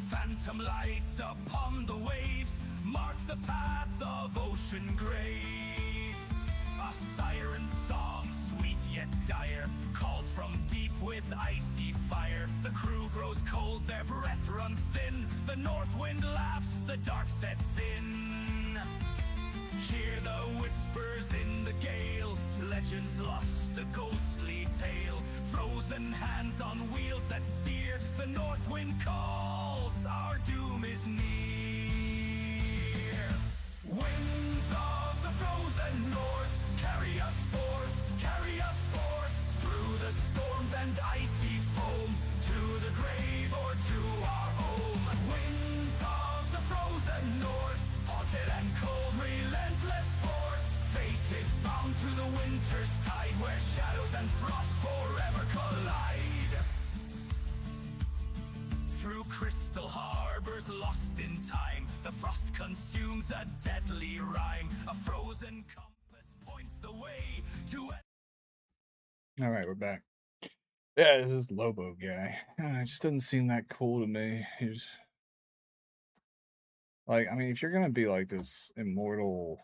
Phantom lights upon the waves mark the path of ocean graves. A siren song, sweet yet dire, calls from deep with icy fire. The crew grows cold, their breath runs thin. The north wind laughs, the dark sets in. Hear the whispers in the gale. Legends lost, a ghostly tale. Frozen hands on wheels that steer. The north wind calls, our doom is near. Winds of the frozen north, carry us forth, through the storms and icy foam, to the grave or to our home. Winds of the frozen north, haunted and cold, relentless force. Fate is bound to the winter's tide, where shadows and frost forever collide. Through crystal harbors lost in time, the frost consumes a deadly rhyme. A frozen compass points the way to... All right, we're back. Yeah, this is Lobo guy. It just doesn't seem that cool to me. He's like, I mean, if you're gonna be like this immortal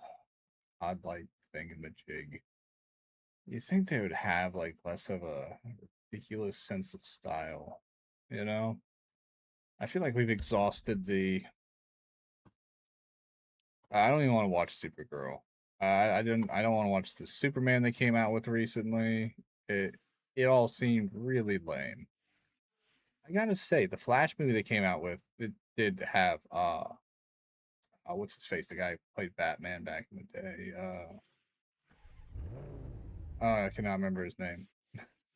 godlike thingamajig, you think they would have like less of a ridiculous sense of style, you know? I feel like we've exhausted the. I don't even want to watch Supergirl. I don't want to watch the Superman they came out with recently. It all seemed really lame. I gotta say, the Flash movie they came out with, it did have what's his face? The guy who played Batman back in the day. I cannot remember his name.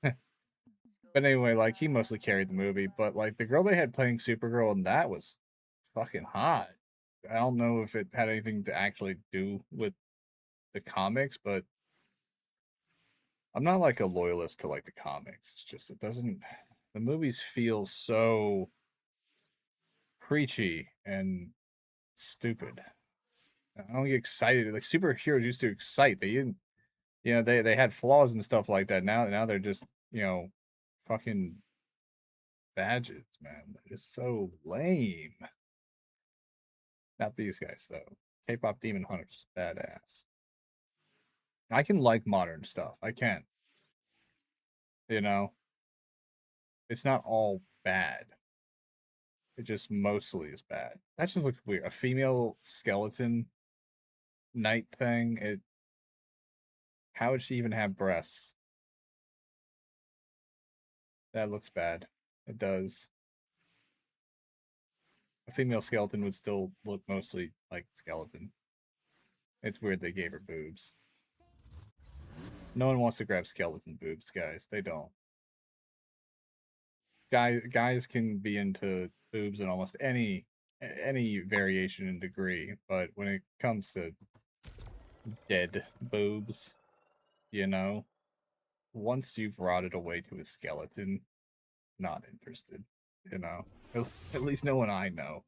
But anyway, like he mostly carried the movie. But like the girl they had playing Supergirl, and that was fucking hot. I don't know if it had anything to actually do with the comics, but I'm not like a loyalist to like the comics. It's just it doesn't. The movies feel so preachy and stupid. I don't get excited. Like superheroes used to excite. They didn't. You know, they had flaws and stuff like that. Now they're just fucking badges, man. They're just so lame. Not these guys though. K-pop Demon Hunter's just badass. I can like modern stuff. I can. You know, it's not all bad. It just mostly is bad. That just looks weird. A female skeleton knight thing. How would she even have breasts? That looks bad. It does. A female skeleton would still look mostly like skeleton. It's weird they gave her boobs. No one wants to grab skeleton boobs, guys. They don't. Guys can be into boobs in almost any variation and degree, but when it comes to dead boobs, you know, once you've rotted away to a skeleton, not interested. You know, at least no one I know.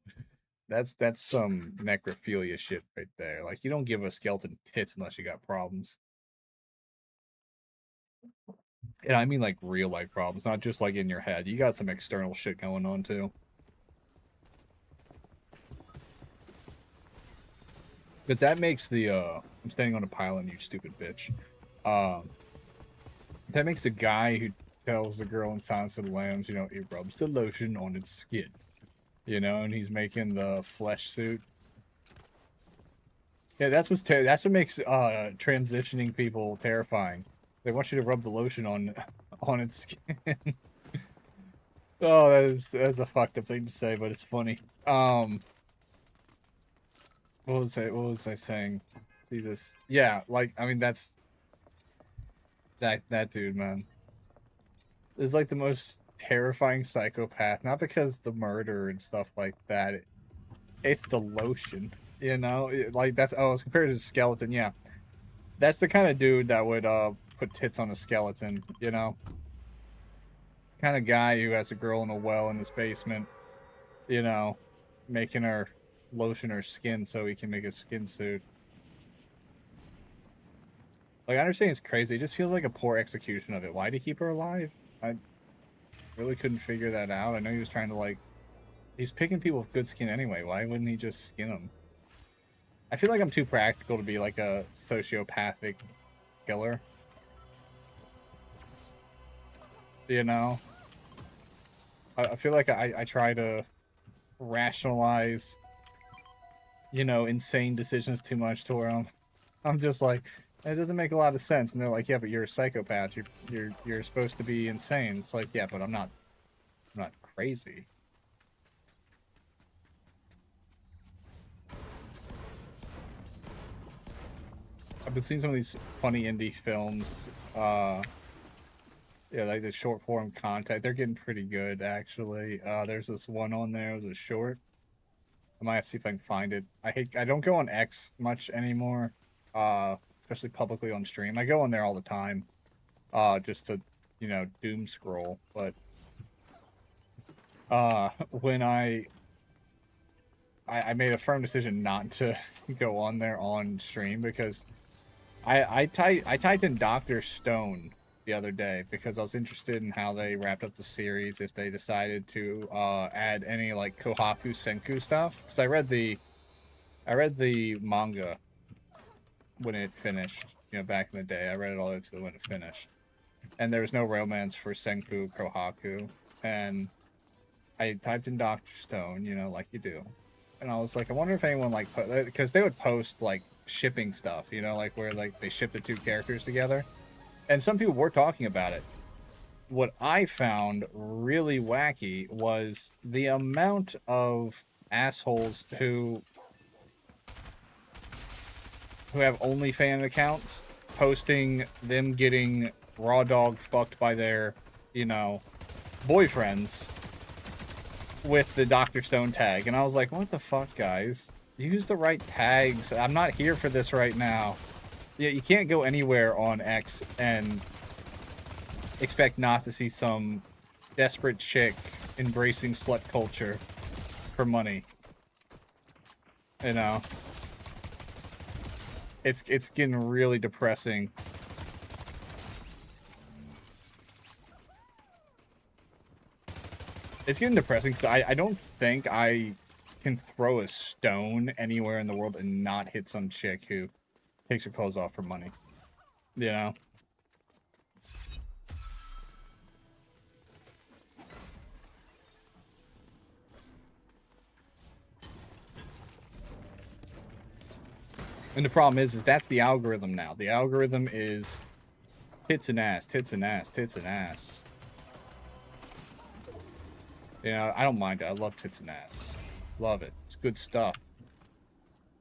That's some necrophilia shit right there. Like, you don't give a skeleton tits unless you got problems. And I mean like real life problems, not just like in your head. You got some external shit going on too. But that makes the I'm standing on a pylon, you stupid bitch. That makes the guy who tells the girl in Silence of the Lambs, you know, it rubs the lotion on its skin. You know, and he's making the flesh suit. Yeah, that's what makes transitioning people terrifying. They want you to rub the lotion on its skin. Oh, that's a fucked up thing to say, but it's funny. What was I saying? Jesus. Yeah, like, I mean, that's that dude, man. Is like the most terrifying psychopath, not because the murder and stuff like that. It's the lotion, you know? Like, that's, oh, it's compared to the skeleton, yeah. That's the kind of dude that would put tits on a skeleton, you know? Kind of guy who has a girl in a well in his basement, you know, making her lotion her skin so he can make a skin suit. Like, I understand it's crazy. It just feels like a poor execution of it. Why'd he keep her alive? I really couldn't figure that out. I know he was trying to, like... He's picking people with good skin anyway. Why wouldn't he just skin them? I feel like I'm too practical to be, like, a sociopathic killer. You know? I feel like I try to rationalize, you know, insane decisions too much to where I'm just like, it doesn't make a lot of sense. And they're like, yeah, but you're a psychopath. You're supposed to be insane. It's like, yeah, but I'm not crazy. I've been seeing some of these funny indie films. Yeah, like the short form content. They're getting pretty good, actually. There's this one on there. It was a short. I might have to see if I can find it. I don't go on X much anymore. Especially publicly on stream. I go on there all the time. Just to, you know, doom scroll. But when I made a firm decision not to go on there on stream because I typed in Dr. Stone the other day because I was interested in how they wrapped up the series, if they decided to add any like Kohaku Senku stuff. Because I read the manga when it finished, you know, back in the day. I read it all the way to when it finished. And there was no romance for Senku Kohaku. And I typed in Dr. Stone, you know, like you do. And I was like, I wonder if anyone like, because they would post like shipping stuff, you know, like where like they ship the two characters together. And some people were talking about it. What I found really wacky was the amount of assholes who have OnlyFans accounts posting them getting raw dog fucked by their, you know, boyfriends with the Dr. Stone tag. And I was like, what the fuck, guys? Use the right tags. I'm not here for this right now. Yeah, you can't go anywhere on X and expect not to see some desperate chick embracing slut culture for money. You know? It's getting really depressing. It's getting depressing, so I don't think I can throw a stone anywhere in the world and not hit some chick who takes her clothes off for money. You know? And the problem is that's the algorithm now. The algorithm is tits and ass, tits and ass, tits and ass. You know, I don't mind it. I love tits and ass. Love it. It's good stuff.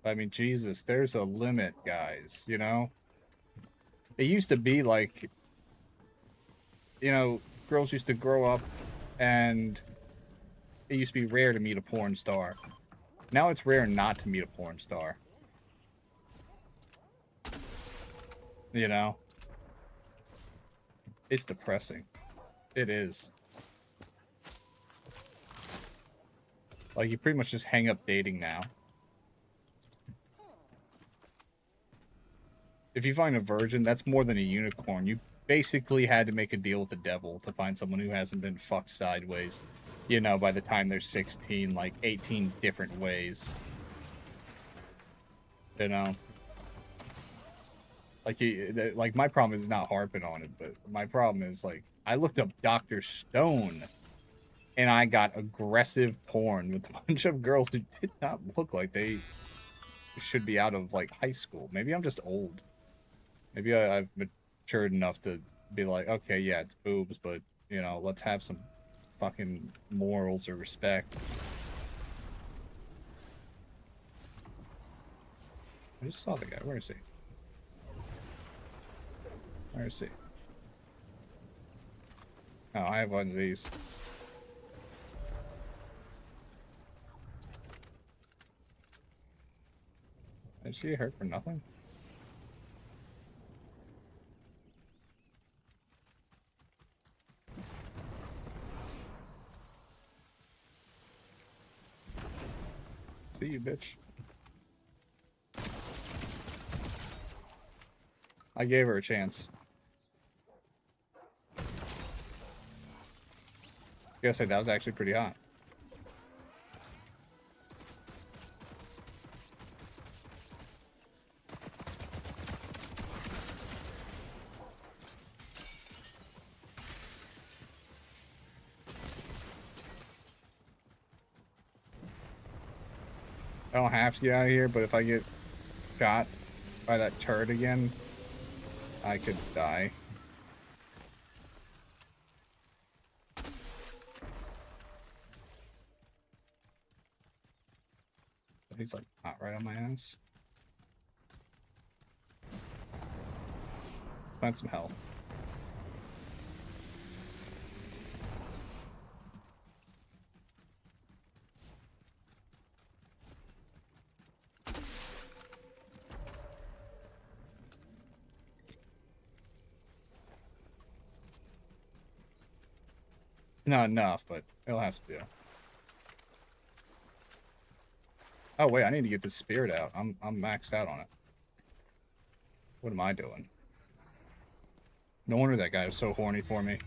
But, I mean, Jesus, there's a limit, guys, you know? It used to be like, you know, girls used to grow up and it used to be rare to meet a porn star. Now it's rare not to meet a porn star. You know? It's depressing. It is. Like, you pretty much just hang up dating now. If you find a virgin, that's more than a unicorn. You basically had to make a deal with the devil to find someone who hasn't been fucked sideways, you know, by the time they're 16, like 18 different ways. You know? Like, my problem is not harping on it, but my problem is, like, I looked up Dr. Stone, and I got aggressive porn with a bunch of girls who did not look like they should be out of, like, high school. Maybe I'm just old. Maybe I've matured enough to be like, okay, yeah, it's boobs, but, you know, let's have some fucking morals or respect. I just saw the guy. Where is he? Where is he? Oh, I have one of these. Did she get hurt for nothing? See you, bitch. I gave her a chance. I gotta say, that was actually pretty hot. I don't have to get out of here, but if I get shot by that turret again, I could die. He's like not right on my ass. Find some health. Not enough, but it'll have to do. Oh wait, I need to get this spirit out. I'm maxed out on it. What am I doing? No wonder that guy was so horny for me.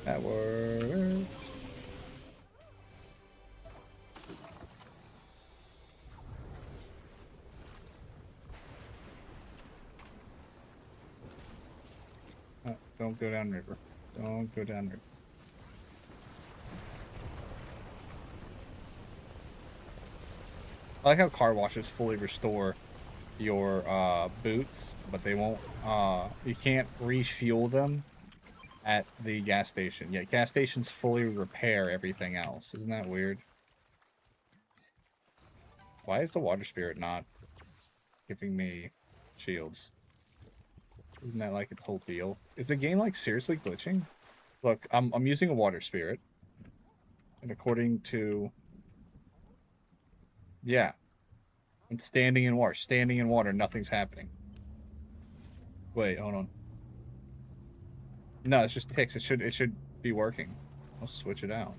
That works. Oh, don't go down river. Don't go down river. I like how car washes fully restore your boots, but they won't you can't refuel them at the gas station. Yeah, gas stations fully repair everything else. Isn't that weird? Why is the water spirit not giving me shields? Isn't that like its whole deal? Is the game like seriously glitching? Look, I'm using a water spirit. And according to yeah. I'm standing in water. Standing in water, nothing's happening. Wait, hold on. No, it's just ticks. It should be working. I'll switch it out.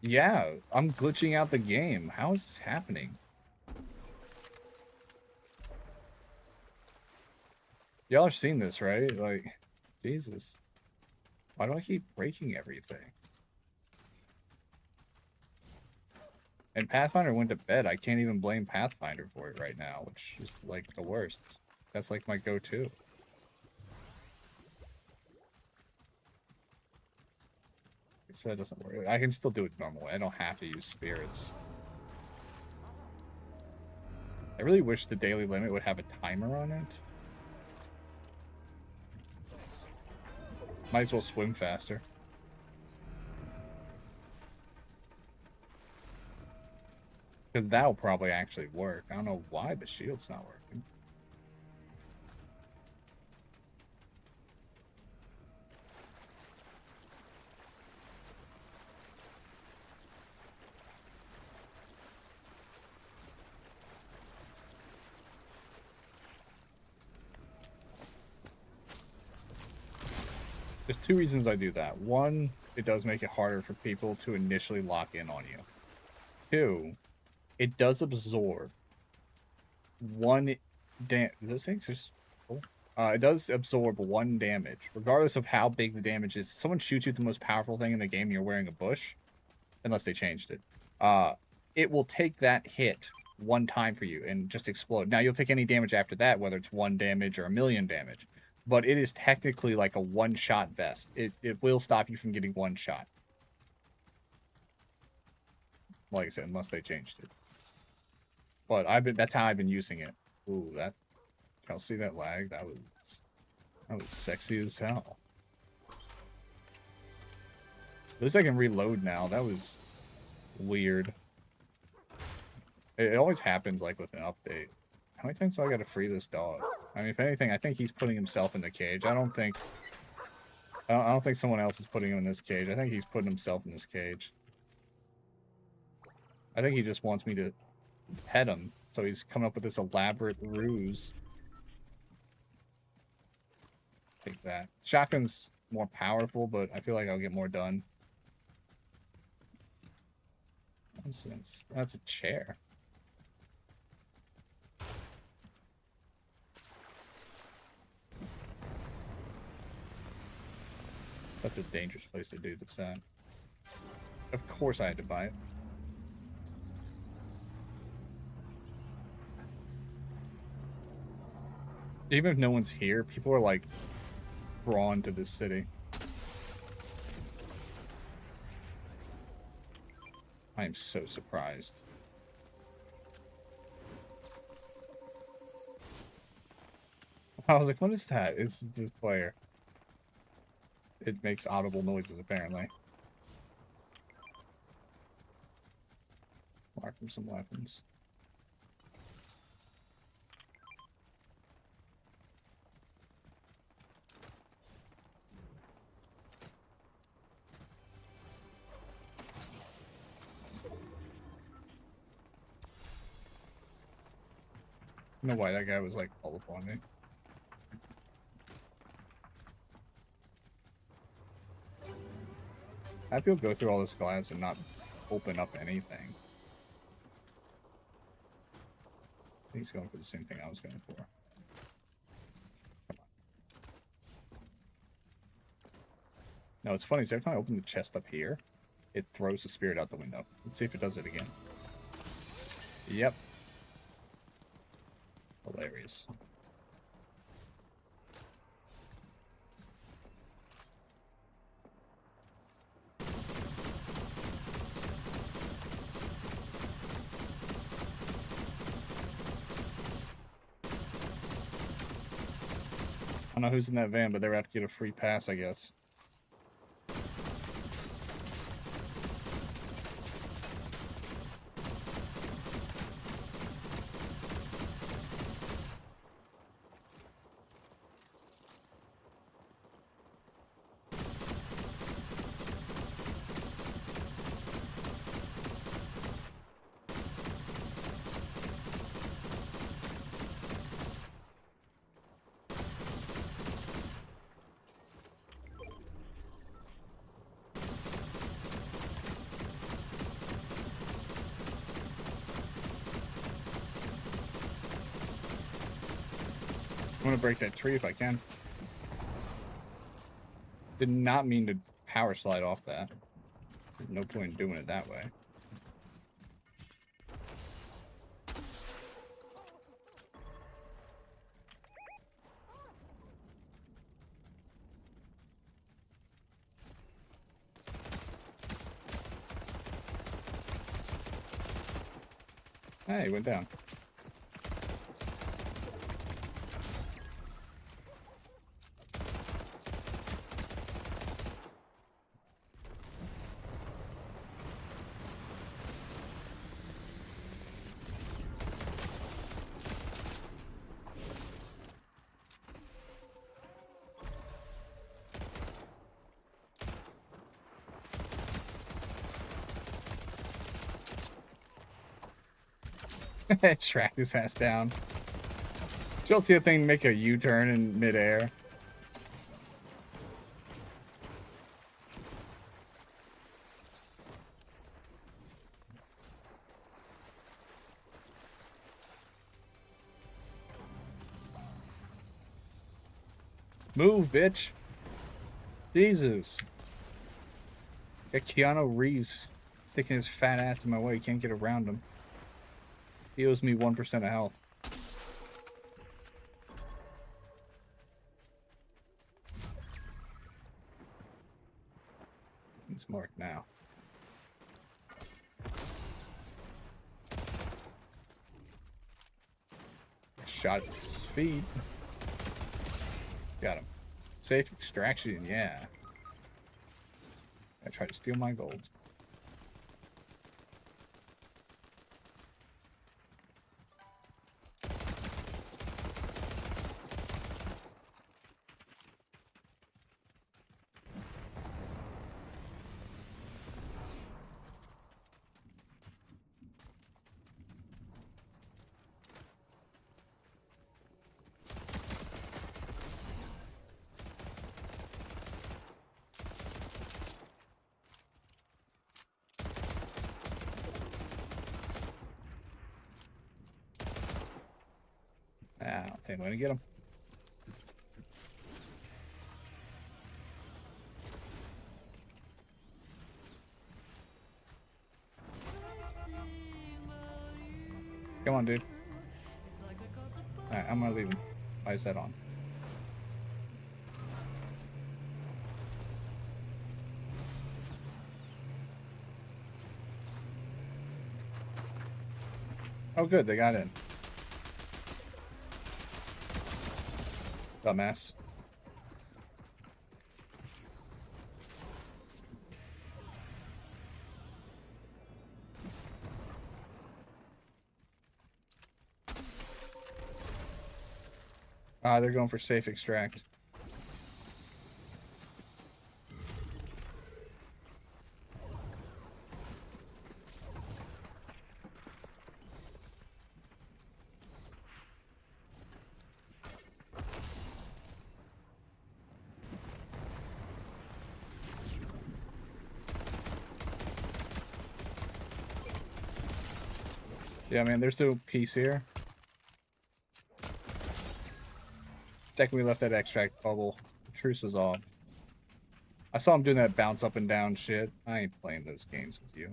Yeah, I'm glitching out the game. How is this happening? Y'all are seeing this, right? Like, Jesus. Why do I keep breaking everything? And Pathfinder went to bed. I can't even blame Pathfinder for it right now, which is like the worst. That's like my go-to. So that doesn't work. I can still do it normal way. I don't have to use spirits. I really wish the daily limit would have a timer on it. Might as well swim faster. Because that'll probably actually work. I don't know why the shield's not working. There's two reasons I do that. One, it does make it harder for people to initially lock in on you. Two, it does absorb one those things are cool. It does absorb one damage, regardless of how big the damage is. If someone shoots you with the most powerful thing in the game and you're wearing a bush, unless they changed it, it will take that hit one time for you and just explode. Now, you'll take any damage after that, whether it's 1 damage or 1,000,000 damage. But it is technically like a one-shot vest. It will stop you from getting one shot. Like I said, unless they changed it. But that's how I've been using it. Ooh, y'all see that lag? That was sexy as hell. At least I can reload now. That was weird. It always happens like with an update. How many times do I gotta free this dog? I mean, if anything, I think he's putting himself in the cage. I don't think someone else is putting him in this cage. I think he's putting himself in this cage. I think he just wants me to pet him, so he's coming up with this elaborate ruse. Take that. Shotgun's more powerful, but I feel like I'll get more done. What's this? That's a chair. Such a dangerous place to do this at. Of course I had to buy it. Even if no one's here, people are like drawn to this city. I am so surprised. I was like, what is that? It's this player. It makes audible noises, apparently. Mark him some weapons. I don't know why that guy was like all up on me. I feel go through all this glass and not open up anything. I think he's going for the same thing I was going for. Come on. No, it's funny. So every time I open the chest up here, it throws the spirit out the window. Let's see if it does it again. Yep. Hilarious. I don't know who's in that van, but they're about to get a free pass, I guess. gonna break that tree if I can. Did not mean to power slide off that. There's no point in doing it that way. Hey, went down. Track his ass down. Did you all see a thing make a U-turn in midair? Move, bitch. Jesus. Got Keanu Reeves sticking his fat ass in my way. Can't get around him. He owes me 1% of health. He's marked now. Shot at his feet. Got him. Safe extraction, yeah. I tried to steal my gold. I don't think I'm gonna get him. Come on, dude. Alright, I'm gonna leave him. Why is that on? Oh, good, they got in. Dumbass. Ah, they're going for safe extract. Yeah, man, there's no peace here. Second we left that extract bubble, the truce was off. I saw him doing that bounce up and down shit. I ain't playing those games with you.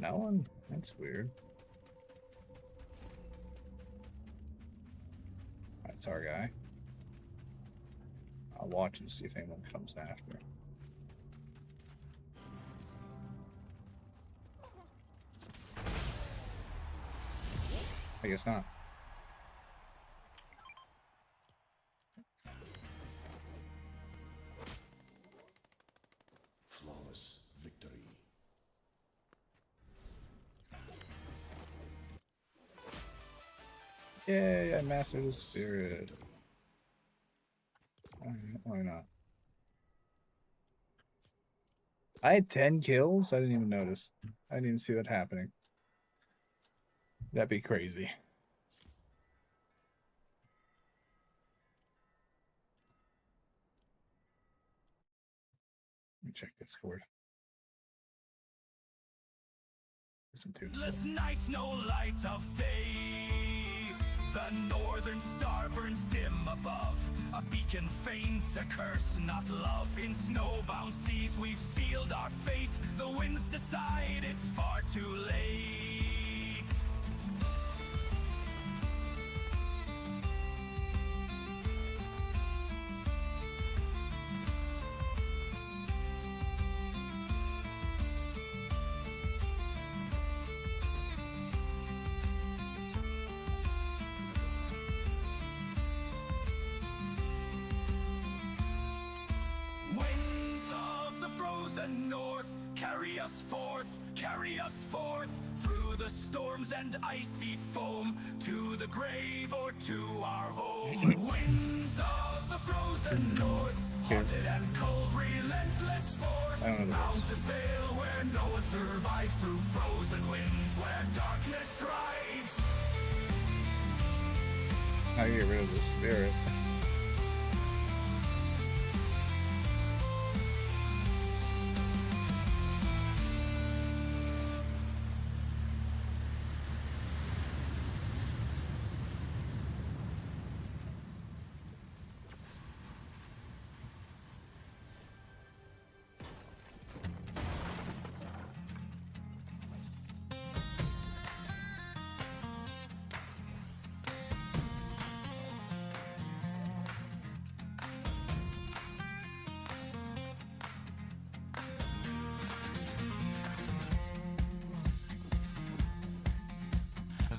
No one? That's weird. That's our guy. I'll watch and see if anyone comes after. I guess not. Flawless victory. Yay, I mastered the spirit. Alright, why not? I had 10 kills? I didn't even notice. I didn't even see that happening. That'd be crazy. Let me check Discord. some tunes. Endless night, no light of day. The northern star burns dim above, a beacon faint, a curse, not love. In snowbound seas we've sealed our fate. The winds decide it's far too late. North, carry us forth through the storms and icy foam, to the grave or to our home. Winds of the frozen north, haunted and cold, relentless force, bound to sail where no one survives, through frozen winds where darkness thrives. How do you get rid of the spirit?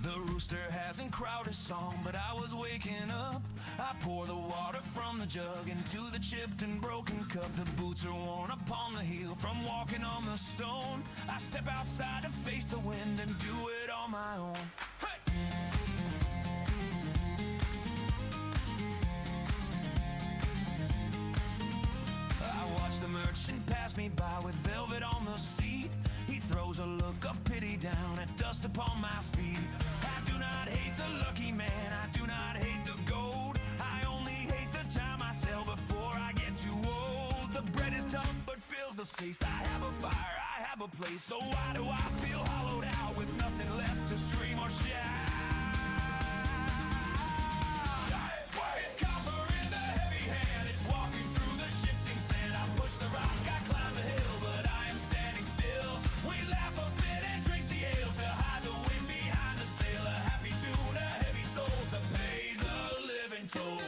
The rooster hasn't crowed his song, but I was waking up. I pour the water from the jug into the chipped and broken cup. The boots are worn upon the heel from walking on the stone. I step outside to face the wind and do it on my own. Hey! I watch the merchant pass me by with velvet on the seat. He throws a look of pity down at dust upon my feet. I do not hate the lucky man, I do not hate the gold. I only hate the time I sell before I get too old. The bread is tough but fills the taste. I have a fire, I have a place. So why do I feel hollowed out with nothing left to scream or shout? It's copper in the heavy hand, it's walking through the shifting sand. I push the rock, I climb the hill, but I am standing still. We laugh a bit and drink the ale to hide the wind behind the sail. A happy tune, a heavy soul to pay the living toll.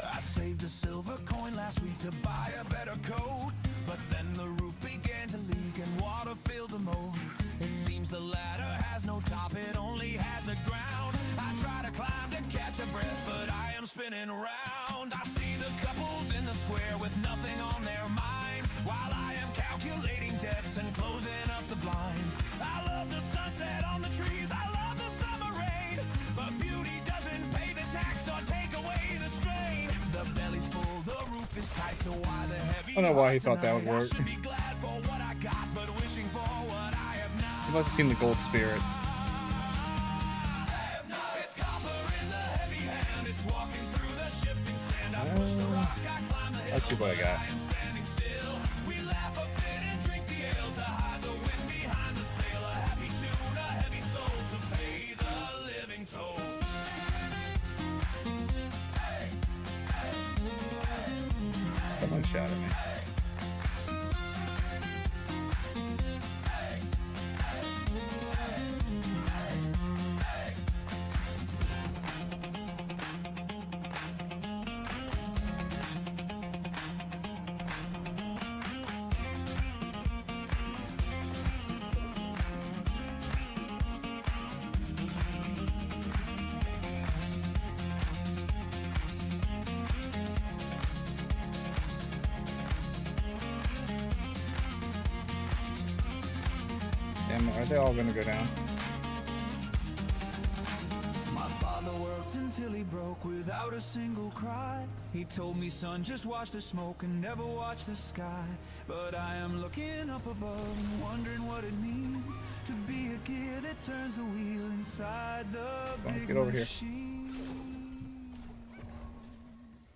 I saved a silver coin last week to buy a better coat, but then the roof began to leak and water filled the moat. It seems the ladder has no top, it only has a ground. I try to climb to catch a breath, but I am spinning round. I see the couples in the square with nothing on their minds, while I am calculating debts and closing up the blinds. I love the sunset on the trees, I love the summer rain, but beauty doesn't pay the tax or take away the strain. The belly's full, the roof is tight, so why the heavy? I don't know why he thought that would work. I should be glad for what I got, but wishing for what I have not. He must have seen the gold spirit. It's copper in the heavy hand, it's walking through the shifting sand. I push the rock, I climb the hill, Let's see what I got. I am standing still. We laugh a bit and drink the ale to hide the wind behind the sail. A happy tune, a heavy soul to pay the living toll. Someone shot at me. Damn it, are they all gonna go down? My father worked until he broke without a single cry. He told me, son, just watch the smoke and never watch the sky. But I am looking up above and wondering what it means to be a gear that turns the wheel inside the Come on, big get over here. machine.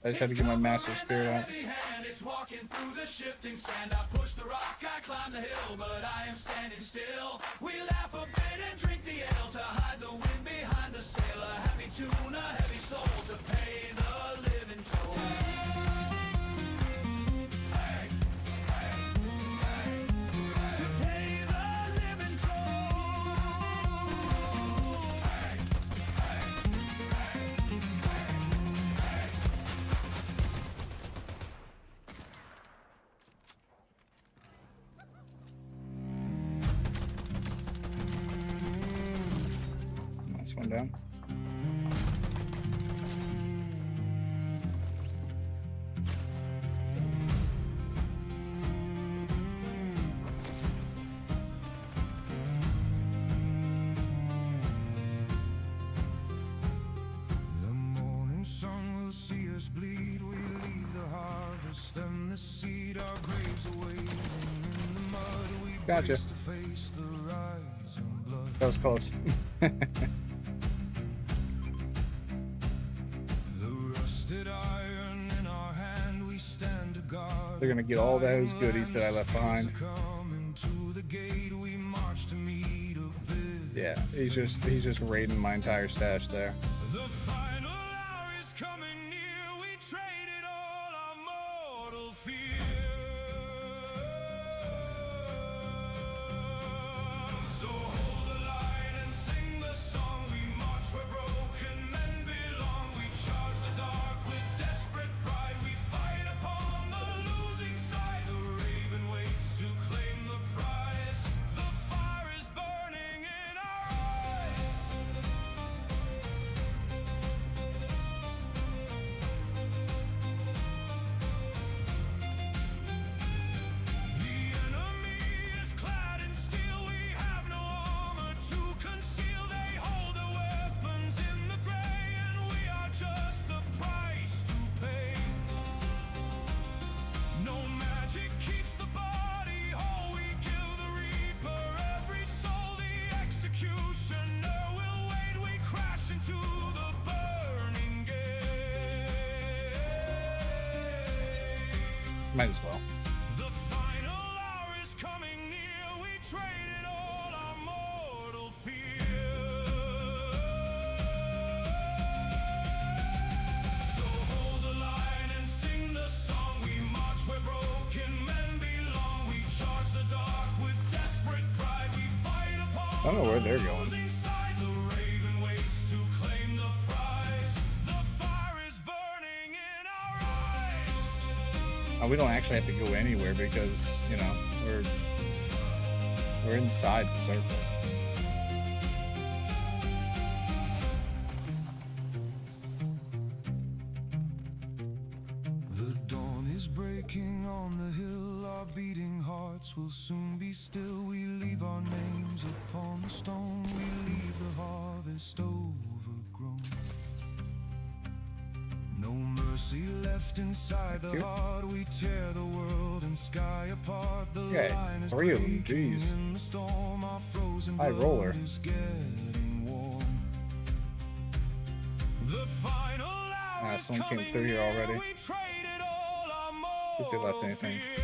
I just had to get my master spirit out. It's walking through the shifting sand. I push the rock, I climb the hill, but I am standing still. We laugh a bit and drink the ale to hide the wind behind the sail. A heavy tune, a heavy soul to pay the living toll. Hey, hey, hey. To pay the living toll. Hey, hey, Nice one down. The morning sun will see us bleed. We leave the harvest and the seed. Our graves are waiting in the mud. We Gotcha. brace to face the rising blood. That was close. The rusted iron in our hand, we stand to guard. They're gonna get all those goodies that I left behind. Coming to the gate, we march to meet a bid. Yeah, he's just raiding my entire stash there. The final hour is coming near. We traded all our mortal fear. So hold the line and sing the song. We march where broken men belong. We charge the dark with desperate pride. We fight upon the losing side. The raven waits to claim the prize. The fire is burning in our eyes. The enemy is clad in steel. We have no armor to conceal. They hold their weapons in the gray, and we are just the price to pay. No magic keeps the body whole. We give the reaper every soul. The executioner will wait. We crash into the burning gate. Might as well. The final hour is coming near. We traded all our mortal fear. So hold the line and sing the song. We march where broken men belong. We charge the dark with desperate pride. We fight upon I don't know where they're going. losing side. The raven waits to claim the prize. The fire is burning in our eyes. We don't actually have to go anywhere because, you know, we're inside the circle. The dawn is breaking on the hill. Our beating hearts will soon be still. We leave our names upon the stone. We leave the harvest overgrown. No mercy left inside the you. heart. We tear the world and sky apart. The Okay, line is 3 of them, breaking jeez. in the storm. Our frozen High roller. blood is getting warm. The final hour is someone came coming through here near. already. We traded all our See if they left mortal anything. fear.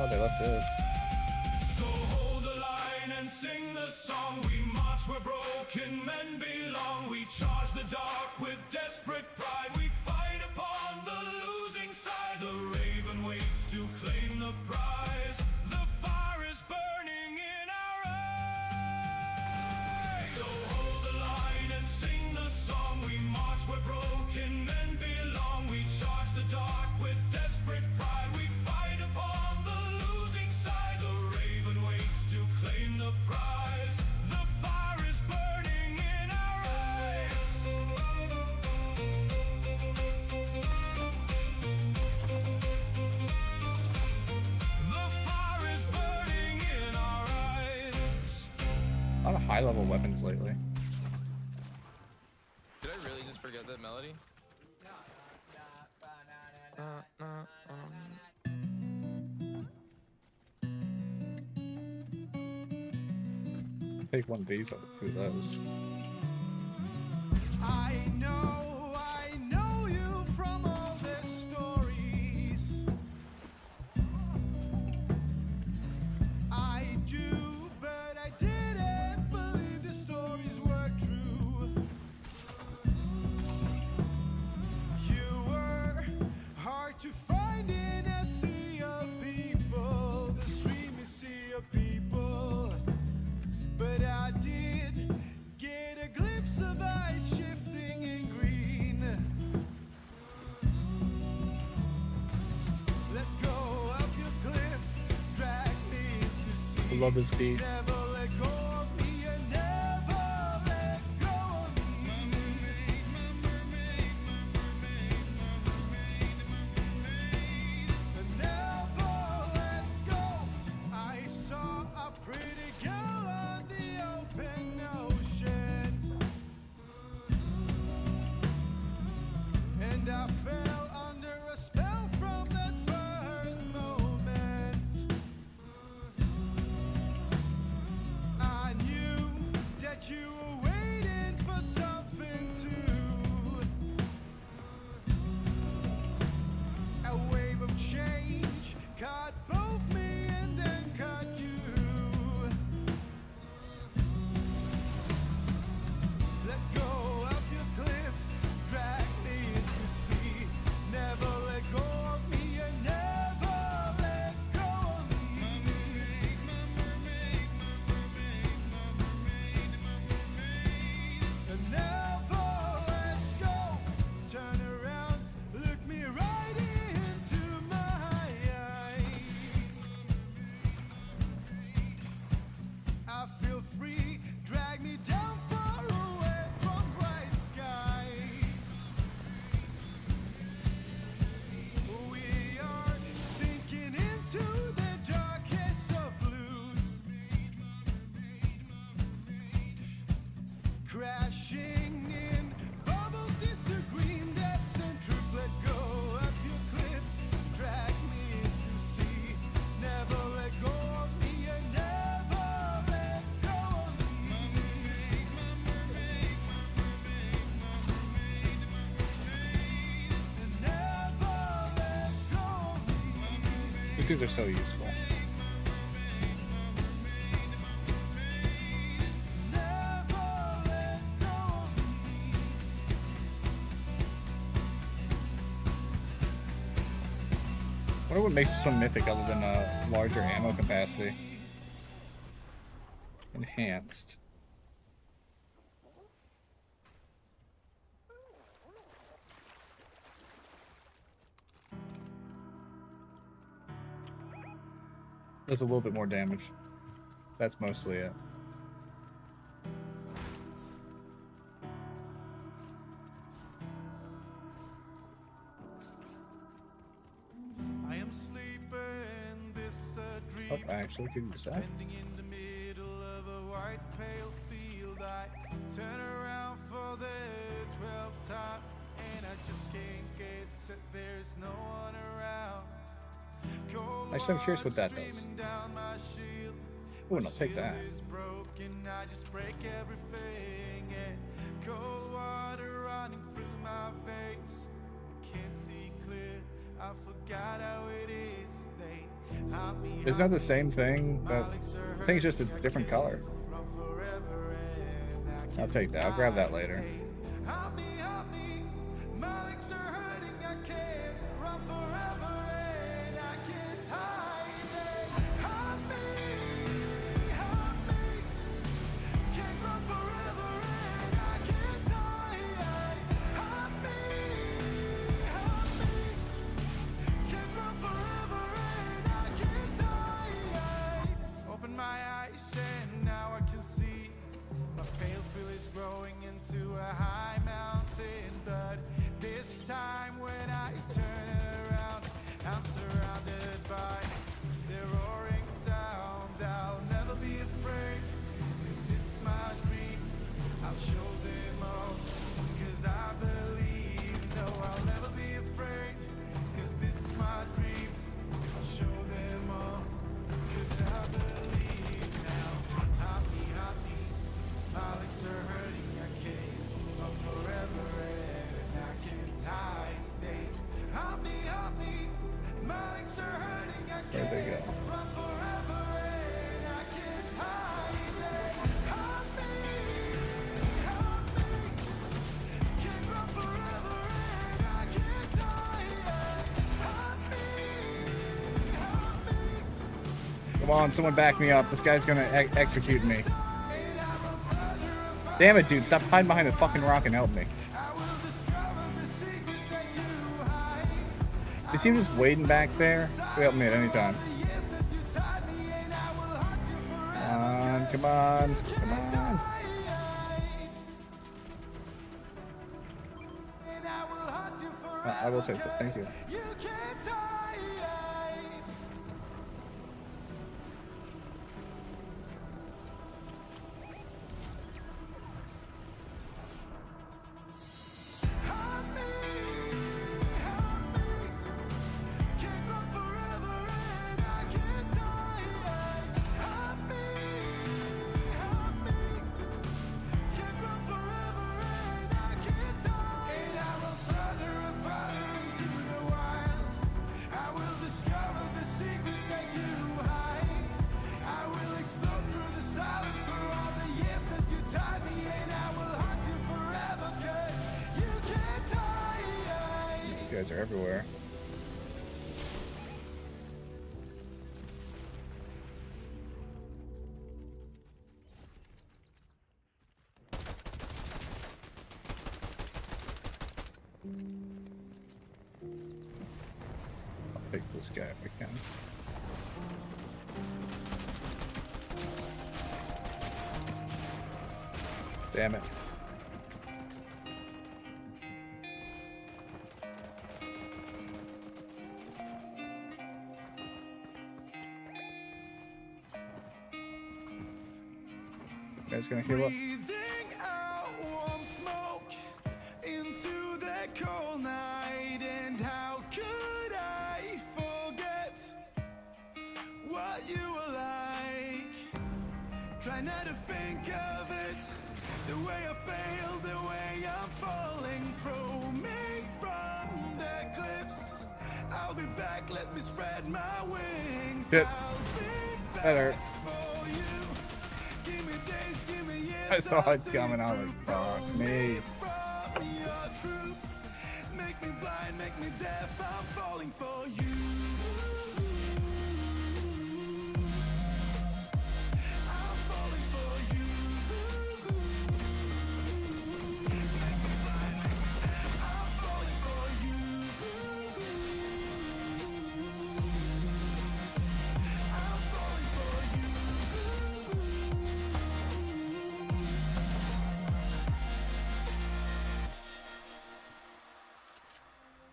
Oh, they left this. So hold the line and sing the song. We march where broken men belong. We charge the dark with desperate pride. We fight upon the losing side. The raven waits to claim the prize. The fire is burning in our eyes. So hold the line and sing the song. We march where broken men belong. We charge the dark with desperate pride. We fight upon the losing side. The raven waits to claim the prize. The fire is burning in our eyes. The fire is burning in our eyes. A lot of high-level weapons lately. Did I really just forget that melody? Take one of these, I'll do those. I know love this beat. I fell under a spell from that first moment. I knew that you were waiting for something too. A wave of change caught both me and then caught you. Let go of your cliff, drag me into sea. Never let go of me and never let go of me. And never let go. Turn around, look me right into my eyes. I feel free, drag me down far away from bright skies. We are sinking into the darkest of blues, crashing in bubbles into green depths and truth. Let go of your cliff, drag me into sea. Never let go of me and never let go of me. And never let go of me. These things are so useful. Never let go of me. I wonder what makes this one mythic other than a larger ammo capacity. Enhanced. Does a little bit more damage. That's mostly it. I am sleeping, this a Oh, dream. I actually figured this out. Standing in the middle of a white pale field, I turn around for the 12th time, and I just can't get that there's no one around. Cold Actually, I'm curious what that water does. streaming down my shield. Oh, and I'll take that. Shield is broken, I just break everything, and cold water running through my veins. I can't see clear, I forgot how it is. They hide me. It's not the same thing, but I think it's just a different color. Run forever and I I'll take that. I'll grab that later. Help me, my legs are hurting, I can't run forever and I can't hide it. Help me, can't run forever and I can't hide it. Help me, can't run forever and I can't hide it. Open my eyes and now I can see. My pale feel is growing into a high mountain, but this time when I turn around, I'm surrounded by their roaring sound. I'll never be afraid, 'cause this is my dream. I'll show them all, 'cause I believe. No, I'll never be afraid, 'cause this is my dream. I'll show them all, 'cause I believe now. Hop me, my legs are hurting, I can't run forever and I can't hide it. Hop me, my legs are hurting, I There they can't go. run forever and I can't hide it. Hop me, can't run forever and I can't hide it. Hop me, Come on, someone back me up. This guy's gonna execute me. Damn it, dude. Stop hiding behind a fucking rock and help me. Is he just waiting back there? He'll help me at any time. Come on. Come on. I will say so. Thank you. These guys are everywhere. I'll pick this guy if I can. Damn it. You guys gonna heal up? Breathing out warm smoke into the cold night, and how could I forget what you were like? Try not to think of it, the way I failed, the way I'm falling. Throw me from the cliffs. I'll be back, let me spread my wings. Yep. I'll be back That hurt. for you. Give me days, give me years. I saw it coming. I was like, fuck me. From your truth, make me blind, make me deaf. I'm falling for you. I'm falling for you. I'm falling for you. I'm falling for you.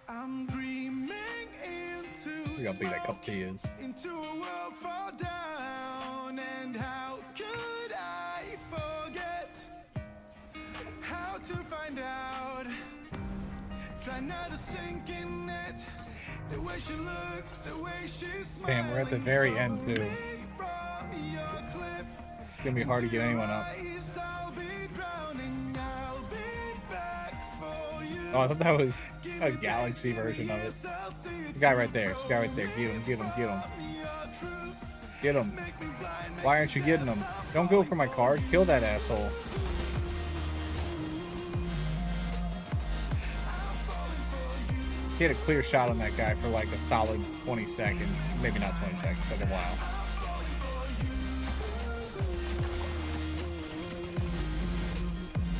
I'm dreaming into We gotta beat that cup he is. into a world far down, and how could I forget how to find out? Try not to sink in it, the way she looks, the way she's smiling. Damn, we're at the very end too. From your cliff, It's gonna be hard to get anyone up. I'll be drowning, I'll be back for you. Oh, I thought that was a galaxy version of it. The guy right there. This guy right there. Get him, get him, get him. Get him. Why aren't you getting him? Don't go for my card. Kill that asshole. He had a clear shot on that guy for like a solid 20 seconds. Maybe not 20 seconds, like a while.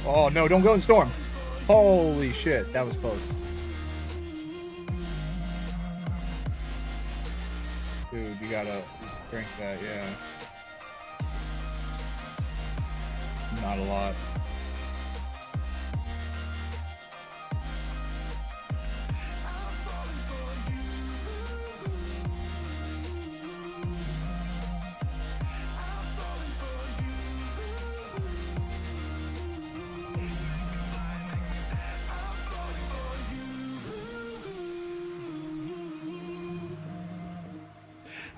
Oh no, don't go in storm. Holy shit, that was close. Dude, you gotta drink that, yeah. It's not a lot.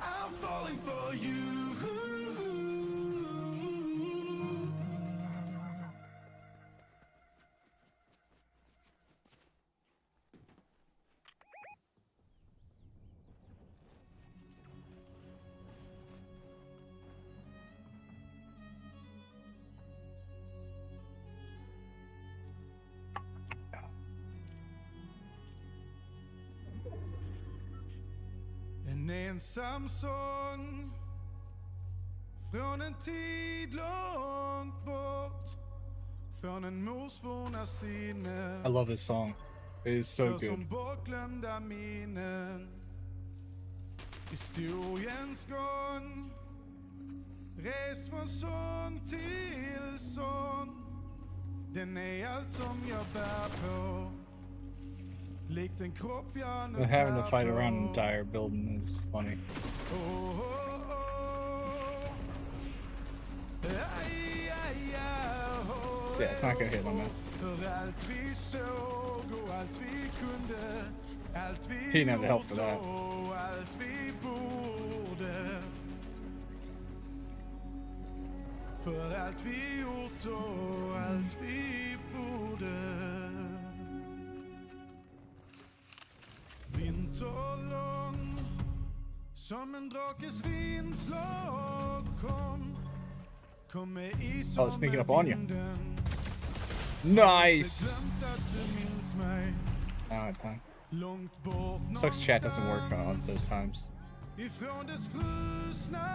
I'm falling for you. En ensam sång från en tid långt bort, från en mors forna sinne. I love this song. It is so good. Som bortglömda minnen. Historiens gång Rest från sång till sång. Den är allt som jag bär på. Likt en kropp jag nu But having to tar fight på. around an entire building is funny. Oh, oh, oh. Aj, aj, aj, oh, Yeah, it's not gonna hit on that. För allt vi såg och allt vi kunde. Allt vi He didn't have the help for that. och allt vi borde. För allt vi gjort och allt vi borde. Vinterlång som en drakes vindslag kom med is Oh, sneaking up on you. vinden. Nice! Glömt att du minns mig I don't have time. långt bort Sucks chat doesn't work on those times. ifrån dess frusna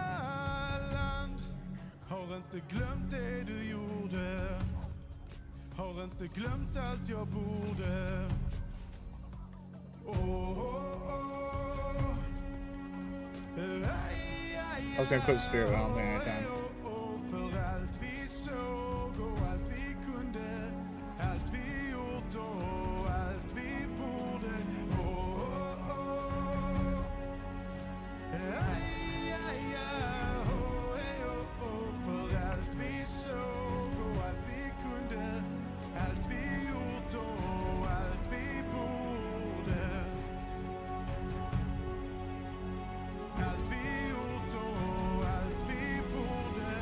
land. Har inte glömt det du gjorde. Har inte glömt allt jag borde. Oh, oh, oh. I was gonna put spirit, but I don't think I can. För allt vi såg och allt vi kunde. Allt vi gjort och allt vi borde. Oh, oh, oh. Aj, aj, aj, oh, oh, oh. För allt vi såg och allt vi kunde. Allt vi gjort och allt vi borde. Allt vi gjort och allt vi borde.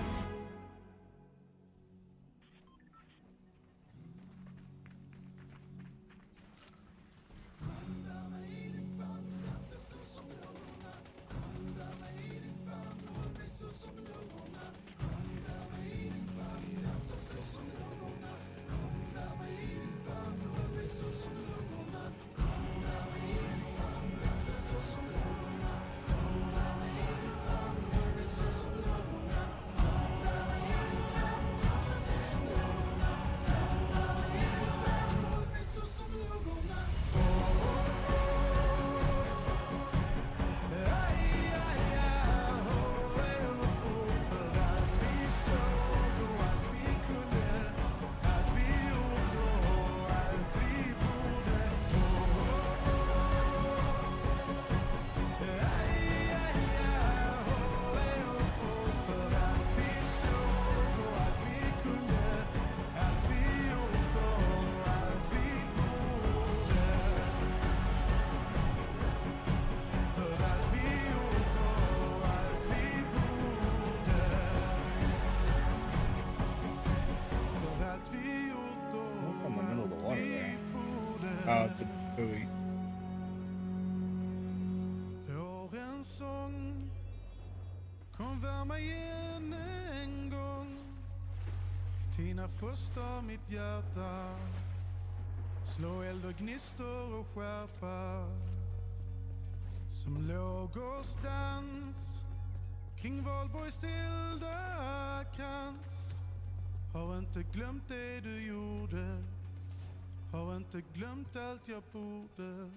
In the middle of the water there. Oh, it's a buoy. Vårens sång kom värma igen en gång. Tina första mitt hjärta. Slå eld och gnistor och skärpa. Som lågårsdans kring Valborgs elda krans. Har inte glömt det du gjorde. Har inte glömt allt jag borde.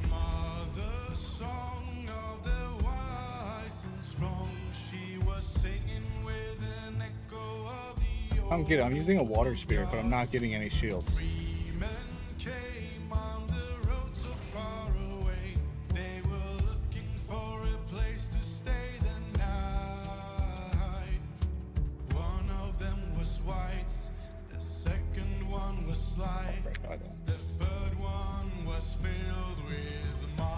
Mother song of the wise and strong. She was singing with an echo of the I'm getting. I'm using a water spirit, but I'm not getting any shields. men came on the road so far away. They were looking for a place to stay the night. One of them was wise, the second one was sly, Right by that. the third one was filled with might.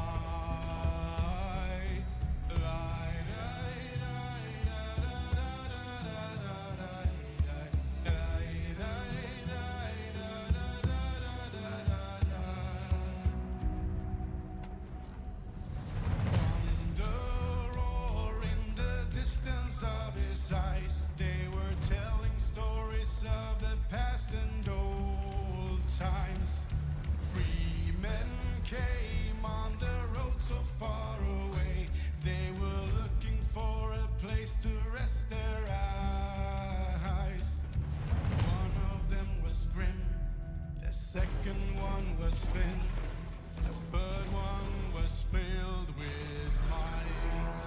second one was thin. The third one was filled with might.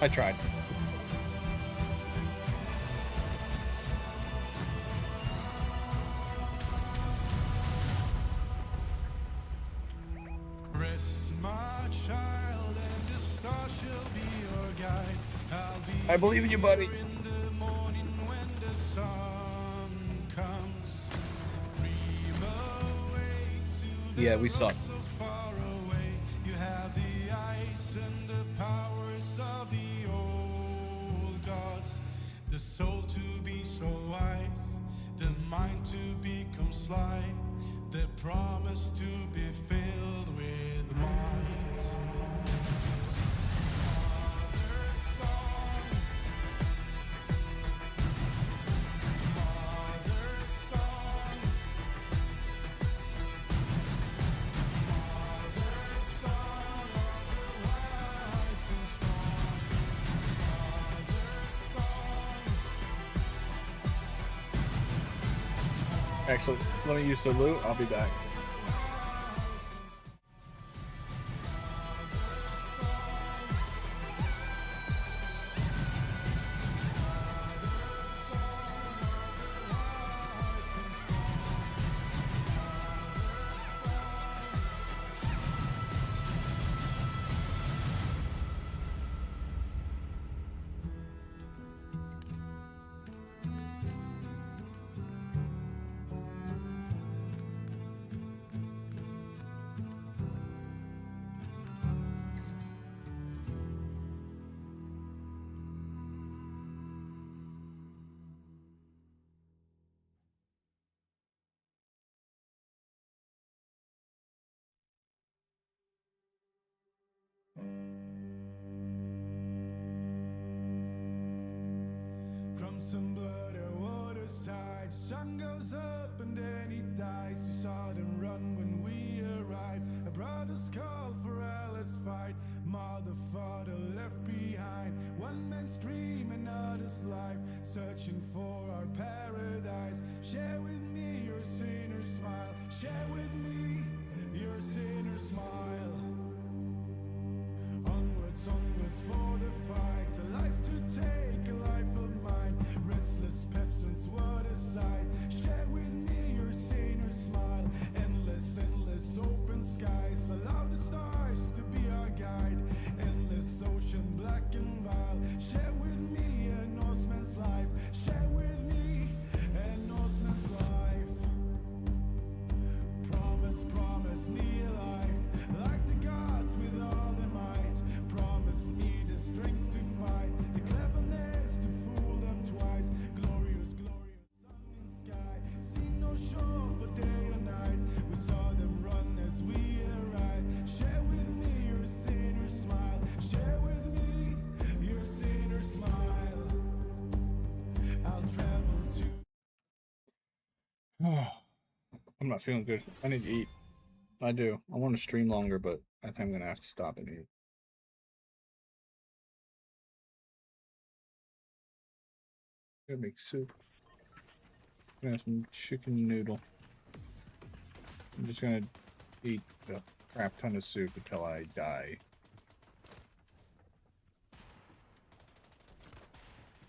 I tried. Rest, my child, and the star shall be your guide. I'll be I believe in you, buddy. in the morning when the sun comes. Dream away to the Yeah, we suck. road so far away. You have the ice and the powers of the old gods. The soul to be so wise, the mind to become sly, the promise to be filled with might. Mother song, mother song, mother song of the wise and strong. Mother song. Actually, let me use the loot. I'll be back. Crimson blood, our water's tied. Sun goes up and then he dies. You saw them run when we arrived. Our brothers called for our last fight. Mother, father left behind. One man's dream, another's life. Searching for our paradise. Share with me your sinner smile. Share with me your sinner smile. Onwards, onwards for the fight. A life to take, a life of mine. Restless peasants, what a sight. Share with me your sinner smile. Endless, endless open skies. Allow the stars to be our guide. Endless ocean, black and vile. Share with me a Norseman's life. Share with me a Norseman's life. Promise, promise me a life like the gods with all their might. Promise me the strength to fight, the cleverness to fool them twice. Glorious, glorious sun and sky. See no shore for day or night. We saw them run as we arrived. Share with me your sinner smile. Share with me your sinner smile. I'll travel to. I'm not feeling good. I need to eat. I do. I want to stream longer, but I think I'm gonna have to stop and eat. Gotta make soup. Gonna have some chicken noodle. I'm just gonna eat a crap ton of soup until I die.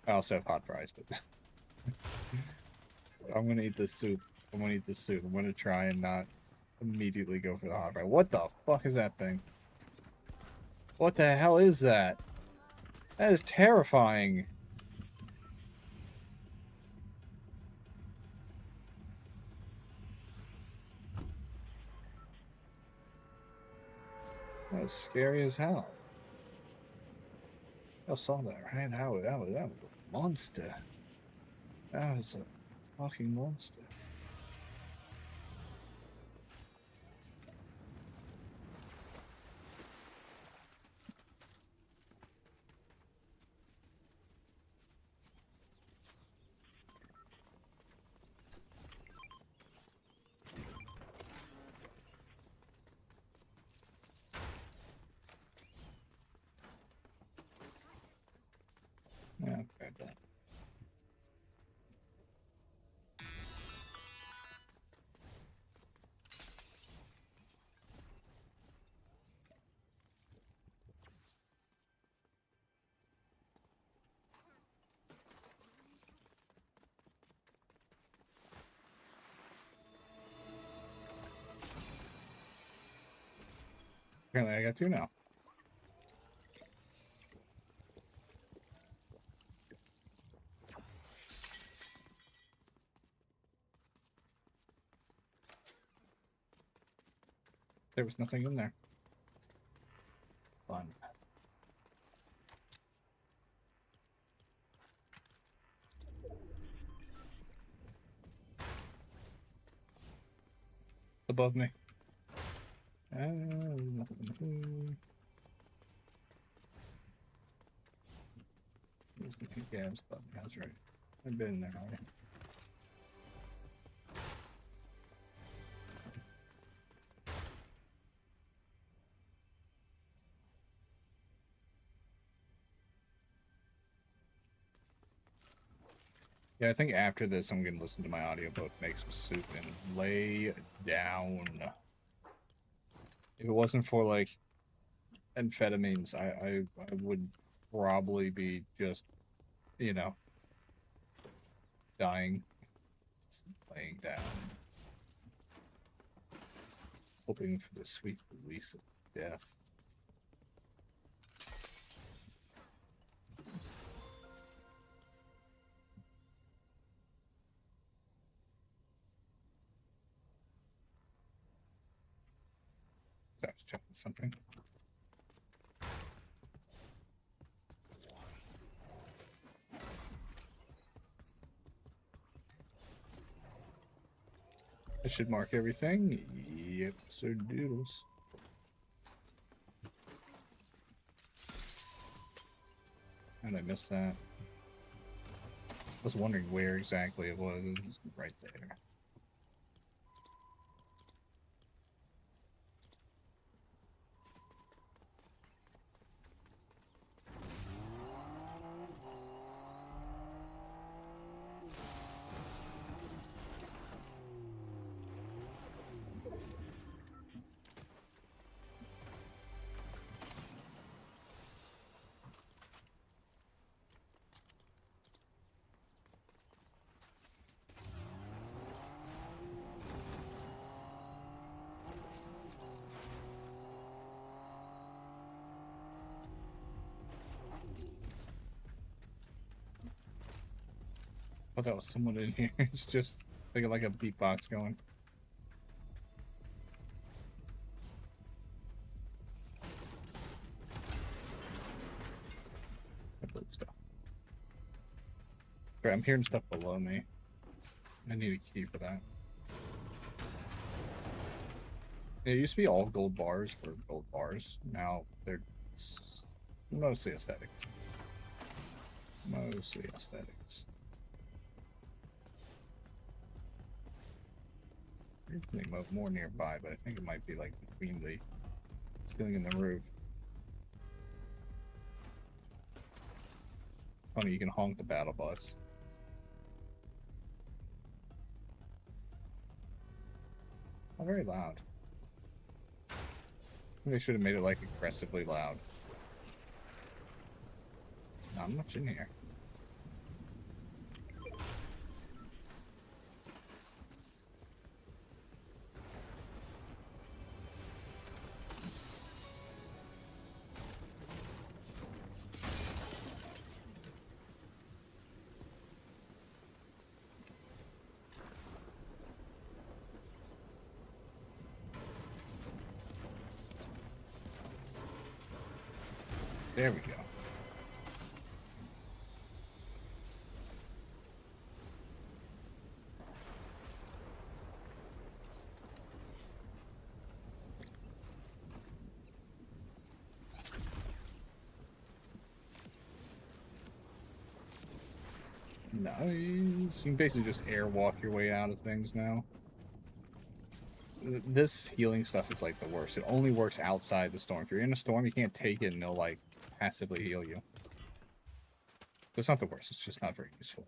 I also have hot fries, but I'm gonna eat this soup. I'm gonna eat this soup. I'm gonna try and not immediately go for the hot fry. What the fuck is that thing? What the hell is that? That is terrifying. That was scary as hell. Y'all saw that, right? That was a monster. That was a fucking monster. Yeah, okay, done. Apparently I got two now. There was nothing in there. Fun. Above me. Nothing. Yeah, it was above me. I was right. I've been in there already. Yeah, I think after this, I'm gonna listen to my audiobook, make some soup, and lay down. If it wasn't for like amphetamines, I would probably be just, you know, dying, just laying down, hoping for the sweet release of death. I was checking something. I should mark everything. Yep, sir doodles. How did I miss that? I was wondering where exactly it was. It was right there. Oh, that was someone in here. It's just like a beatbox going. Right, I'm hearing stuff below me. I need a key for that. It used to be all gold bars for gold bars. Now they're mostly aesthetics. Mostly aesthetics. There's something more nearby, but I think it might be like between the ceiling and the roof. Funny, you can honk the battle bus. Not very loud. I think they should have made it like aggressively loud. Not much in here. There we go. Nice. You can basically just airwalk your way out of things now. This healing stuff is like the worst. It only works outside the storm. If you're in a storm, you can't take it and they'll like passively heal you. So it's not the worst. It's just not very useful.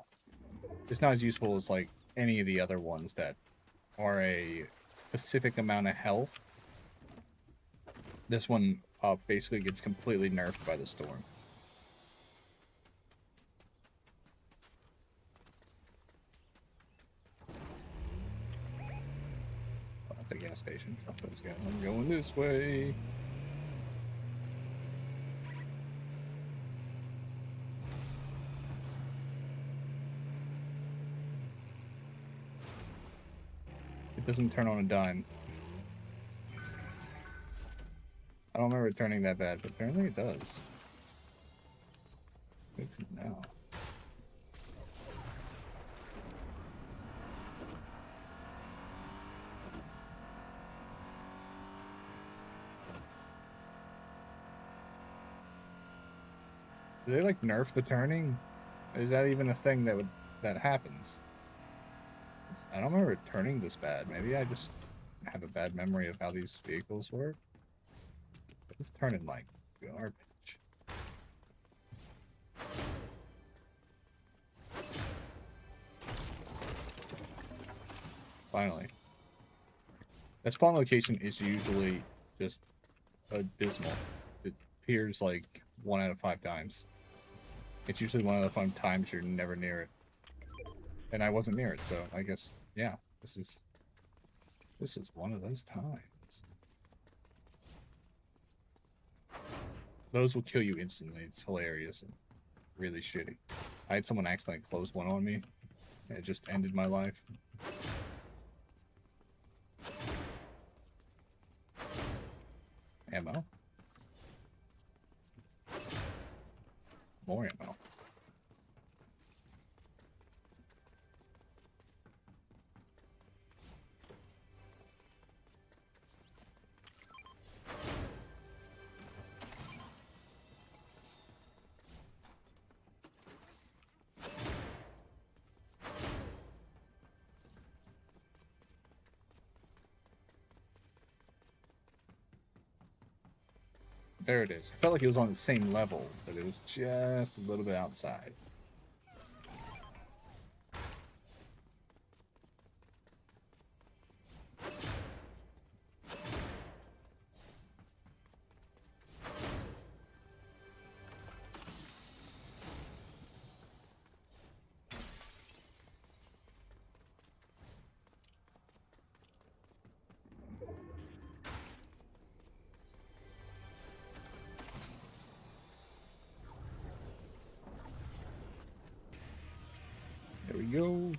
It's not as useful as like any of the other ones that are a specific amount of health. This one basically gets completely nerfed by the storm. The gas station. Fuck those guys. I'm going this way. It doesn't turn on a dime. I don't remember it turning that bad, but apparently it does. Good to know. Do they like nerf the turning? Is that even a thing that happens? I don't remember it turning this bad. Maybe I just have a bad memory of how these vehicles work. It's turning like garbage. Finally. The spawn location is usually just abysmal. It appears like 1 out of 5 times. It's usually 1 out of 5 times you're never near it. And I wasn't near it, so I guess, yeah, this is one of those times. Those will kill you instantly. It's hilarious and really shitty. I had someone accidentally close one on me, and it just ended my life. Ammo. More ammo. There it is. I felt like it was on the same level, but it was just a little bit outside. There we go.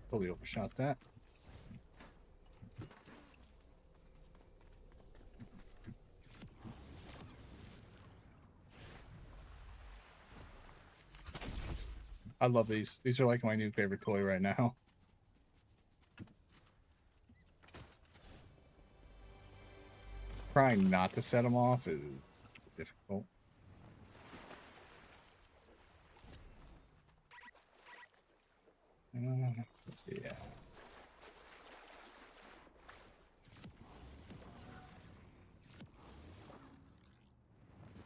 Totally overshot that. I love these. These are like my new favorite toy right now. Trying not to set them off is difficult. Yeah.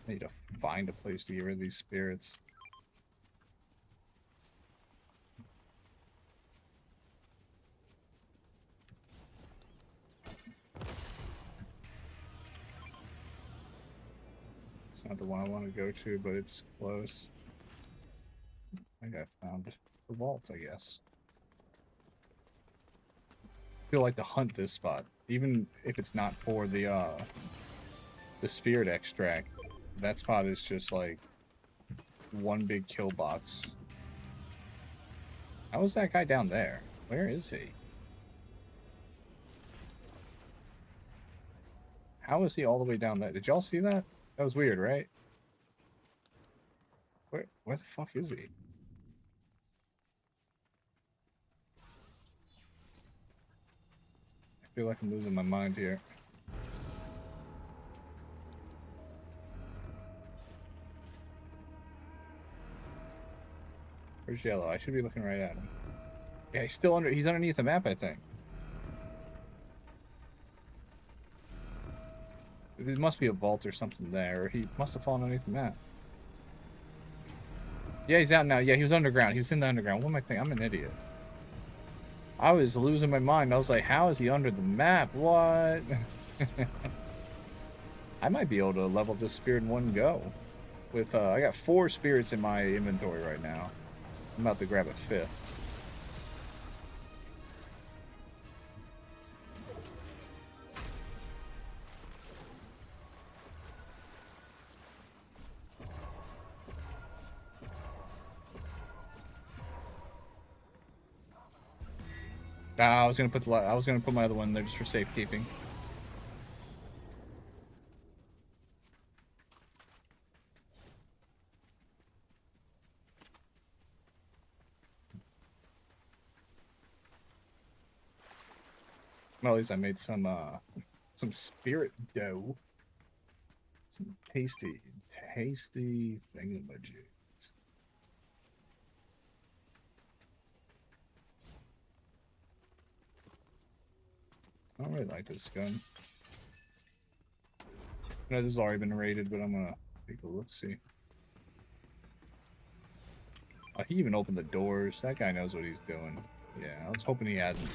I need to find a place to get rid of these spirits. It's not the one I want to go to, but it's close. I think I found the vault, I guess. feel like to hunt this spot, even if it's not for the spirit extract. That spot is just like one big kill box. How is that guy down there? Where is he? How is he all the way down there? Did y'all see that? That was weird, right? Where the fuck is he? I feel like I'm losing my mind here. Where's Yellow? I should be looking right at him. Yeah, he's still he's underneath the map, I think. There must be a vault or something there, or he must have fallen underneath the map. Yeah, he's out now. Yeah, he was underground. He was in the underground. What am I thinking? I'm an idiot. I was losing my mind. I was like, how is he under the map? What? I might be able to level this spirit in one go. With I got 4 spirits in my inventory right now. I'm about to grab a 5th. I was gonna put my other one there just for safekeeping. Well, at least I made some spirit dough. Some tasty thingamajiggies. I don't really like this gun. No, this has already been raided, but I'm gonna take a look-see. Oh, he even opened the doors. That guy knows what he's doing. Yeah, I was hoping he hadn't.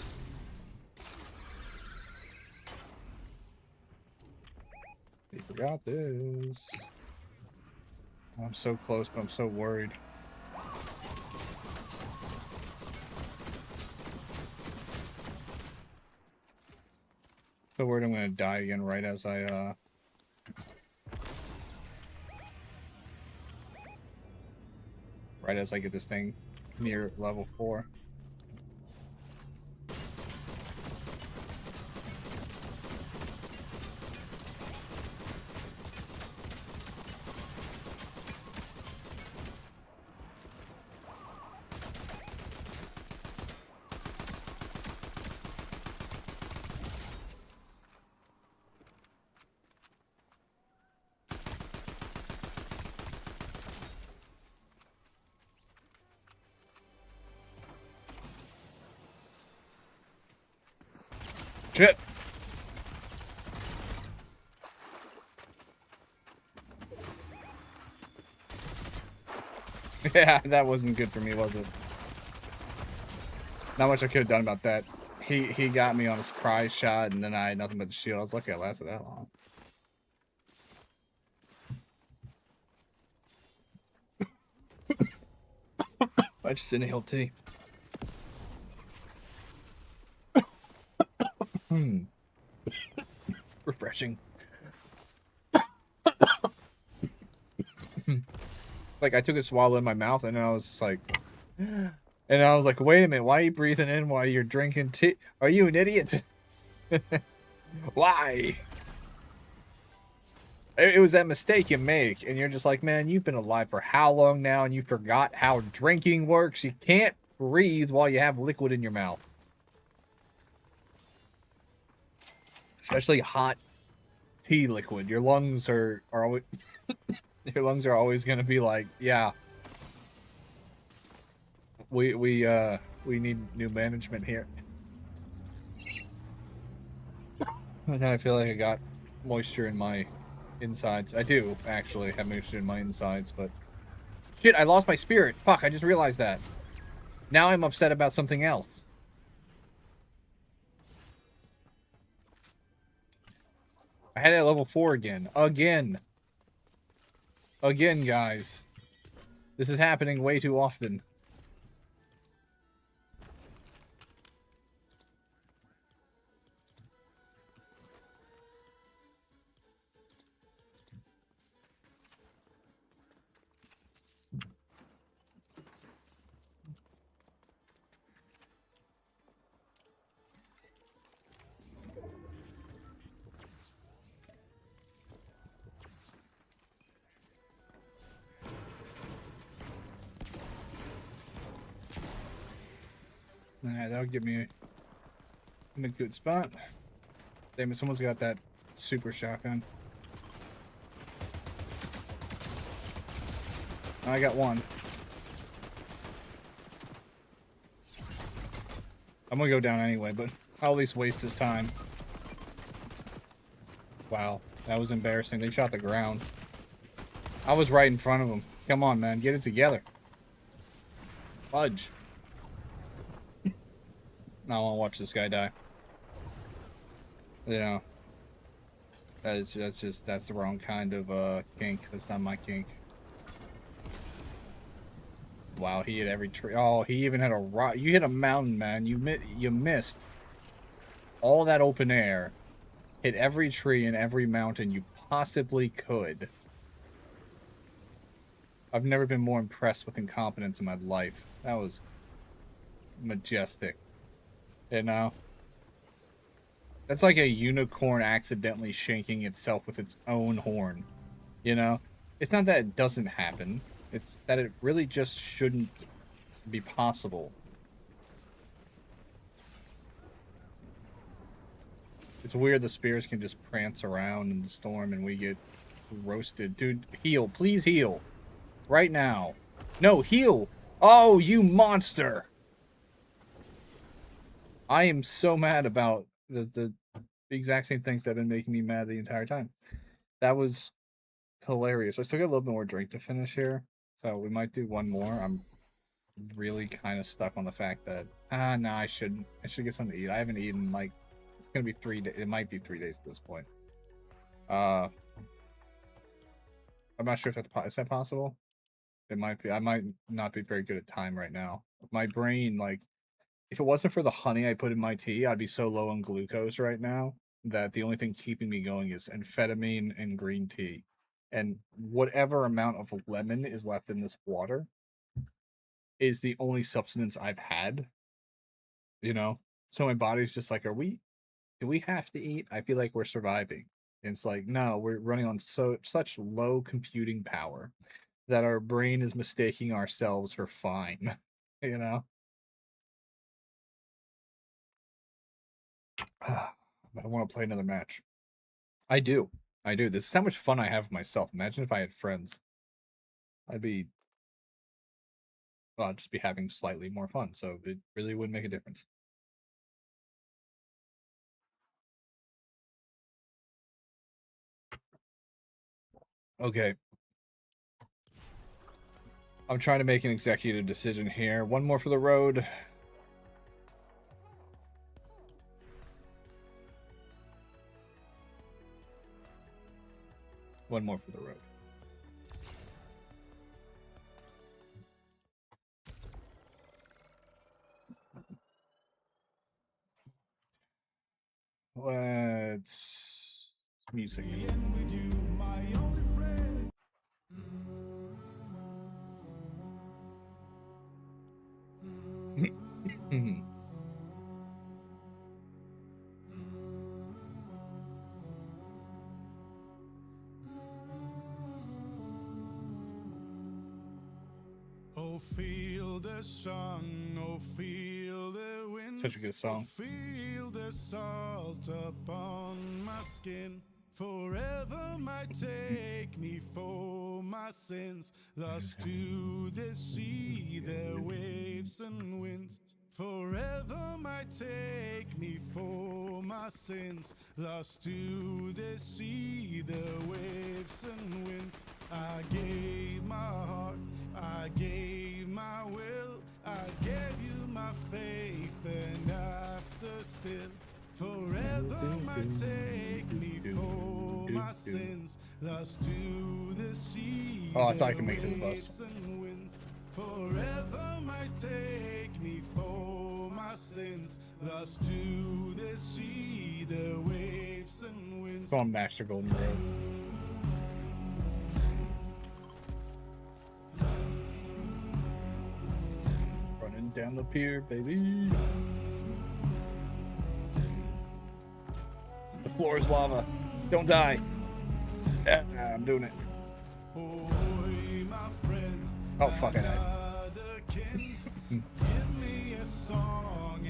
He forgot this. I'm so close, but I'm so worried. So worried I'm gonna die again right as I get this thing near level 4. Shit! Yeah, that wasn't good for me, was it? Not much I could have done about that. He got me on a surprise shot, and then I had nothing but the shield. I was lucky I lasted that long. I just inhaled tea. Refreshing. Like, I took a swallow in my mouth, and I was just like... And I was like, wait a minute, why are you breathing in while you're drinking tea? Are you an idiot? Why? It was that mistake you make, and you're just like, man, you've been alive for how long now, and you forgot how drinking works? You can't breathe while you have liquid in your mouth. Especially hot tea liquid. Your lungs are always... Your lungs are always going to be like, yeah. We need new management here. Now I feel like I got moisture in my insides. I do actually have moisture in my insides, but shit, I lost my spirit. Fuck, I just realized that. Now I'm upset about something else. I had it at level 4 again. Again, guys. This is happening way too often. Nah, that'll get me in a good spot. Damn it, someone's got that super shotgun. I got one. I'm gonna go down anyway, but I'll at least waste his time. Wow, that was embarrassing. They shot the ground. I was right in front of him. Come on, man, get it together. Fudge. Now I want to watch this guy die. You know, that's the wrong kind of kink. That's not my kink. Wow, he hit every tree. Oh, he even had a rock. You hit a mountain, man. You missed all that open air. Hit every tree and every mountain you possibly could. I've never been more impressed with incompetence in my life. That was majestic. You know? That's like a unicorn accidentally shanking itself with its own horn. You know? It's not that it doesn't happen. It's that it really just shouldn't be possible. It's weird the spears can just prance around in the storm and we get roasted. Dude, heal. Please heal. Right now. No, heal. Oh, you monster. I am so mad about the exact same things that have been making me mad the entire time. That was hilarious. I still got a little bit more drink to finish here. So we might do one more. I'm really kind of stuck on the fact that no, I should get something to eat. I haven't eaten like it's gonna be 3 days. It might be 3 days at this point. I'm not sure if is that possible. It might be. I might not be very good at time right now. My brain, like, if it wasn't for the honey I put in my tea, I'd be so low on glucose right now that the only thing keeping me going is amphetamine and green tea. And whatever amount of lemon is left in this water is the only substance I've had, you know? So my body's just like, do we have to eat? I feel like we're surviving. And it's like, no, we're running on such low computing power that our brain is mistaking ourselves for fine, you know? But I want to play another match. I do. This is how much fun I have with myself. Imagine if I had friends. I'd just be having slightly more fun. So it really would make a difference. Okay. I'm trying to make an executive decision here. One more for the road. One more for the road. Let's music. Oh, feel the sun, oh, feel the wind. Such a good song. Oh, feel the salt upon my skin. Forever might take me for my sins. Lost to the sea, the waves and winds. Forever might take me for my sins. Lost to the sea, the waves and winds. I gave my heart, I gave my will, I gave you my faith, and after still, forever might take me for my sins. Lost to the sea, oh, I thought I could make it to the bus. winds. Forever might take me for my sins. Lost to the sea, the waves and winds. Go on, Master Golden Road. Running down the pier, baby. The floor is lava. Don't die. Yeah, I'm doing it. Oh, fuck, I died. Give me a song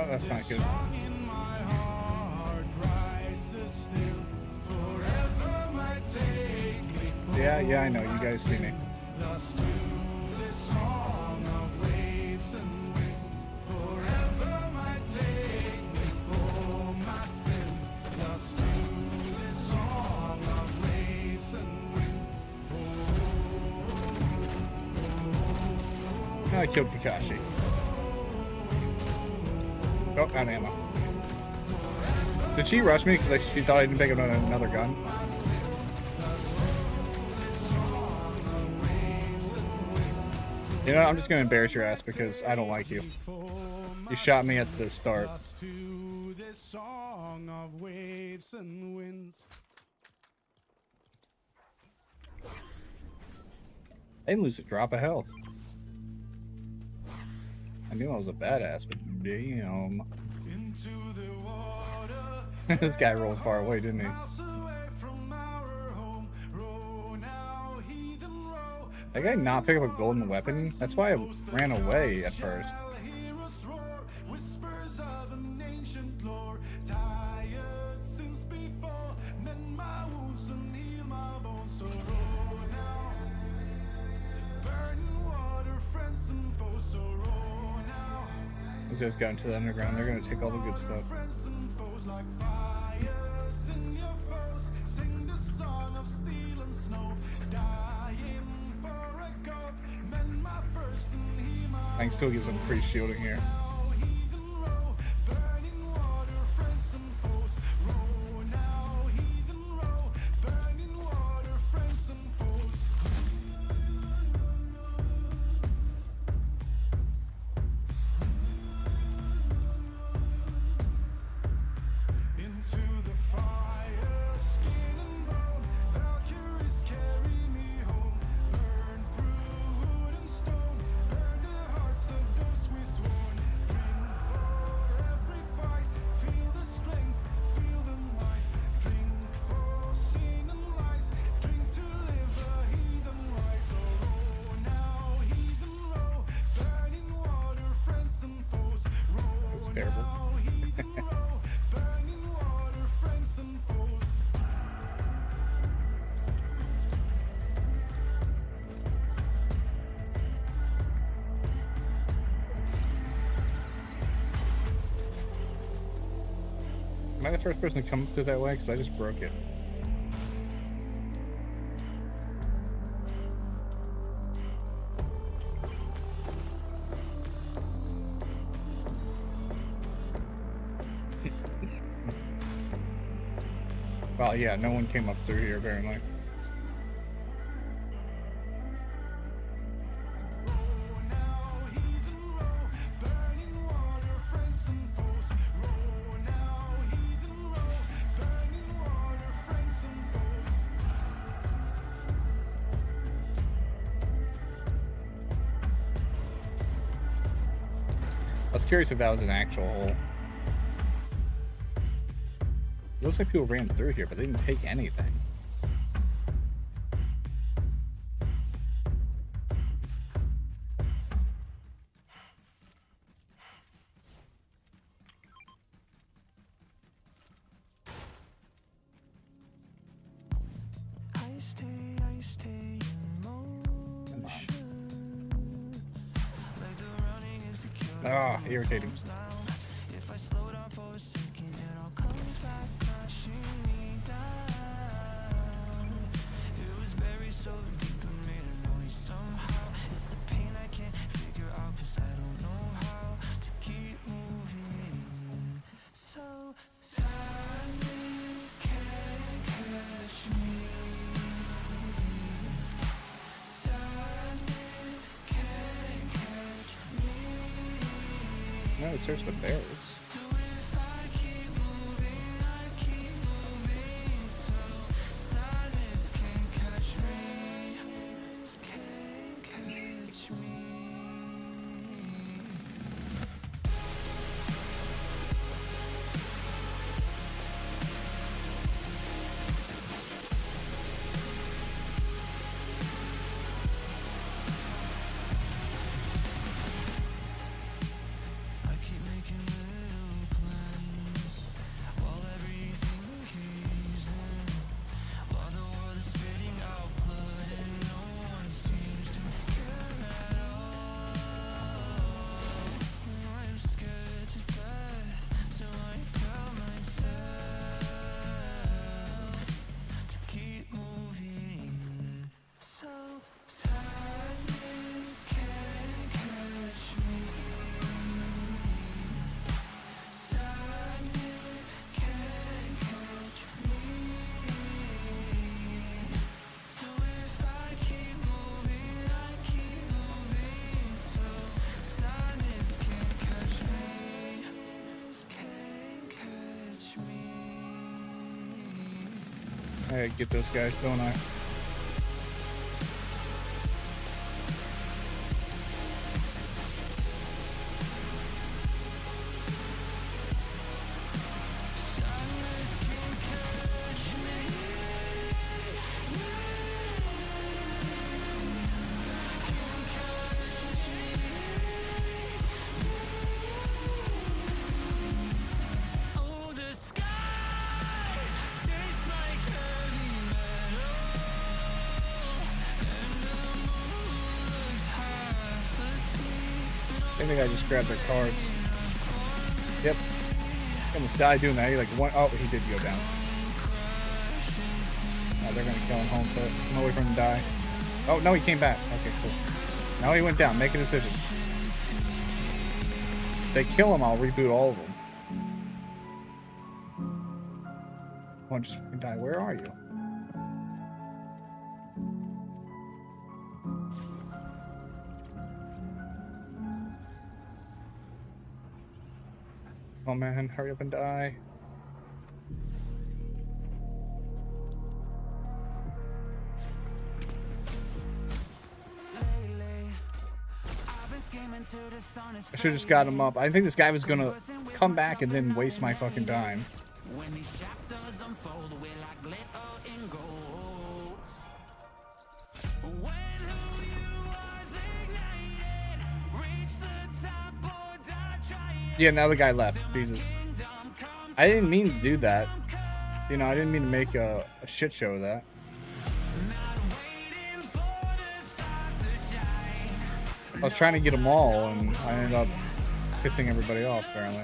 that's not good. Song in my heart rises still. Forever might take me Yeah, I know. You guys see me. lost to this song of waves and winds. Forever might take me for my sins. Lost to this song of waves and winds. I killed Kakashi. Oh, out of ammo. Did she rush me because she thought I didn't pick up another gun? You know, I'm just gonna embarrass your ass because I don't like you. You shot me at the start. Lost to this song of waves and winds. I didn't lose a drop of health. I knew I was a badass, but damn. Into the water. This guy rolled far away, didn't he? Miles away from our home. Row now, heathen row. That guy not pick up a golden weapon? That's why I ran away at first. Shall hear us roar. Whispers of an ancient lore. Tired since before. Mend my wounds and heal my bones. So row now. Burning water, friends and foes. So row now. These guys got into the underground. They're gonna take all the good stuff. Friends and foes like fires in your foes. Sing the song of steel and snow. Dying for a god. Mend my first and heal my I can still get some free shielding here. now. Heathen row. Burning water, friends and foes. Row now. Heathen row. Burning water, friends and foes. Into the fire, skin and bone. Valkyries carry me home. Burn through wood and stone. Burn the hearts of those we sworn. Drink for every fight. Feel the strength, feel the might. Drink for sin and lies. Drink to live a heathen right. So row now, heathen row. Burning water, friends and foes. Row That's terrible. now, heathen row. Burning water, friends and foes. Am I the first person to come through that way? Because I just broke it. Well, yeah, no one came up through here apparently. Now, heathen row. Burning water, friends and foes. Row now, heathen row. Burning water, friends and foes. I was curious if that was an actual hole. It looks like people ran through here, but they didn't take anything. I stay in motion. Like the running is the cure. Ah, irritating. If I slow down for a second, it all comes back crashing me down. It was buried so deep in me to know you somehow. It's the pain I can't figure out, 'cause I don't know how to keep moving. So sadness can't catch me. Sadness can't catch me. No, search the barrels. So if I keep moving, I keep moving. So sadness can't catch me. Can't catch me. I keep making I get those guys, don't I? Oh, the sky tastes like heavy metal, and the moon looks half asleep. I think I just grabbed their cards. Yep. He almost died doing that. He like one. Oh, he did go down. Now they're gonna kill him home, so I'm away from him to die. Oh no, he came back. Okay, cool. Now he went down. Make a decision. If they kill him, I'll reboot all of them. One just fucking die. Where are you? Oh man, hurry up and die. I should have just got him up. I think this guy was gonna come back and then waste my fucking time. When these chapters unfold, we're like glitter in gold. When who you was ignited, reach the top or die trying. Yeah, now the guy left. Jesus. I didn't mean to do that. You know, I didn't mean to make a shit show of that. I was trying to get them all, and I ended up pissing everybody off, apparently.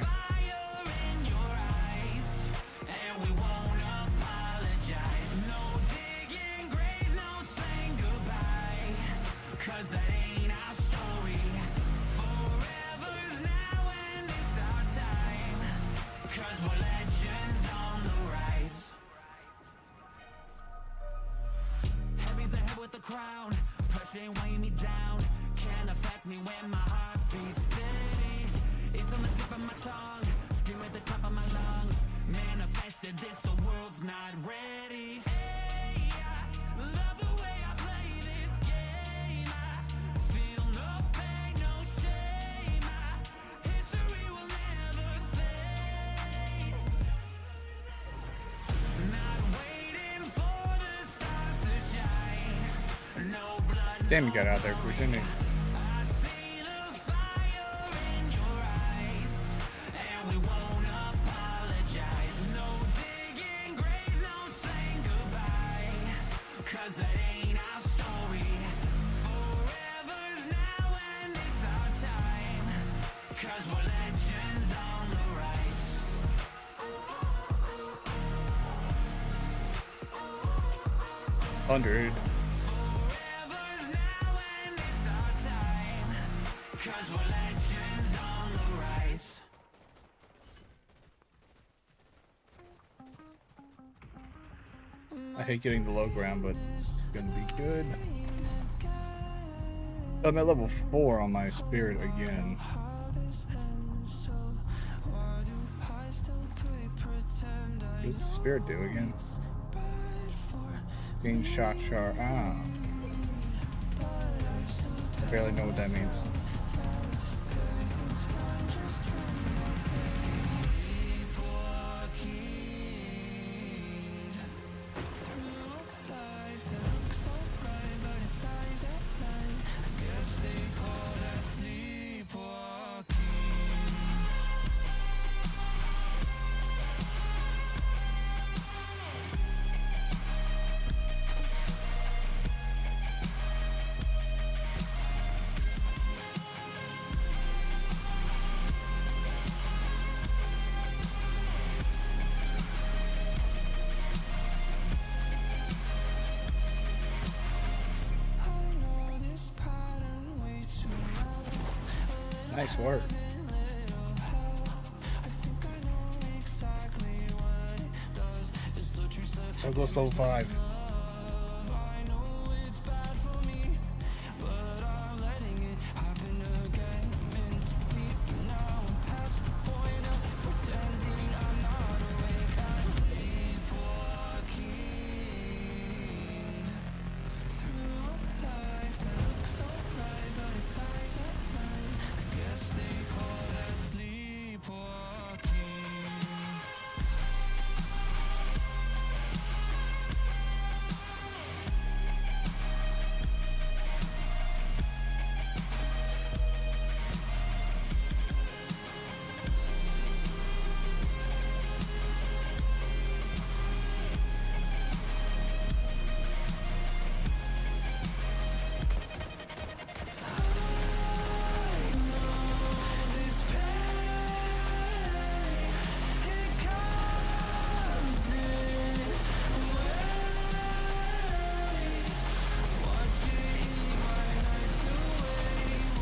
Crown, pressure weighing me down, can't affect me when my heart beats steady. It's on the tip of my tongue, scream at the top of my lungs. Manifested this, the world's not ready. Hey, I love the way I play this game. I feel no pain, no shame. My history will never fade. Not waiting for the stars to shine. No blood. Damn, you got out there quick, didn't you? I see the fire in your eyes, and we won't apologize. No digging graves, no saying goodbye, 'cause that ain't our story. Forever's now and it's our time, 'cause we're legends on the rise. 100. Forever's now and it's our time, 'cause we're legends on the rise. I hate getting the low ground, but it's gonna be good. I'm at level 4 on my spirit again. What does the spirit do again? Gain shock shard. Ah. I barely know what that means. Nice work. So close to level 5.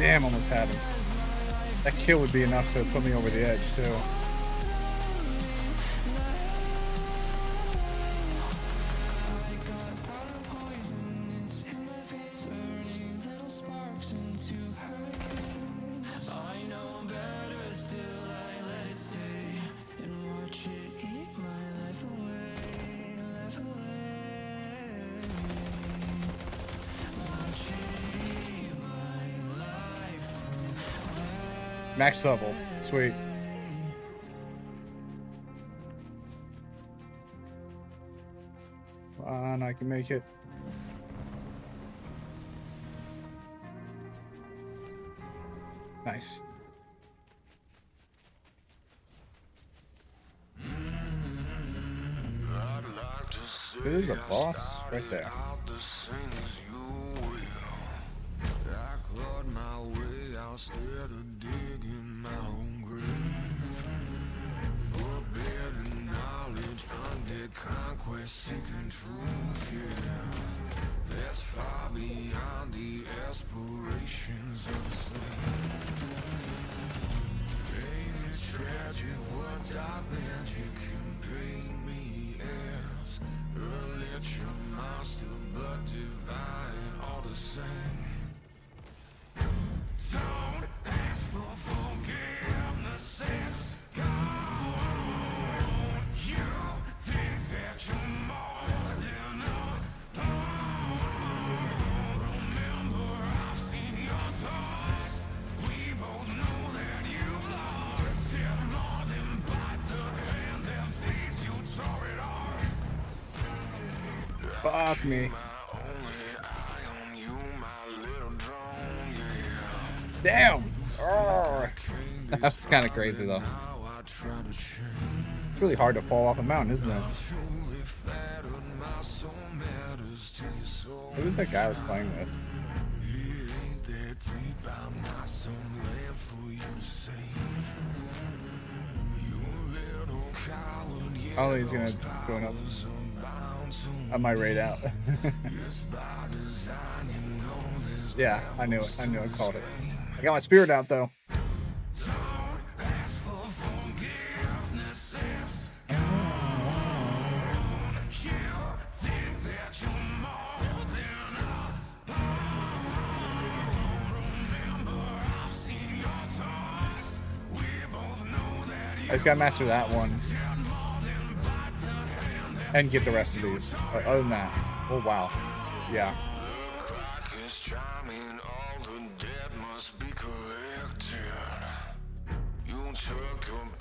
Damn, almost had him. That kill would be enough to put me over the edge, too. Max level. Sweet. Come on, I can make it. Nice. There's a boss right there. I clawed my way out instead of digging my own grave. Forbidden knowledge, undead conquest, seeking truth, yeah. That's far beyond the aspirations of a slave. Ain't it tragic what dark magic can paint me as? A literal monster, but divine, all the same. Don't ask for forgiveness, it's gone. You think that you're more than a pawn. Remember, I've seen your thoughts. We both know that you've lost. Did more than bite the hand that feeds you, tore it off. Fuck me. Damn! Oh. That's kind of crazy, though. It's really hard to fall off a mountain, isn't it? Who was that guy I was playing with? Oh, he's gonna join up. I might raid out. Yeah, I knew it. I knew I called it. I got my spirit out, though. I just gotta master that one and get the rest of these. Other than that, oh wow, yeah.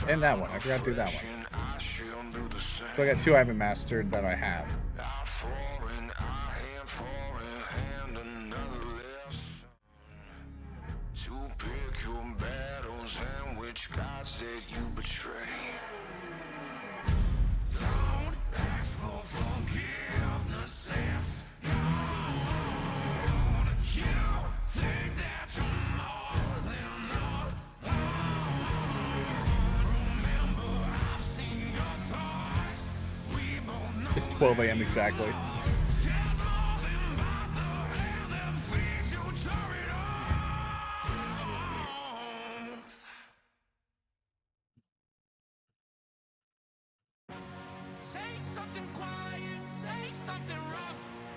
And that one, I forgot to do that one. So I got two I haven't mastered that I have. Gods that you betray. Don't ask for forgiveness, it's gone. You think that you're more than a pawn. Remember, I've seen your thoughts. We both know It's 12 a.m. exactly. Say something quiet, say something rough.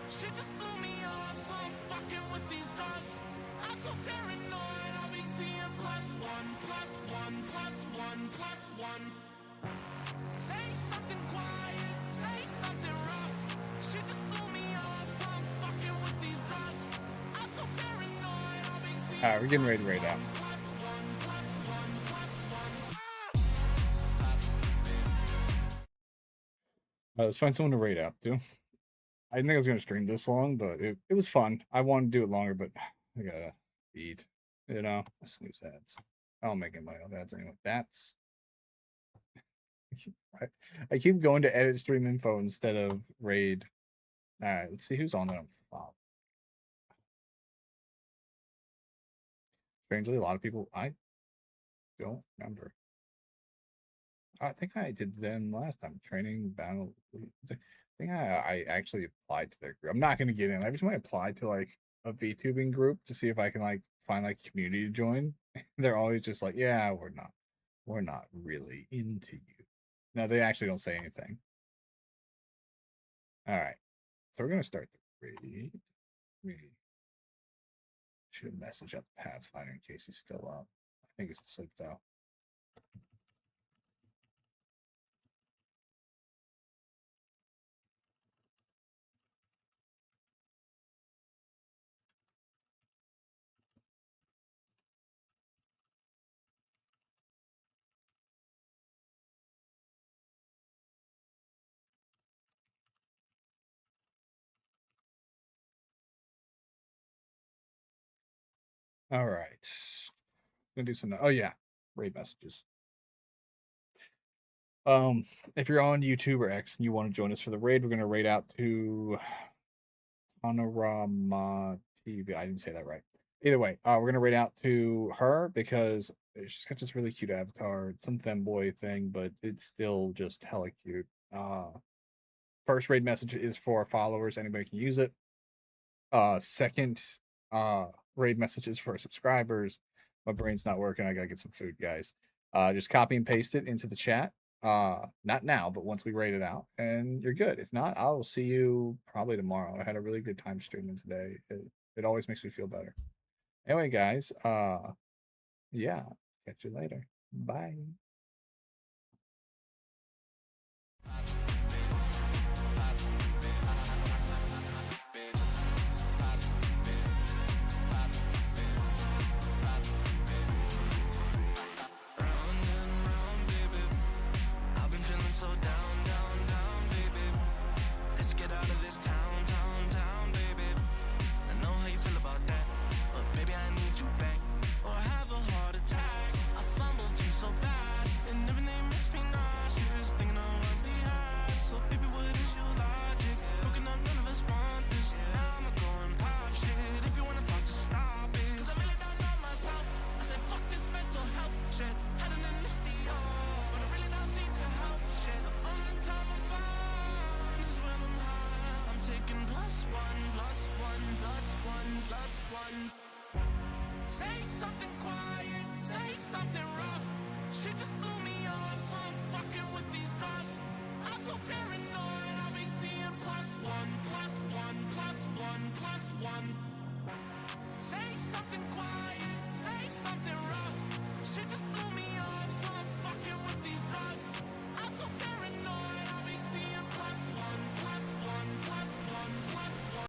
Shit just blew me off, so I'm fucking with these drugs. I'm too paranoid, I'll be seeing +1, +1, +1, +1. Say something quiet, say something rough. Shit just blew me off, so I'm fucking with these drugs. I'm too paranoid, I'll be seeing Alright, we're getting ready to raid out. Let's find someone to raid out too. I didn't think I was gonna stream this long, but it was fun. I wanted to do it longer, but I gotta eat. You know, snooze ads. I don't make any money off ads anyway. That's I keep going to edit stream info instead of raid. Alright, let's see who's on there. Wow. Strangely, a lot of people I don't remember. I think I did them last time. Training battle. I think I actually applied to their group. I'm not gonna get in. Every time I apply to like a VTubing group to see if I can like find like community to join, they're always just like, yeah, we're not really into you. No, they actually don't say anything. All right, so we're gonna start the raid. We should message up Pathfinder in case he's still up. I think he's asleep though. All right, gonna do some. Oh yeah, raid messages. If you're on YouTube or X and you want to join us for the raid, we're gonna raid out to Panorama TV. I didn't say that right. Either way, we're gonna raid out to her because she's got this really cute avatar. It's some femboy thing, but it's still just hella cute. First raid message is for followers. Anybody can use it. Second, raid messages for subscribers. My brain's not working. I gotta get some food, guys. Just copy and paste it into the chat. Not now, but once we raid it out, and you're good. If not, I'll see you probably tomorrow. I had a really good time streaming today. It always makes me feel better. Anyway, guys, yeah, catch you later. Bye. I've been feeling so down, down, down, baby. Let's get out of this town, town, town, baby. I know how you feel about that, but baby, I need you back, or I have a heart attack. I fumbled you so bad, and everything makes me nauseous, thinking of what we had. So baby, what is your logic? Broken up, none of us want this. Now I'm going pop shit. If you wanna talk, just stop it. 'Cause I really don't know myself. I said fuck this mental health shit. Had an anesthesia, but I really don't seem to help shit. The only time I'm fine is when I'm high. I'm taking +1, +1, +1, +1. Say something quiet, say something rough. She just blew me off, so I'm fucking with these drugs. I'm so paranoid, I'll be seeing +1, +1, +1, +1. Say something quiet, say something rough. She just blew